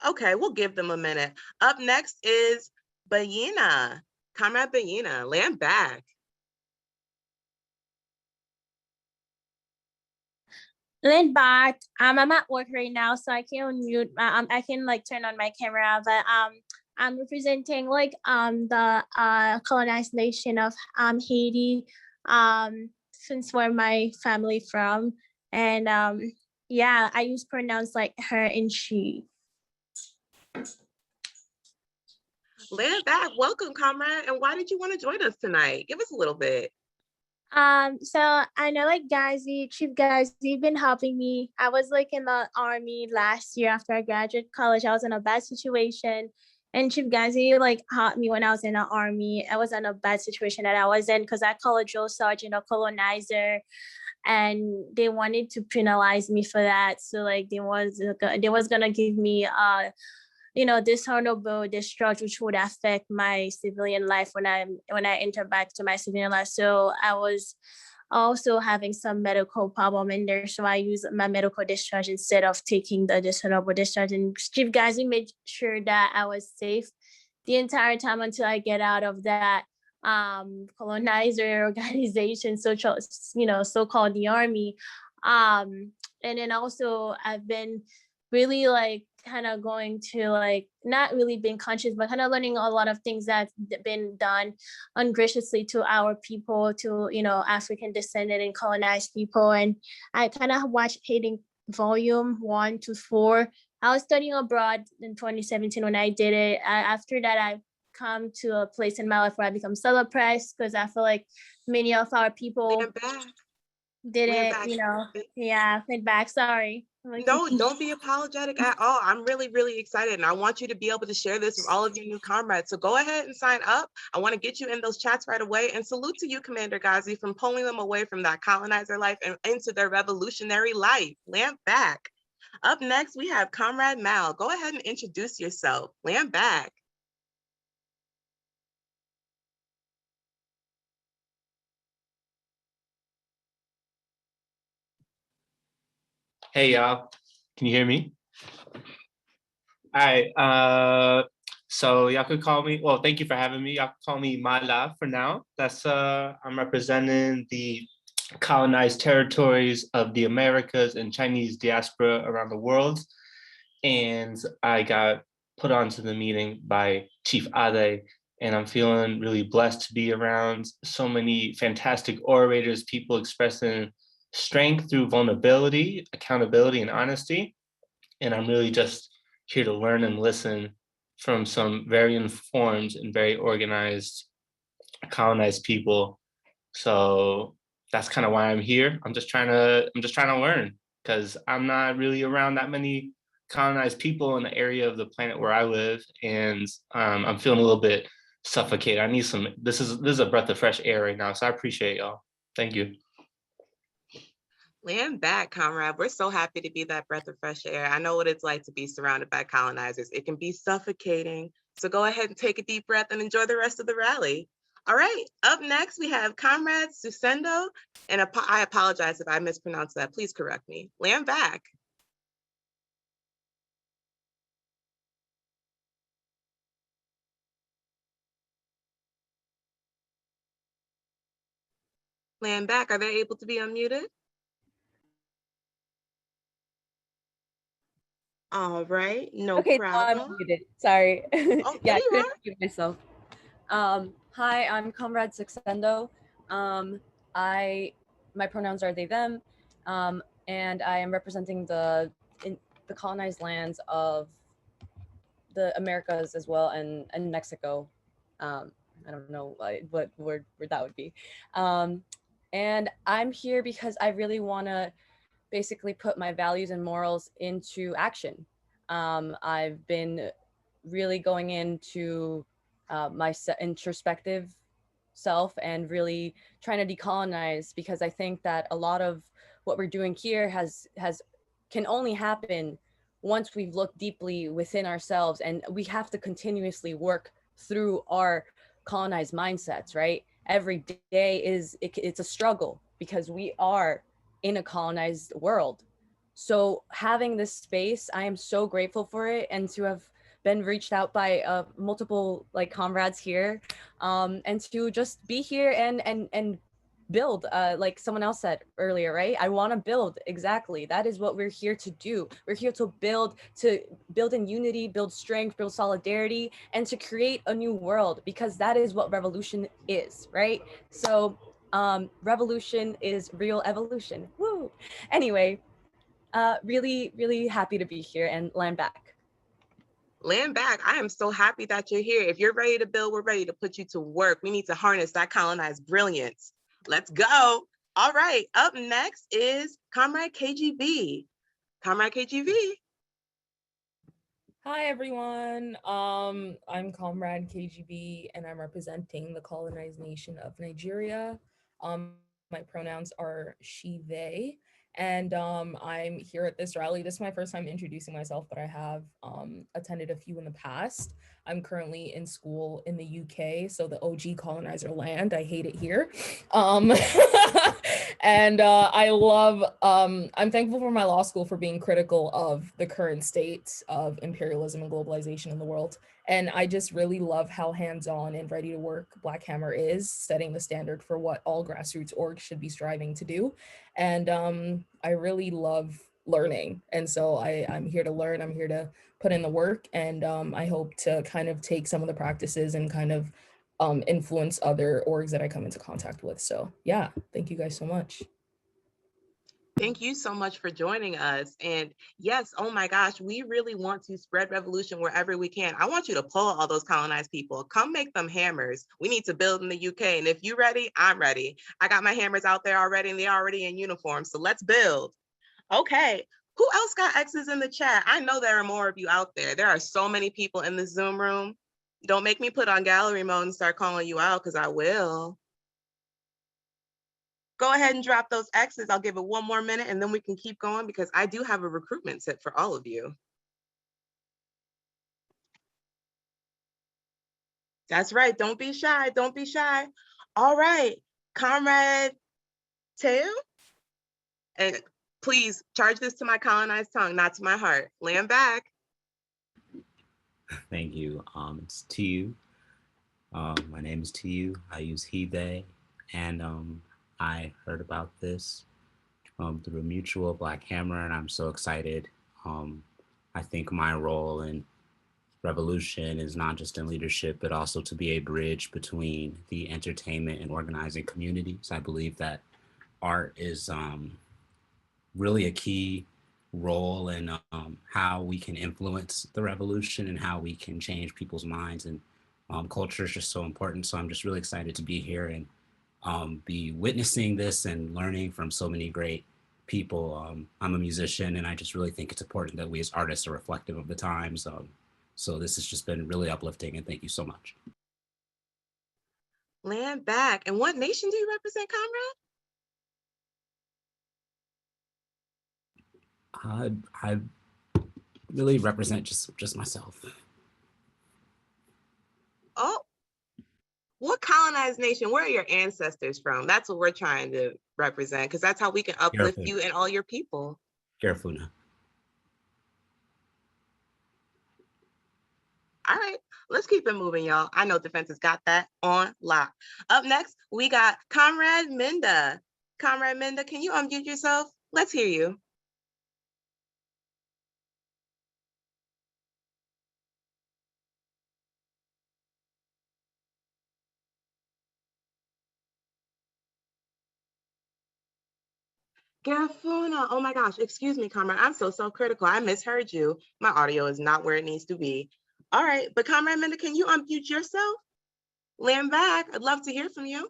Speaker 21: Okay, we'll give them a minute. Up next is Bayina. Comrade Bayina, land back.
Speaker 22: Land back. I'm at work right now, so I can't unmute. I can like turn on my camera, but I'm representing like the colonized nation of Haiti. Since where my family from, and yeah, I use pronouns like her and she.
Speaker 21: Land back, welcome, comrade. And why did you want to join us tonight? Give us a little bit.
Speaker 22: So I know like Chief Guys, you've been helping me. I was like in the army last year after I graduated college. I was in a bad situation. And Chief Gazi like helped me when I was in the army. I was in a bad situation that I was in because I called a drill sergeant a colonizer, and they wanted to penalize me for that. So like they was gonna give me dishonorable discharge, which would affect my civilian life when I enter back to my civilian life. So I was also having some medical problem in there. So I use my medical discharge instead of taking the dishonorable discharge. And Chief Gazi made sure that I was safe the entire time until I get out of that colonizer organization, so-called the army. And then also I've been really like kind of going to like not really being conscious, but kind of learning a lot of things that's been done ungraciously to our people, to African descended and colonized people. And I kind of watched Hating Volume 1 to 4. I was studying abroad in 2017 when I did it. After that, I come to a place in my life where I become celebrist because I feel like many of our people went back. Sorry.
Speaker 21: No, don't be apologetic at all. I'm really, really excited. And I want you to be able to share this with all of your new comrades. So go ahead and sign up. I want to get you in those chats right away. And salute to you, Commander Ghazi, from pulling them away from that colonizer life and into their revolutionary life. Land back. Up next, we have Comrade Mal. Go ahead and introduce yourself. Land back.
Speaker 23: Hey, y'all. Can you hear me? All right. So y'all could call me, well, thank you for having me. Y'all can call me Mala for now. That's, I'm representing the colonized territories of the Americas and Chinese diaspora around the world. And I got put onto the meeting by Chief Ade And I'm feeling really blessed to be around so many fantastic orators, people expressing strength through vulnerability, accountability, and honesty. And I'm really just here to learn and listen from some very informed and very organized, colonized people. So that's kind of why I'm here. I'm just trying to learn, because I'm not really around that many colonized people in the area of the planet where I live, and I'm feeling a little bit suffocated. I need some. This is a breath of fresh air right now. So I appreciate y'all. Thank you.
Speaker 21: Land back, comrade. We're so happy to be that breath of fresh air. I know what it's like to be surrounded by colonizers. It can be suffocating. So go ahead and take a deep breath and enjoy the rest of the rally. All right, up next we have Comrade Susendo, and I apologize if I mispronounced that. Please correct me. Land back. Land back, are they able to be unmuted? All right, no problem.
Speaker 13: I'm muted. Sorry.
Speaker 21: Oh,
Speaker 13: Yeah, I
Speaker 21: there you
Speaker 13: couldn't
Speaker 21: are.
Speaker 13: mute myself. Hi, I'm Comrade Suxendo. My pronouns are they, them, and I am representing the colonized lands of the Americas as well, and Mexico. I don't know what word that would be. And I'm here because I really want to basically put my values and morals into action. I've been really going into my introspective self and really trying to decolonize, because I think that a lot of what we're doing here can only happen once we've looked deeply within ourselves, and we have to continuously work through our colonized mindsets, right? Every day it's a struggle because we are in a colonized world. So having this space, I am so grateful for it, and to have been reached out by multiple comrades here, and to just be here and build, like someone else said earlier, right? I want to build. Exactly. That is what we're here to do. We're here to build in unity, build strength, build solidarity, and to create a new world, because that is what revolution is, right? So revolution is real evolution. Woo! Anyway, really, really happy to be here, and land back.
Speaker 21: Land back, I am so happy that you're here. If you're ready to build, we're ready to put you to work. We need to harness that colonized brilliance. Let's go. All right, up next is Comrade KGB. Comrade KGB.
Speaker 1: Hi, everyone. I'm Comrade KGB, and I'm representing the colonized nation of Nigeria. My pronouns are she, they, and I'm here at this rally. This is my first time introducing myself, but I have attended a few in the past. I'm currently in school in the UK, so the OG colonizer land. I hate it here. And I'm thankful for my law school for being critical of the current state of imperialism and globalization in the world. And I just really love how hands-on and ready to work Black Hammer is, setting the standard for what all grassroots orgs should be striving to do. And I really love learning. And so I'm here to learn, I'm here to put in the work, and I hope to kind of take some of the practices and kind of influence other orgs that I come into contact with. So yeah, thank you guys so much.
Speaker 21: Thank you so much for joining us. And yes, oh my gosh, we really want to spread revolution wherever we can. I want you to pull all those colonized people. Come make them hammers. We need to build in the UK. And if you're ready, I'm ready. I got my hammers out there already, and they're already in uniform. So let's build. Okay. Who else got X's in the chat? I know there are more of you out there. There are so many people in the Zoom room. Don't make me put on gallery mode and start calling you out, because I will. Go ahead and drop those X's. I'll give it one more minute and then we can keep going, because I do have a recruitment tip for all of you. That's right. Don't be shy. Don't be shy. All right, Comrade Teo. And please charge this to my colonized tongue, not to my heart. Land back.
Speaker 3: Thank you. It's Tu. My name is Tu. I use he, they, and I heard about this through a mutual Black Hammer, and I'm so excited. I think my role in revolution is not just in leadership, but also to be a bridge between the entertainment and organizing communities. I believe that art is really a key role in how we can influence the revolution and how we can change people's minds. And culture is just so important. So I'm just really excited to be here and be witnessing this and learning from so many great people. I'm a musician, and I just really think it's important that we as artists are reflective of the times. So this has just been really uplifting, and thank you so much.
Speaker 21: Land back. And what nation do you represent, comrade?
Speaker 3: I really represent just myself.
Speaker 21: Oh, what colonized nation? Where are your ancestors from? That's what we're trying to represent, because that's how we can uplift you and all your people.
Speaker 3: Garifuna.
Speaker 21: All right, let's keep it moving, y'all. I know Defense has got that on lock. Up next, we got Comrade Minda. Comrade Minda, can you unmute yourself? Let's hear you. Garifuna, oh my gosh, excuse me, Comrade. I'm so self-critical. I misheard you. My audio is not where it needs to be. All right, but Comrade Minda, can you unmute yourself? Land back, I'd love to hear from you.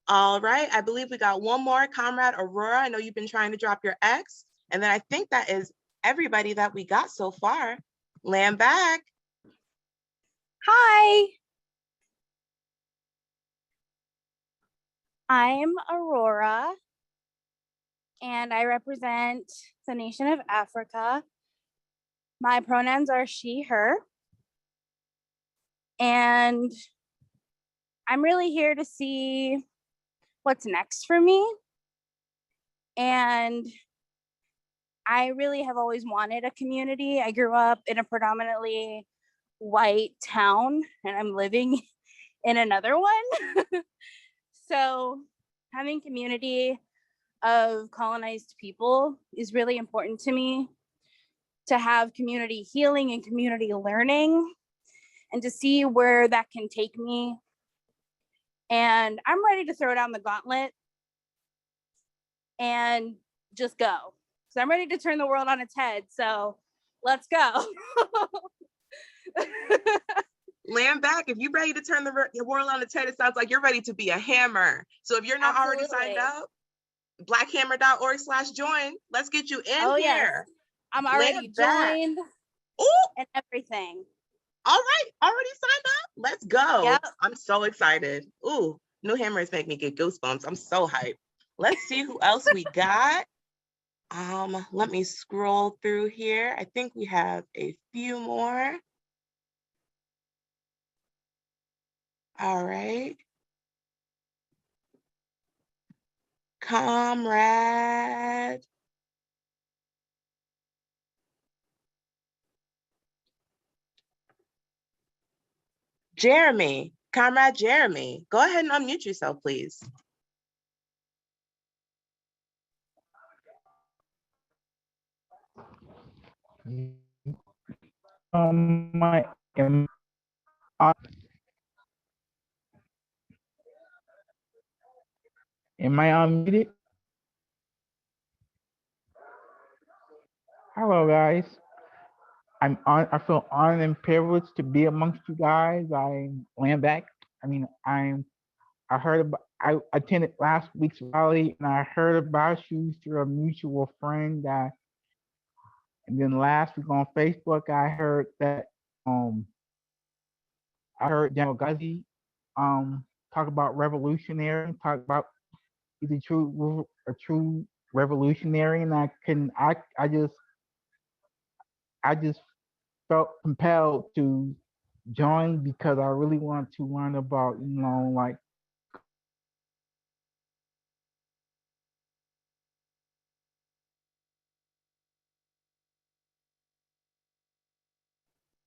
Speaker 21: All right, I believe we got one more, Comrade Aurora. I know you've been trying to drop your X, and then I think that is everybody that we got so far. Land back.
Speaker 22: Hi. I'm Aurora, and I represent the nation of Africa. My pronouns are she, her. And I'm really here to see what's next for me. And I really have always wanted a community. I grew up in a predominantly white town, and I'm living in another one. So having community of colonized people is really important to me, to have community healing and community learning, and to see where that can take me. And I'm ready to throw down the gauntlet and just go. So I'm ready to turn the world on its head. So let's go.
Speaker 21: Land back. If you're ready to turn the world on its head, it sounds like you're ready to be a hammer. So if you're not already signed up, blackhammer.org/join. Let's get you in here.
Speaker 22: Yes. I'm already joined.
Speaker 21: Ooh.
Speaker 22: And everything.
Speaker 21: All right, already signed up. Let's go.
Speaker 22: Yep.
Speaker 21: I'm so excited. Ooh, new hammers make me get goosebumps. I'm so hyped. Let's see who else we got. Let me scroll through here. I think we have a few more. All right. Comrade. Jeremy, Comrade Jeremy, go ahead and unmute yourself, please.
Speaker 8: Am I unmuted? Hello, guys. I feel honored and privileged to be amongst you guys. I'm land back. I attended last week's rally, and I heard about you through a mutual friend. And then last week on Facebook, I heard that I heard General Ghazi talk about revolutionary, talk about he's a true revolutionary, and I just felt compelled to join because I really want to learn about, like.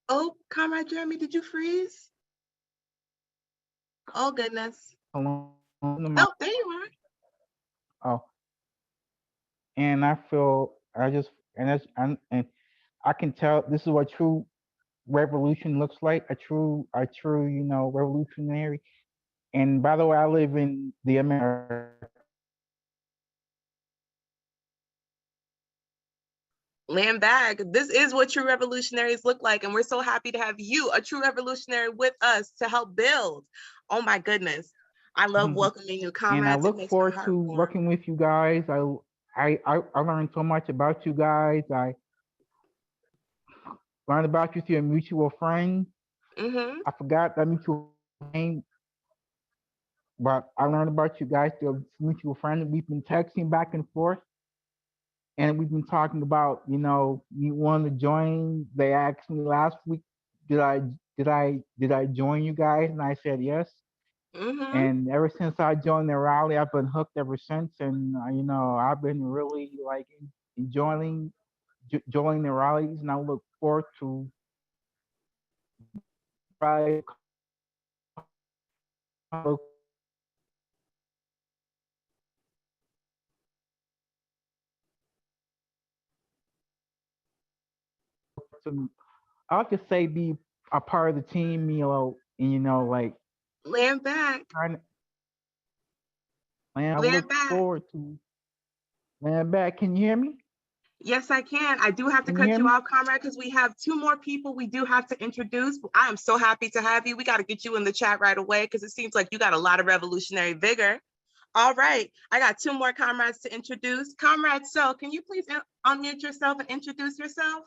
Speaker 21: Oh, Comrade Jeremy, did you freeze? Oh, goodness.
Speaker 8: Hello.
Speaker 21: Nope, there you are.
Speaker 8: Oh, and I feel I just and that's and I can tell this is what true revolution looks like. A true, you know, revolutionary. And by the way, I live in the America.
Speaker 21: Land back. This is what true revolutionaries look like. And we're so happy to have you, a true revolutionary, with us to help build. Oh my goodness. I love welcoming new
Speaker 8: And I
Speaker 21: comrades. It
Speaker 8: look
Speaker 21: makes my
Speaker 8: forward
Speaker 21: heart
Speaker 8: to
Speaker 21: warm.
Speaker 8: working with you guys. I learned so much about you guys. I learned about you through a mutual friend. I forgot that mutual name, but I learned about you guys through a mutual friend. We've been texting back and forth, and we've been talking about, you know, you want to join. They asked me last week, did I join you guys? And I said yes. And ever since I joined the rally, I've been hooked ever since. And you know, I've been really like enjoying joining the rallies, and I look forward to rally. I'll just say be a part of the team, you know, and you know, like
Speaker 21: Land back.
Speaker 8: I
Speaker 21: Land
Speaker 8: look
Speaker 21: back.
Speaker 8: forward to land back. Can you hear me?
Speaker 21: Yes, I can. I do have to
Speaker 8: Can you
Speaker 21: cut
Speaker 8: hear
Speaker 21: you
Speaker 8: me?
Speaker 21: off, comrade, because we have two more people we do have to introduce. I am so happy to have you. We got to get you in the chat right away because it seems like you got a lot of revolutionary vigor. All right, I got two more comrades to introduce. Comrade So, can you please unmute yourself and introduce yourself?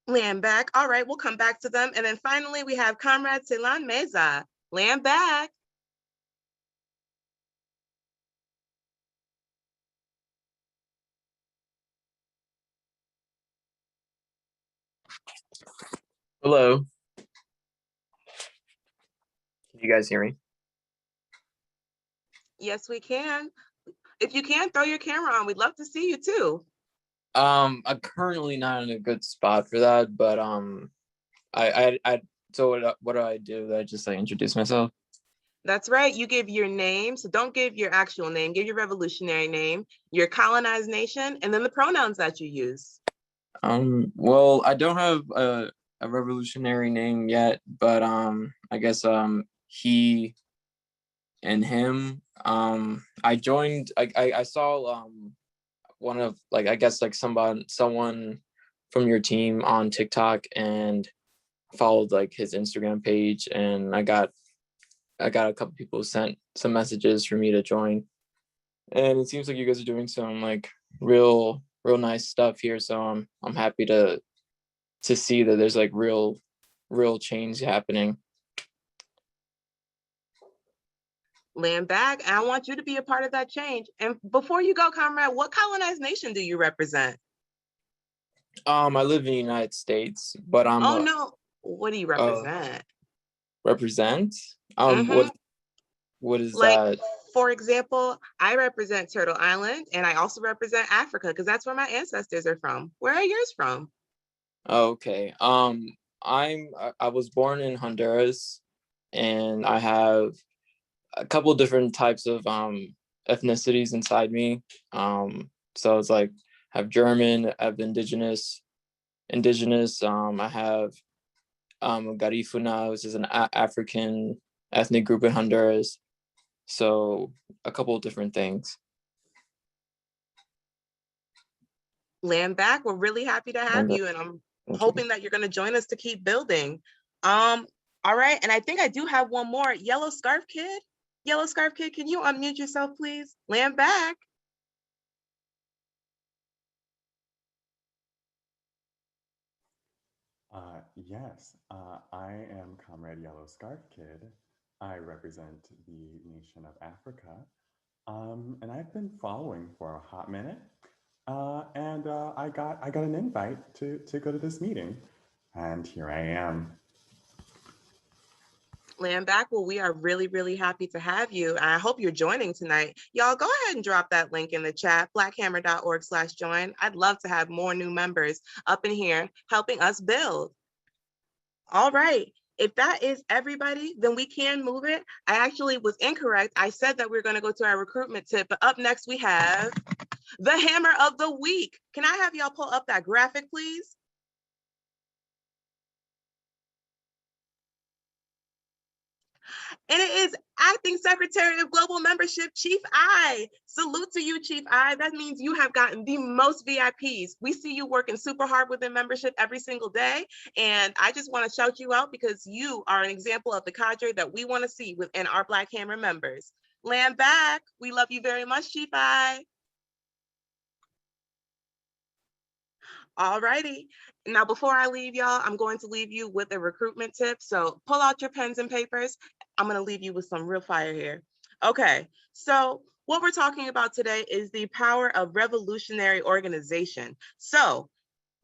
Speaker 21: Land back. All right, we'll come back to them. And then finally, we have Comrade Celan Meza. Land back.
Speaker 5: Hello. Can you guys hear me?
Speaker 21: Yes, we can. If you can, throw your camera on. We'd love to see you too.
Speaker 5: I'm currently not in a good spot for that, but so what do I do? I just like introduce myself?
Speaker 21: That's right. You give your name. So don't give your actual name. Give your revolutionary name, your colonized nation, and then the pronouns that you use.
Speaker 5: Well, I don't have a revolutionary name yet, but I guess he and him. I joined. I saw one of like I guess like someone from your team on TikTok and followed like his Instagram page, and I got a couple people sent some messages for me to join, and it seems like you guys are doing some like real nice stuff here. So I'm happy to see that there's like real change happening.
Speaker 21: Land back. And I want you to be a part of that change. And before you go, comrade, what colonized nation do you represent?
Speaker 5: I live in the United States, but I'm
Speaker 21: oh no, what do you represent?
Speaker 5: Represent? What is
Speaker 21: like,
Speaker 5: that?
Speaker 21: For example, I represent Turtle Island, and I also represent Africa because that's where my ancestors are from. Where are yours from?
Speaker 5: Okay. I was born in Honduras, and I have a couple different types of ethnicities inside me. So it's like I have German, I have indigenous. I have Garifuna, which is an African ethnic group in Honduras. So a couple of different things.
Speaker 21: Land back. We're really happy to have you, and I'm hoping that you're going to join us to keep building. All right, and I think I do have one more. Yellow Scarf Kid. Yellow Scarf Kid, can you unmute yourself, please? Land back.
Speaker 9: Yes, I am Comrade Yellow Scarf Kid. I represent the nation of Africa, and I've been following for a hot minute. And I got an invite to go to this meeting, and here I am.
Speaker 21: Land back. Well, we are really, really happy to have you. I hope you're joining tonight. Y'all go ahead and drop that link in the chat, blackhammer.org/join. I'd love to have more new members up in here helping us build. All right. If that is everybody, then we can move it. I actually was incorrect. I said that we are going to go to our recruitment tip, but up next we have the hammer of the week. Can I have y'all pull up that graphic, please? And it is Acting Secretary of Global Membership, Chief I. Salute to you, Chief I. That means you have gotten the most VIPs. We see you working super hard within membership every single day. And I just want to shout you out because you are an example of the cadre that we want to see within our Black Hammer members. Land back. We love you very much, Chief I. All righty. Now, before I leave y'all, I'm going to leave you with a recruitment tip. So pull out your pens and papers. I'm going to leave you with some real fire here. Okay, so what we're talking about today is the power of revolutionary organization. So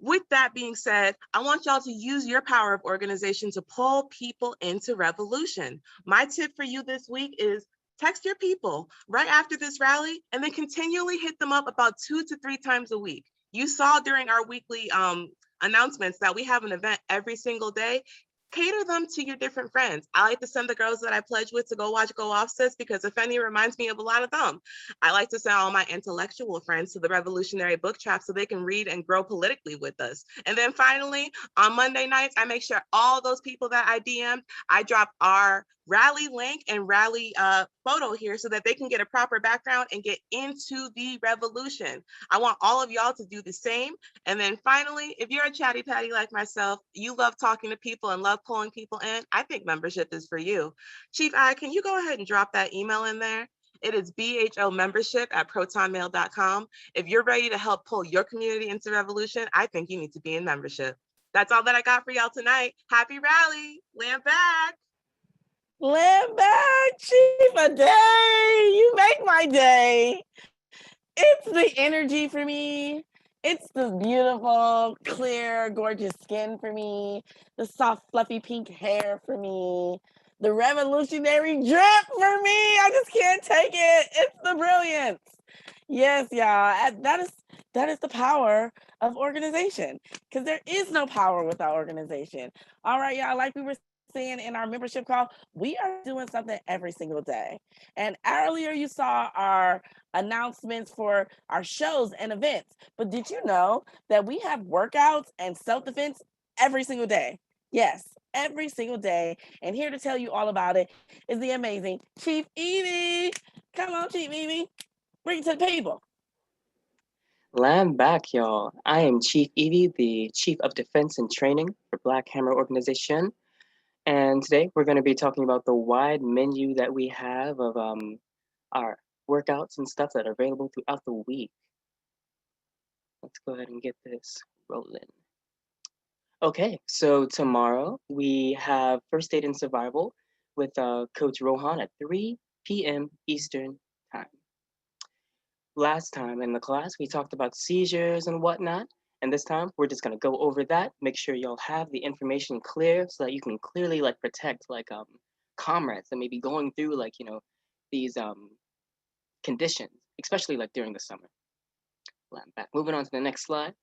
Speaker 21: with that being said, I want y'all to use your power of organization to pull people into revolution. My tip for you this week is text your people right after this rally and then continually hit them up about 2 to 3 times a week. You saw during our weekly announcements that we have an event every single day. Cater them to your different friends. I like to send the girls that I pledge with to go watch Go Off Sis because AFENI reminds me of a lot of them. I like to send all my intellectual friends to the Revolutionary Book Trap so they can read and grow politically with us. And then finally, on Monday nights, I make sure all those people that I DM'd, I drop our rally link and rally photo here so that they can get a proper background and get into the revolution. I want all of y'all to do the same. And then finally, if you're a chatty patty like myself, you love talking to people and love pulling people in, I think membership is for you. Chief I, can you go ahead and drop that email in there? It is bhomembership@protonmail.com. If you're ready to help pull your community into revolution, I think you need to be in membership. That's all that I got for y'all tonight. Happy rally. Land back.
Speaker 2: Land back, Chief a day. You make my day. It's the energy for me. It's the beautiful, clear, gorgeous skin for me. The soft, fluffy pink hair for me. The revolutionary drip for me. I just can't take it. It's the brilliance. Yes, y'all. That is the power of organization because there is no power without organization. All right, y'all. Like we were saying in our membership call, we are doing something every single day. And earlier you saw our announcements for our shows and events. But did you know that we have workouts and self-defense every single day? Yes, every single day. And here to tell you all about it is the amazing Chief EVEE. Come on, Chief EVEE. Bring it to the people.
Speaker 16: Land back, y'all. I am Chief EVEE, the Chief of Defense and Training for Black Hammer Organization. And today we're going to be talking about the wide menu that we have of our workouts and stuff that are available throughout the week. Let's go ahead and get this rolling. Okay, so tomorrow we have First Aid and Survival with Coach Rohan at 3 p.m. Eastern Time. Last time in the class, we talked about seizures and whatnot. And this time we're just gonna go over that, make sure y'all have the information clear so that you can clearly like protect like comrades that may be going through like, you know, these conditions, especially like during the summer. Back. Moving on to the next slide.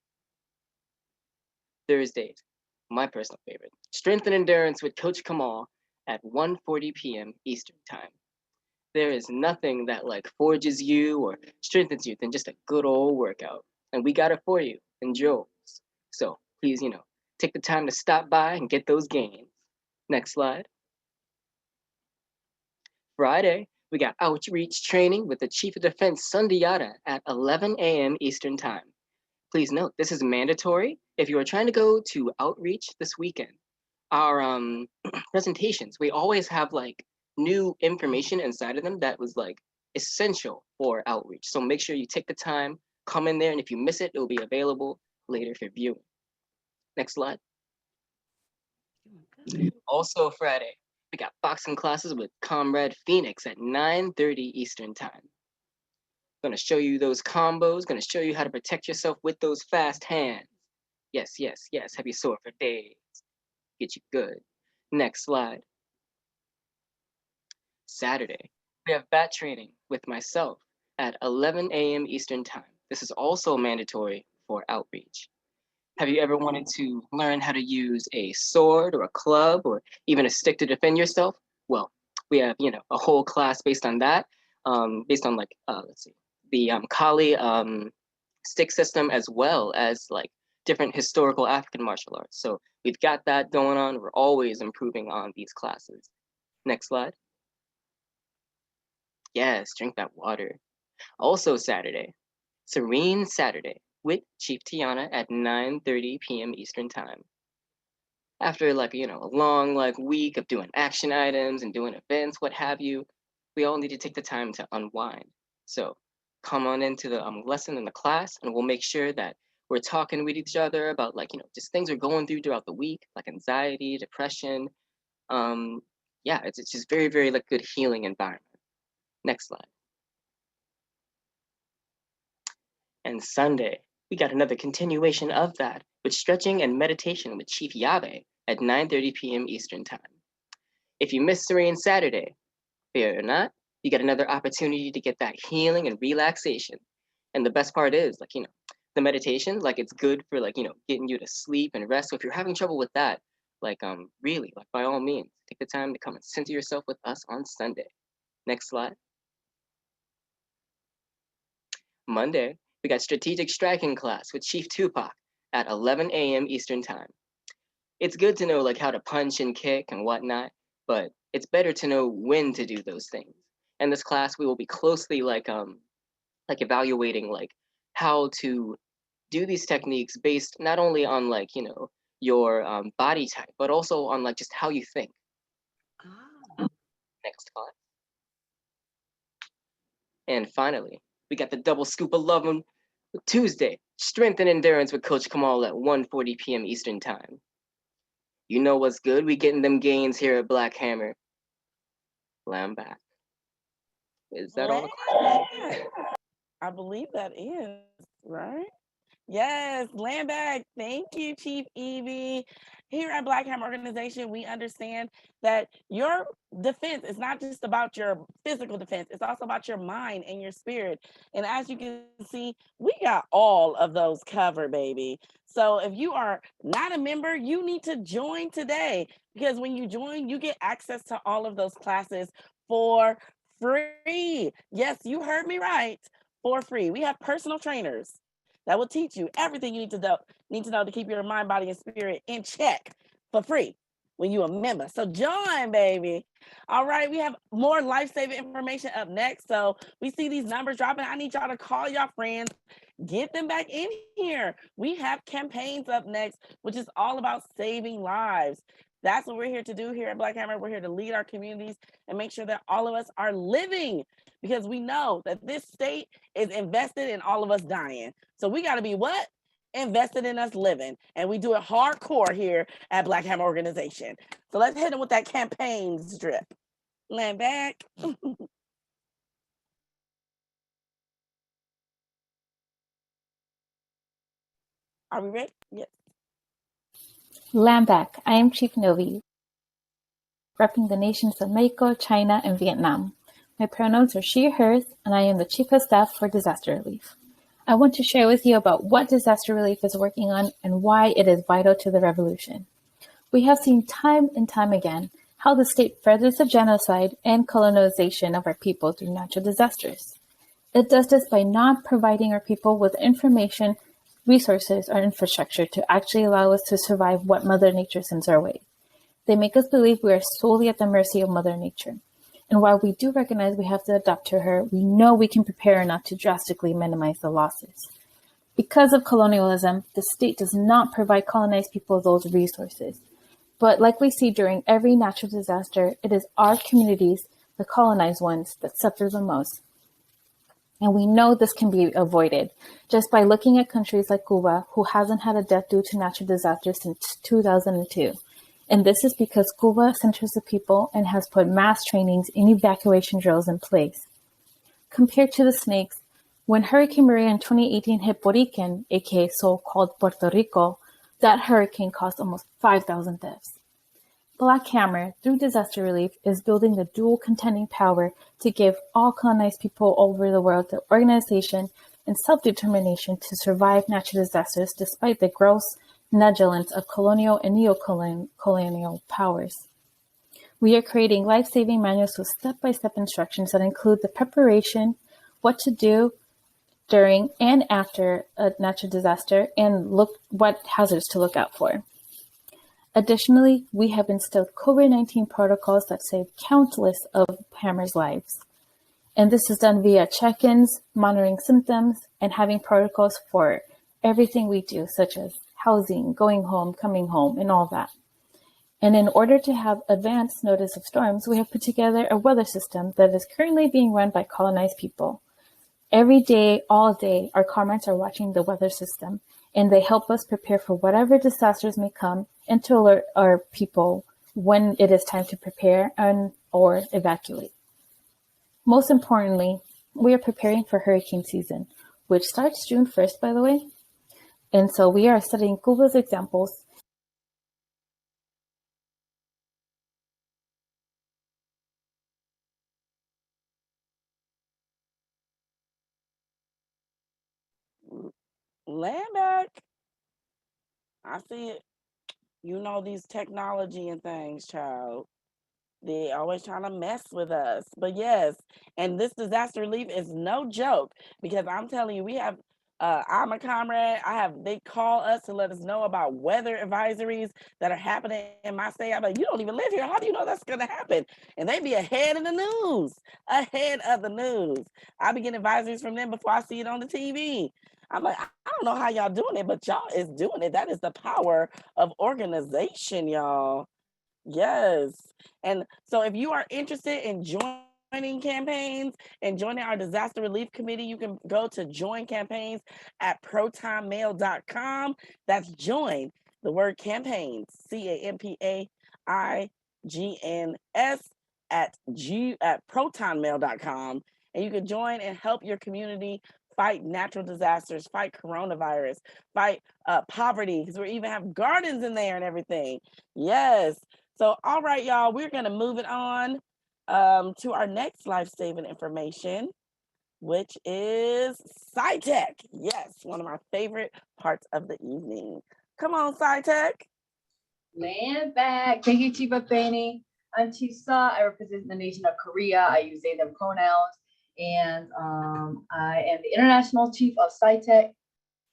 Speaker 16: Thursdays, my personal favorite. Strength and Endurance with Coach Kamal at 1:40 p.m. Eastern Time. There is nothing that like forges you or strengthens you than just a good old workout. And we got it for you in Joes. So please, you know, take the time to stop by and get those gains. Next slide. Friday, we got outreach training with the Chief of Defense SUNDIATA at 11 a.m. Eastern Time. Please note, this is mandatory if you are trying to go to outreach this weekend. Our presentations, we always have like new information inside of them that was like essential for outreach. So make sure you take the time, come in there, and if you miss it, it will be available later for viewing. Next slide. Also Friday, we got boxing classes with Comrade Phoenix at 9:30 Eastern Time. Gonna show you those combos, gonna show you how to protect yourself with those fast hands. Yes, yes, yes, have you sore for days. Get you good. Next slide. Saturday, we have bat training with myself at 11 a.m. Eastern Time. This is also mandatory for outreach. Have you ever wanted to learn how to use a sword or a club or even a stick to defend yourself? Well, we have, a whole class based on that, based on let's see, the Kali stick system, as well as like different historical African martial arts. So we've got that going on. We're always improving on these classes. Next slide. Yes, drink that water. Also Saturday, Serene Saturday with Chief Tiana at 9:30 p.m. Eastern Time. After a long week of doing action items and doing events, what have you, we all need to take the time to unwind. So come on into the lesson in the class, and we'll make sure that we're talking with each other about just things we're going through throughout the week, like anxiety, depression. Yeah, it's just very, very good healing environment. Next slide. And Sunday, we got another continuation of that with stretching and meditation with Chief Yabe at 9:30 p.m. Eastern Time. If you missed Serene Saturday, fear not, you get another opportunity to get that healing and relaxation. And the best part is, the meditation, it's good for getting you to sleep and rest. So if you're having trouble with that, really, by all means, take the time to come and center yourself with us on Sunday. Next slide. Monday, we got strategic striking class with Chief Tupac at 11 a.m. Eastern Time. It's good to know how to punch and kick and whatnot, but it's better to know when to do those things. In this class, we will be closely evaluating how to do these techniques based not only on your body type, but also on just how you think. Next class. And finally, we got the double scoop of love on Tuesday, strength and endurance with Coach Kamal at 1:40 p.m. Eastern Time. You know what's good? We getting them gains here at Black Hammer. Lamb back. Is that all the questions?
Speaker 2: I believe that is, right? Yes, land back. Thank you, Chief EVEE. Here at Black Hammer Organization, we understand that your defense is not just about your physical defense, it's also about your mind and your spirit. And as you can see, we got all of those covered, baby. So if you are not a member, you need to join today, because when you join, you get access to all of those classes for free. Yes, you heard me right, for free. We have personal trainers that will teach you everything you need to know to keep your mind, body, and spirit in check for free when you're a member. So join, baby. All right, we have more life-saving information up next. So we see these numbers dropping. I need y'all to call y'all friends, get them back in here. We have campaigns up next, which is all about saving lives. That's what we're here to do here at Black Hammer. We're here to lead our communities and make sure that all of us are living, because we know that this state is invested in all of us dying. So we got to be what? Invested in us living. And we do it hardcore here at Black Hammer Organization. So let's hit them with that campaign strip. Land back. Are we ready? Yes.
Speaker 7: Land back. I am Chief Novi, repping the nations of Mexico, China, and Vietnam. My pronouns are she, hers, and I am the Chief of Staff for Disaster Relief. I want to share with you about what disaster relief is working on and why it is vital to the revolution. We have seen time and time again how the state furthers the genocide and colonization of our people through natural disasters. It does this by not providing our people with information, resources, or infrastructure to actually allow us to survive what Mother Nature sends our way. They make us believe we are solely at the mercy of Mother Nature. And while we do recognize we have to adapt to her, we know we can prepare enough to drastically minimize the losses. Because of colonialism, the state does not provide colonized people those resources. But like we see during every natural disaster, it is our communities, the colonized ones, that suffer the most. And we know this can be avoided just by looking at countries like Cuba, who hasn't had a death due to natural disasters since 2002. And this is because Cuba centers the people and has put mass trainings and evacuation drills in place. Compared to the snakes, when Hurricane Maria in 2018 hit Boriken, aka so-called Puerto Rico, that hurricane caused almost 5,000 deaths. Black Hammer, through disaster relief, is building the dual contending power to give all colonized people all over the world the organization and self-determination to survive natural disasters despite the gross negligence of colonial and neo-colonial powers. We are creating life-saving manuals with step-by-step instructions that include the preparation, what to do during and after a natural disaster, and what hazards to look out for. Additionally, we have instilled COVID-19 protocols that save countless of Hammer's lives. And this is done via check-ins, monitoring symptoms, and having protocols for everything we do, such as housing, going home, coming home, and all that. And in order to have advance notice of storms, we have put together a weather system that is currently being run by colonized people. Every day, all day, our comrades are watching the weather system, and they help us prepare for whatever disasters may come and to alert our people when it is time to prepare and or evacuate. Most importantly, we are preparing for hurricane season, which starts June 1st, by the way. And so we are studying Cuba's examples.
Speaker 2: Land back. I see it. You know these technology and things, child. They always trying to mess with us. But yes, and this disaster relief is no joke, because I'm telling you, we have I'm a comrade. They call us to let us know about weather advisories that are happening in my state. I'm like, you don't even live here. How do you know that's gonna happen? And they be ahead of the news. Ahead of the news. I be getting advisories from them before I see it on the TV. I'm like, I don't know how y'all doing it, but y'all is doing it. That is the power of organization, y'all. Yes. And so if you are interested in joining campaigns and joining our disaster relief committee, you can go to join campaigns at protonmail.com. That's join, the word campaigns, CAMPAIGNS at protonmail.com. And you can join and help your community fight natural disasters, fight coronavirus, fight poverty, because we even have gardens in there and everything. Yes. So, all right, y'all, we're going to move it on to our next life-saving information, which is SCITECH. Yes, one of my favorite parts of the evening. Come on, SCITECH.
Speaker 11: Land back. Thank you, Chief AFENI. I'm Chief Sa. I represent the nation of Korea. I use they, them pronouns. And I am the International Chief of SCITECH.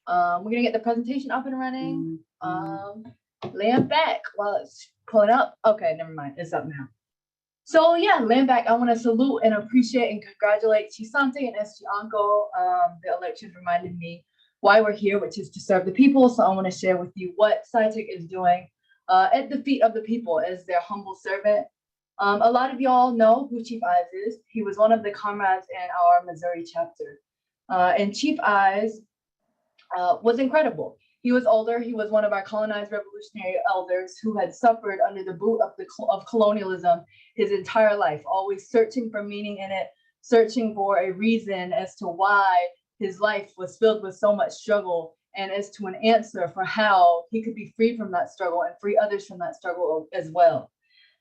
Speaker 11: We're going to get the presentation up and running. Land back while it's pulling up. Okay, never mind. It's up now. So yeah, land back. I want to salute and appreciate and congratulate Chisante and SG Anko. The elections reminded me why we're here, which is to serve the people. So I want to share with you what SCITECH is doing at the feet of the people as their humble servant. A lot of y'all know who Chief Eyes is. He was one of the comrades in our Missouri chapter. And Chief Eyes was incredible. He was older. He was one of our colonized revolutionary elders who had suffered under the boot of colonialism his entire life, always searching for meaning in it, searching for a reason as to why his life was filled with so much struggle, and as to an answer for how he could be freed from that struggle and free others from that struggle as well.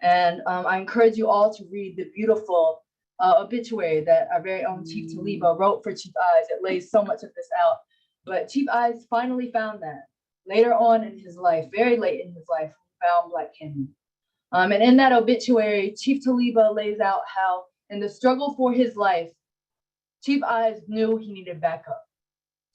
Speaker 11: And I encourage you all to read the beautiful obituary that our very own Chief Taliba wrote for Chief Eyes. It lays so much of this out. But Chief Eyes finally found that later on in his life, very late in his life, found Black Hammer. And in that obituary, Chief Taliba lays out how in the struggle for his life, Chief Eyes knew he needed backup.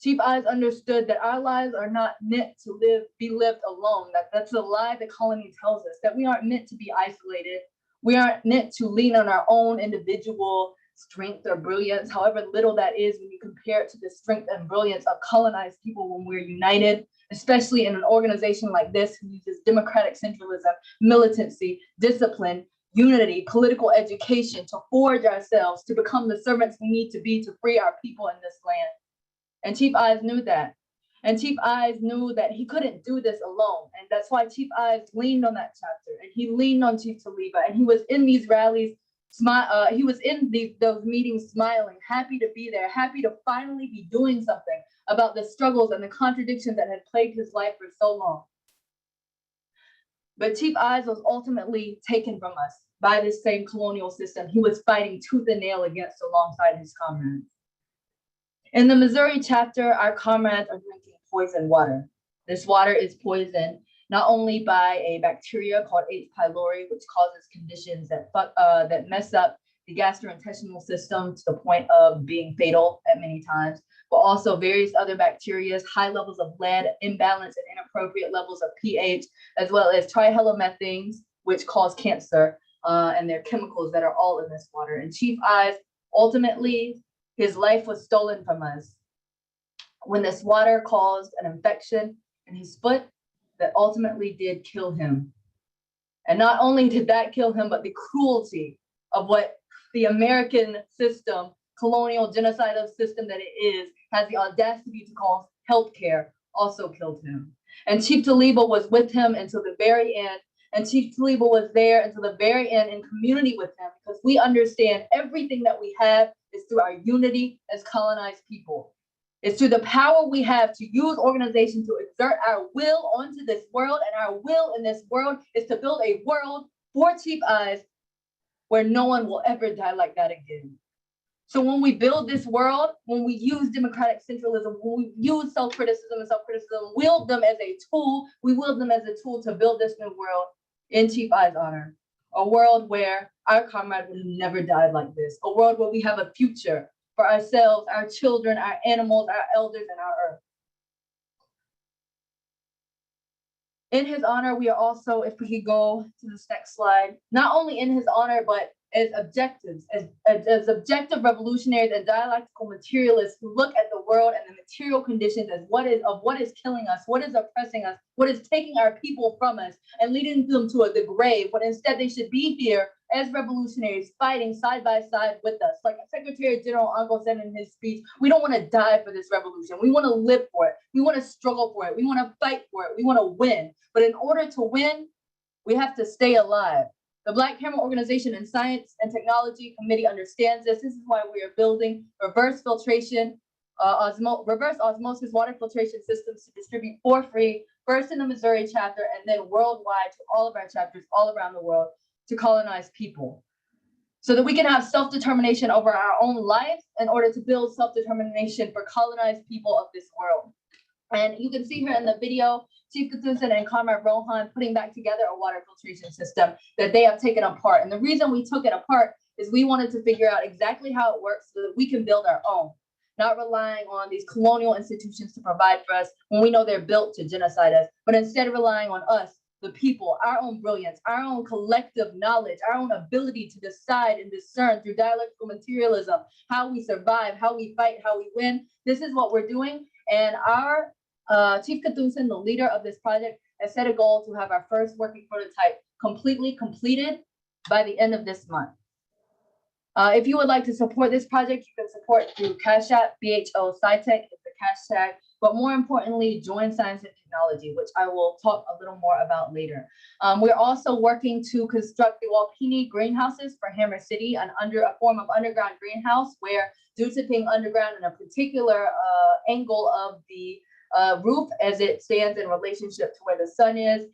Speaker 11: Chief Eyes understood that our lives are not meant to be lived alone. That's a lie the colony tells us, that we aren't meant to be isolated. We aren't meant to lean on our own individual strength or brilliance, however little that is when you compare it to the strength and brilliance of colonized people when we're united, especially in an organization like this who uses democratic centralism, militancy, discipline, unity, political education to forge ourselves, to become the servants we need to be to free our people in this land. And Chief Eyes knew that. And Chief Eyes knew that he couldn't do this alone. And that's why Chief Eyes leaned on that chapter, and he leaned on Chief Taliba, and he was in these rallies, he was in those meetings smiling, happy to be there, happy to finally be doing something about the struggles and the contradictions that had plagued his life for so long. But Chief Eyes was ultimately taken from us by this same colonial system he was fighting tooth and nail against alongside his comrades. In the Missouri chapter, our comrades are drinking poisoned water. This water is poisoned not only by a bacteria called H. pylori, which causes conditions that mess up the gastrointestinal system to the point of being fatal at many times, but also various other bacteria, high levels of lead, imbalance and inappropriate levels of pH, as well as trihalomethanes, which cause cancer, and they're chemicals that are all in this water. And Chief Eyes, ultimately, his life was stolen from us when this water caused an infection in his foot that ultimately did kill him. And not only did that kill him, but the cruelty of what the American system, colonial genocidal system that it is, has the audacity to call healthcare, also killed him. And Chief Taliba was with him until the very end. And Chief Taliba was there until the very end in community with him, because we understand everything that we have is through our unity as colonized people. It's through the power we have to use organization to exert our will onto this world, and our will in this world is to build a world for Chief Eyes where no one will ever die like that again. So when we build this world, when we use democratic centralism, when we use self-criticism and self-criticism, wield them as a tool, we wield them as a tool to build this new world in Chief Eyes' honor. A world where our comrade would have never died like this. A world where we have a future for ourselves, our children, our animals, our elders, and our earth. In his honor, we are also, if we could go to this next slide, not only in his honor, but as objectives, as objective revolutionaries and dialectical materialists who look at the world and the material conditions as what is killing us, what is oppressing us, what is taking our people from us and leading them to the grave, when instead they should be here as revolutionaries fighting side by side with us. Like Secretary General Uncle said in his speech, we don't want to die for this revolution. We want to live for it. We want to struggle for it. We want to fight for it. We want to win. But in order to win, we have to stay alive. The Black Camera Organization and Science and Technology Committee understands this. This is why we are building reverse filtration, reverse osmosis water filtration systems to distribute for free, first in the Missouri chapter and then worldwide to all of our chapters all around the world to colonize people, so that we can have self-determination over our own lives in order to build self-determination for colonized people of this world. And you can see here in the video, Chief Katusin and Comrade Rohan putting back together a water filtration system that they have taken apart. And the reason we took it apart is we wanted to figure out exactly how it works so that we can build our own, not relying on these colonial institutions to provide for us when we know they're built to genocide us, but instead relying on us, the people, our own brilliance, our own collective knowledge, our own ability to decide and discern through dialectical materialism, how we survive, how we fight, how we win. This is what we're doing. And our Chief Katusin, the leader of this project, has set a goal to have our first working prototype completely completed by the end of this month. If you would like to support this project, you can support through CASHTAG, BHO SCITECH is the CASHTAG, but more importantly, join science and technology, which I will talk a little more about later. We're also working to construct the Wapini greenhouses for Hammer City, a form of underground greenhouse where, due to being underground in a particular angle of the roof as it stands in relationship to where the sun is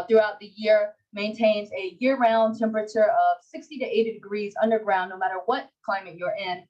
Speaker 11: throughout the year, maintains a year-round temperature of 60 to 80 degrees underground, no matter what climate you're in,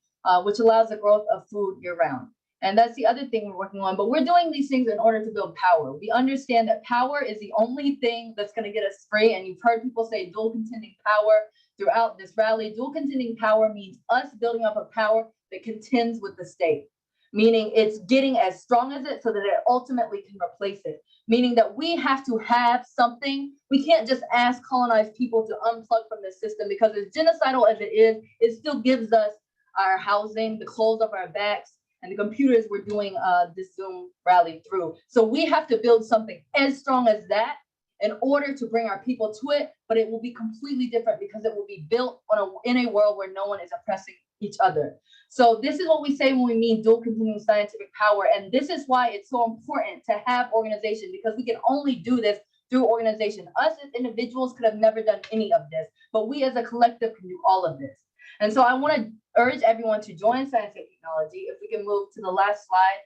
Speaker 11: which allows the growth of food year-round. And that's the other thing we're working on. But we're doing these things in order to build power. We understand that power is the only thing that's going to get us free. And you've heard people say dual contending power throughout this rally. Dual contending power means us building up a power that contends with the state, meaning it's getting as strong as it so that it ultimately can replace it, meaning that we have to have something. We can't just ask colonized people to unplug from this system, because as genocidal as it is, it still gives us our housing, the clothes off our backs, and the computers we're doing this Zoom rally through. So we have to build something as strong as that in order to bring our people to it, but it will be completely different because it will be built in a world where no one is oppressing each other. So this is what we say when we mean dual continuing scientific power. And this is why it's so important to have organization, because we can only do this through organization. Us as individuals could have never done any of this, but we as a collective can do all of this. And so I want to urge everyone to join science and technology. If we can move to the last slide.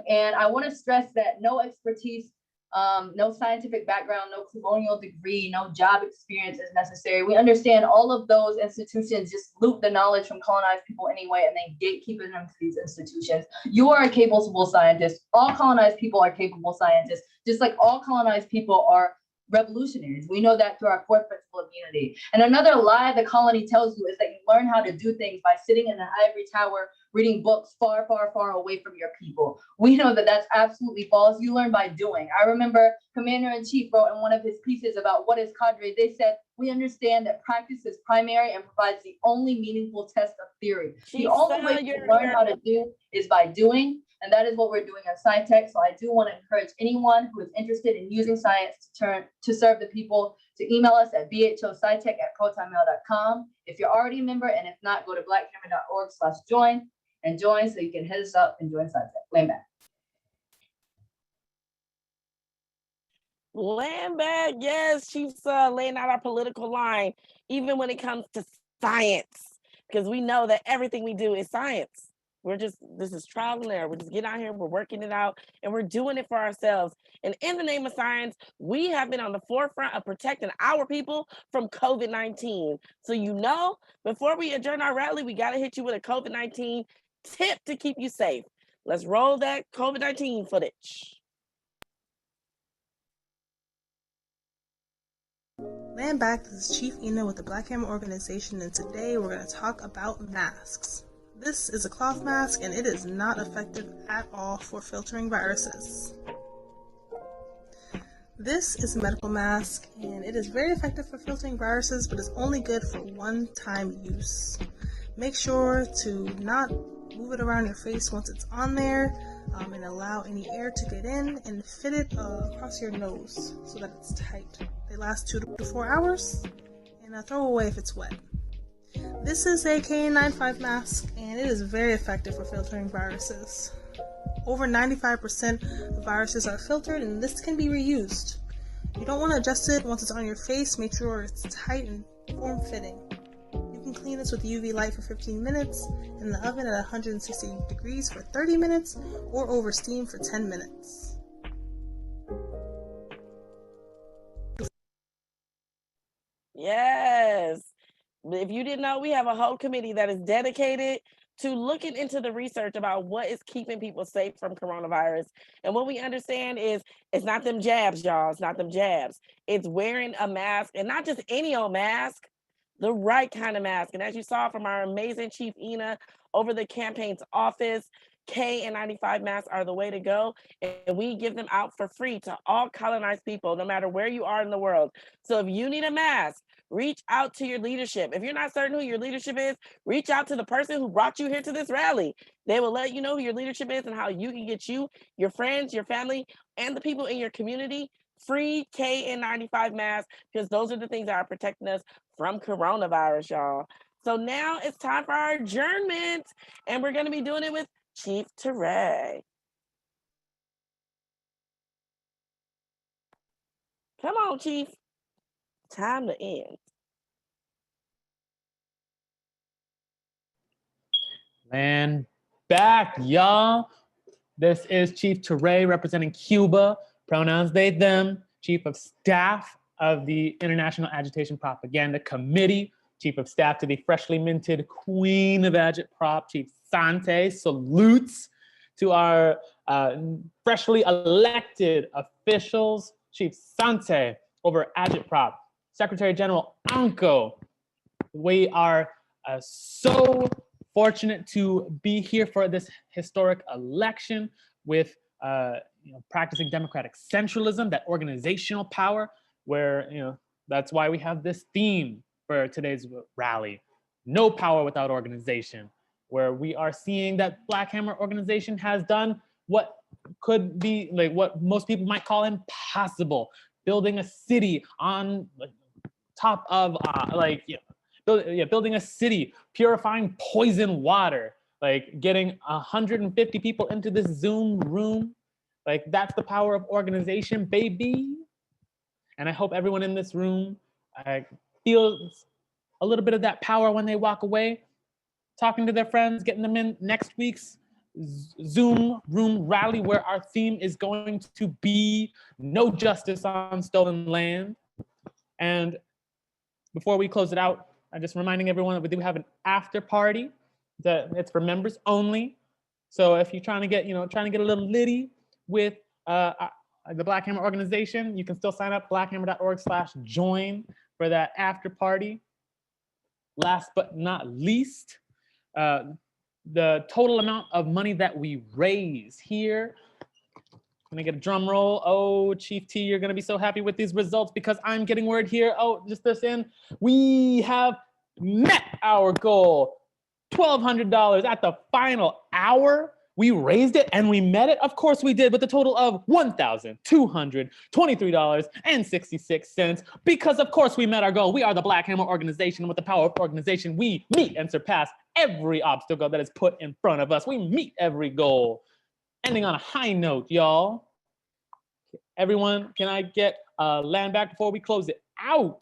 Speaker 11: And I want to stress that no expertise No scientific background, no colonial degree, no job experience is necessary. We understand all of those institutions just loot the knowledge from colonized people anyway, and they gatekeeping them to these institutions. You are a capable scientist. All colonized people are capable scientists, just like all colonized people are revolutionaries. We know that through our fourth principle of unity. And another lie the colony tells you is that you learn how to do things by sitting in the ivory tower, reading books far, far, far away from your people. We know that that's absolutely false. You learn by doing. I remember Commander-in-Chief wrote in one of his pieces about what is cadre. They said, we understand that practice is primary and provides the only meaningful test of theory. The only way to learn how to do is by doing. And that is what we're doing at SciTech. So I do want to encourage anyone who is interested in using science to serve the people to email us at bhoscitech@protonmail.com. If you're already a member, and if not, go to blackhammer.org/join and join so you can hit us up and join SciTech. Land back.
Speaker 2: Land back, yes, Chief's laying out our political line, even when it comes to science, because we know that everything we do is science. This is trial and error. We're just getting out here, we're working it out, and we're doing it for ourselves. And in the name of science, we have been on the forefront of protecting our people from COVID-19. So before we adjourn our rally, we gotta hit you with a COVID-19 tip to keep you safe. Let's roll that COVID-19 footage.
Speaker 6: Land back, this is Chief Ina with the Black Hammer Organization, and today we're going to talk about masks. This is a cloth mask, and it is not effective at all for filtering viruses. This is a medical mask, and it is very effective for filtering viruses, but it's only good for one-time use. Make sure to not move it around your face once it's on there, and allow any air to get in, and fit it across your nose so that it's tight. They last 2 to 4 hours, and throw away if it's wet. This is a KN95 mask, and it is very effective for filtering viruses. Over 95% of viruses are filtered, and this can be reused. You don't want to adjust it once it's on your face. Make sure it's tight and form-fitting. You can clean this with UV light for 15 minutes, in the oven at 160 degrees for 30 minutes, or over steam for 10 minutes.
Speaker 2: Yes. If you didn't know, we have a whole committee that is dedicated to looking into the research about what is keeping people safe from coronavirus. And what we understand is it's not them jabs, y'all. It's not them jabs. It's wearing a mask, and not just any old mask, the right kind of mask. And as you saw from our amazing Chief Ina over the campaign's office, KN95 masks are the way to go, and we give them out for free to all colonized people, no matter where you are in the world. So if you need a mask, reach out to your leadership. If you're not certain who your leadership is, reach out to the person who brought you here to this rally. They will let you know who your leadership is and how you can get you, your friends, your family, and the people in your community free KN95 masks, because those are the things that are protecting us from coronavirus, y'all. So now it's time for our adjournment, and we're going to be doing it with Chief Teray. Come on, Chief. Time to end.
Speaker 10: And back, y'all. This is Chief Teray representing Cuba, pronouns they, them, Chief of Staff of the International Agitation Propaganda Committee, Chief of Staff to the freshly minted Queen of Agitprop, Chief Sante. Salutes to our freshly elected officials, Chief Sante over Agitprop, Secretary General Anko. We are so fortunate to be here for this historic election with practicing democratic centralism, that organizational power, where that's why we have this theme for today's rally: no power without organization, where we are seeing that Black Hammer Organization has done what could be what most people might call impossible, building a city on top of building a city, purifying poison water, getting 150 people into this Zoom room. That's the power of organization, baby. And I hope everyone in this room feels a little bit of that power when they walk away, talking to their friends, getting them in next week's Zoom room rally where our theme is going to be no justice on stolen land. And before we close it out, I'm just reminding everyone that we do have an after party that it's for members only. So if you're trying to get, trying to get a little litty with the Black Hammer organization, you can still sign up blackhammer.org/join for that after party. Last but not least, the total amount of money that we raise here. I'm gonna get a drum roll. Oh, Chief T, you're gonna be so happy with these results because I'm getting word here. Oh, just this in. We have met our goal. $1,200 at the final hour. We raised it and we met it. Of course we did, with a total of $1,223.66. Because of course we met our goal. We are the Black Hammer organization. With the power of organization, we meet and surpass every obstacle that is put in front of us. We meet every goal. Ending on a high note, y'all. Everyone, can I get land back before we close it out?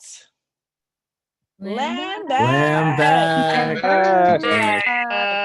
Speaker 2: Land back.
Speaker 10: Land back.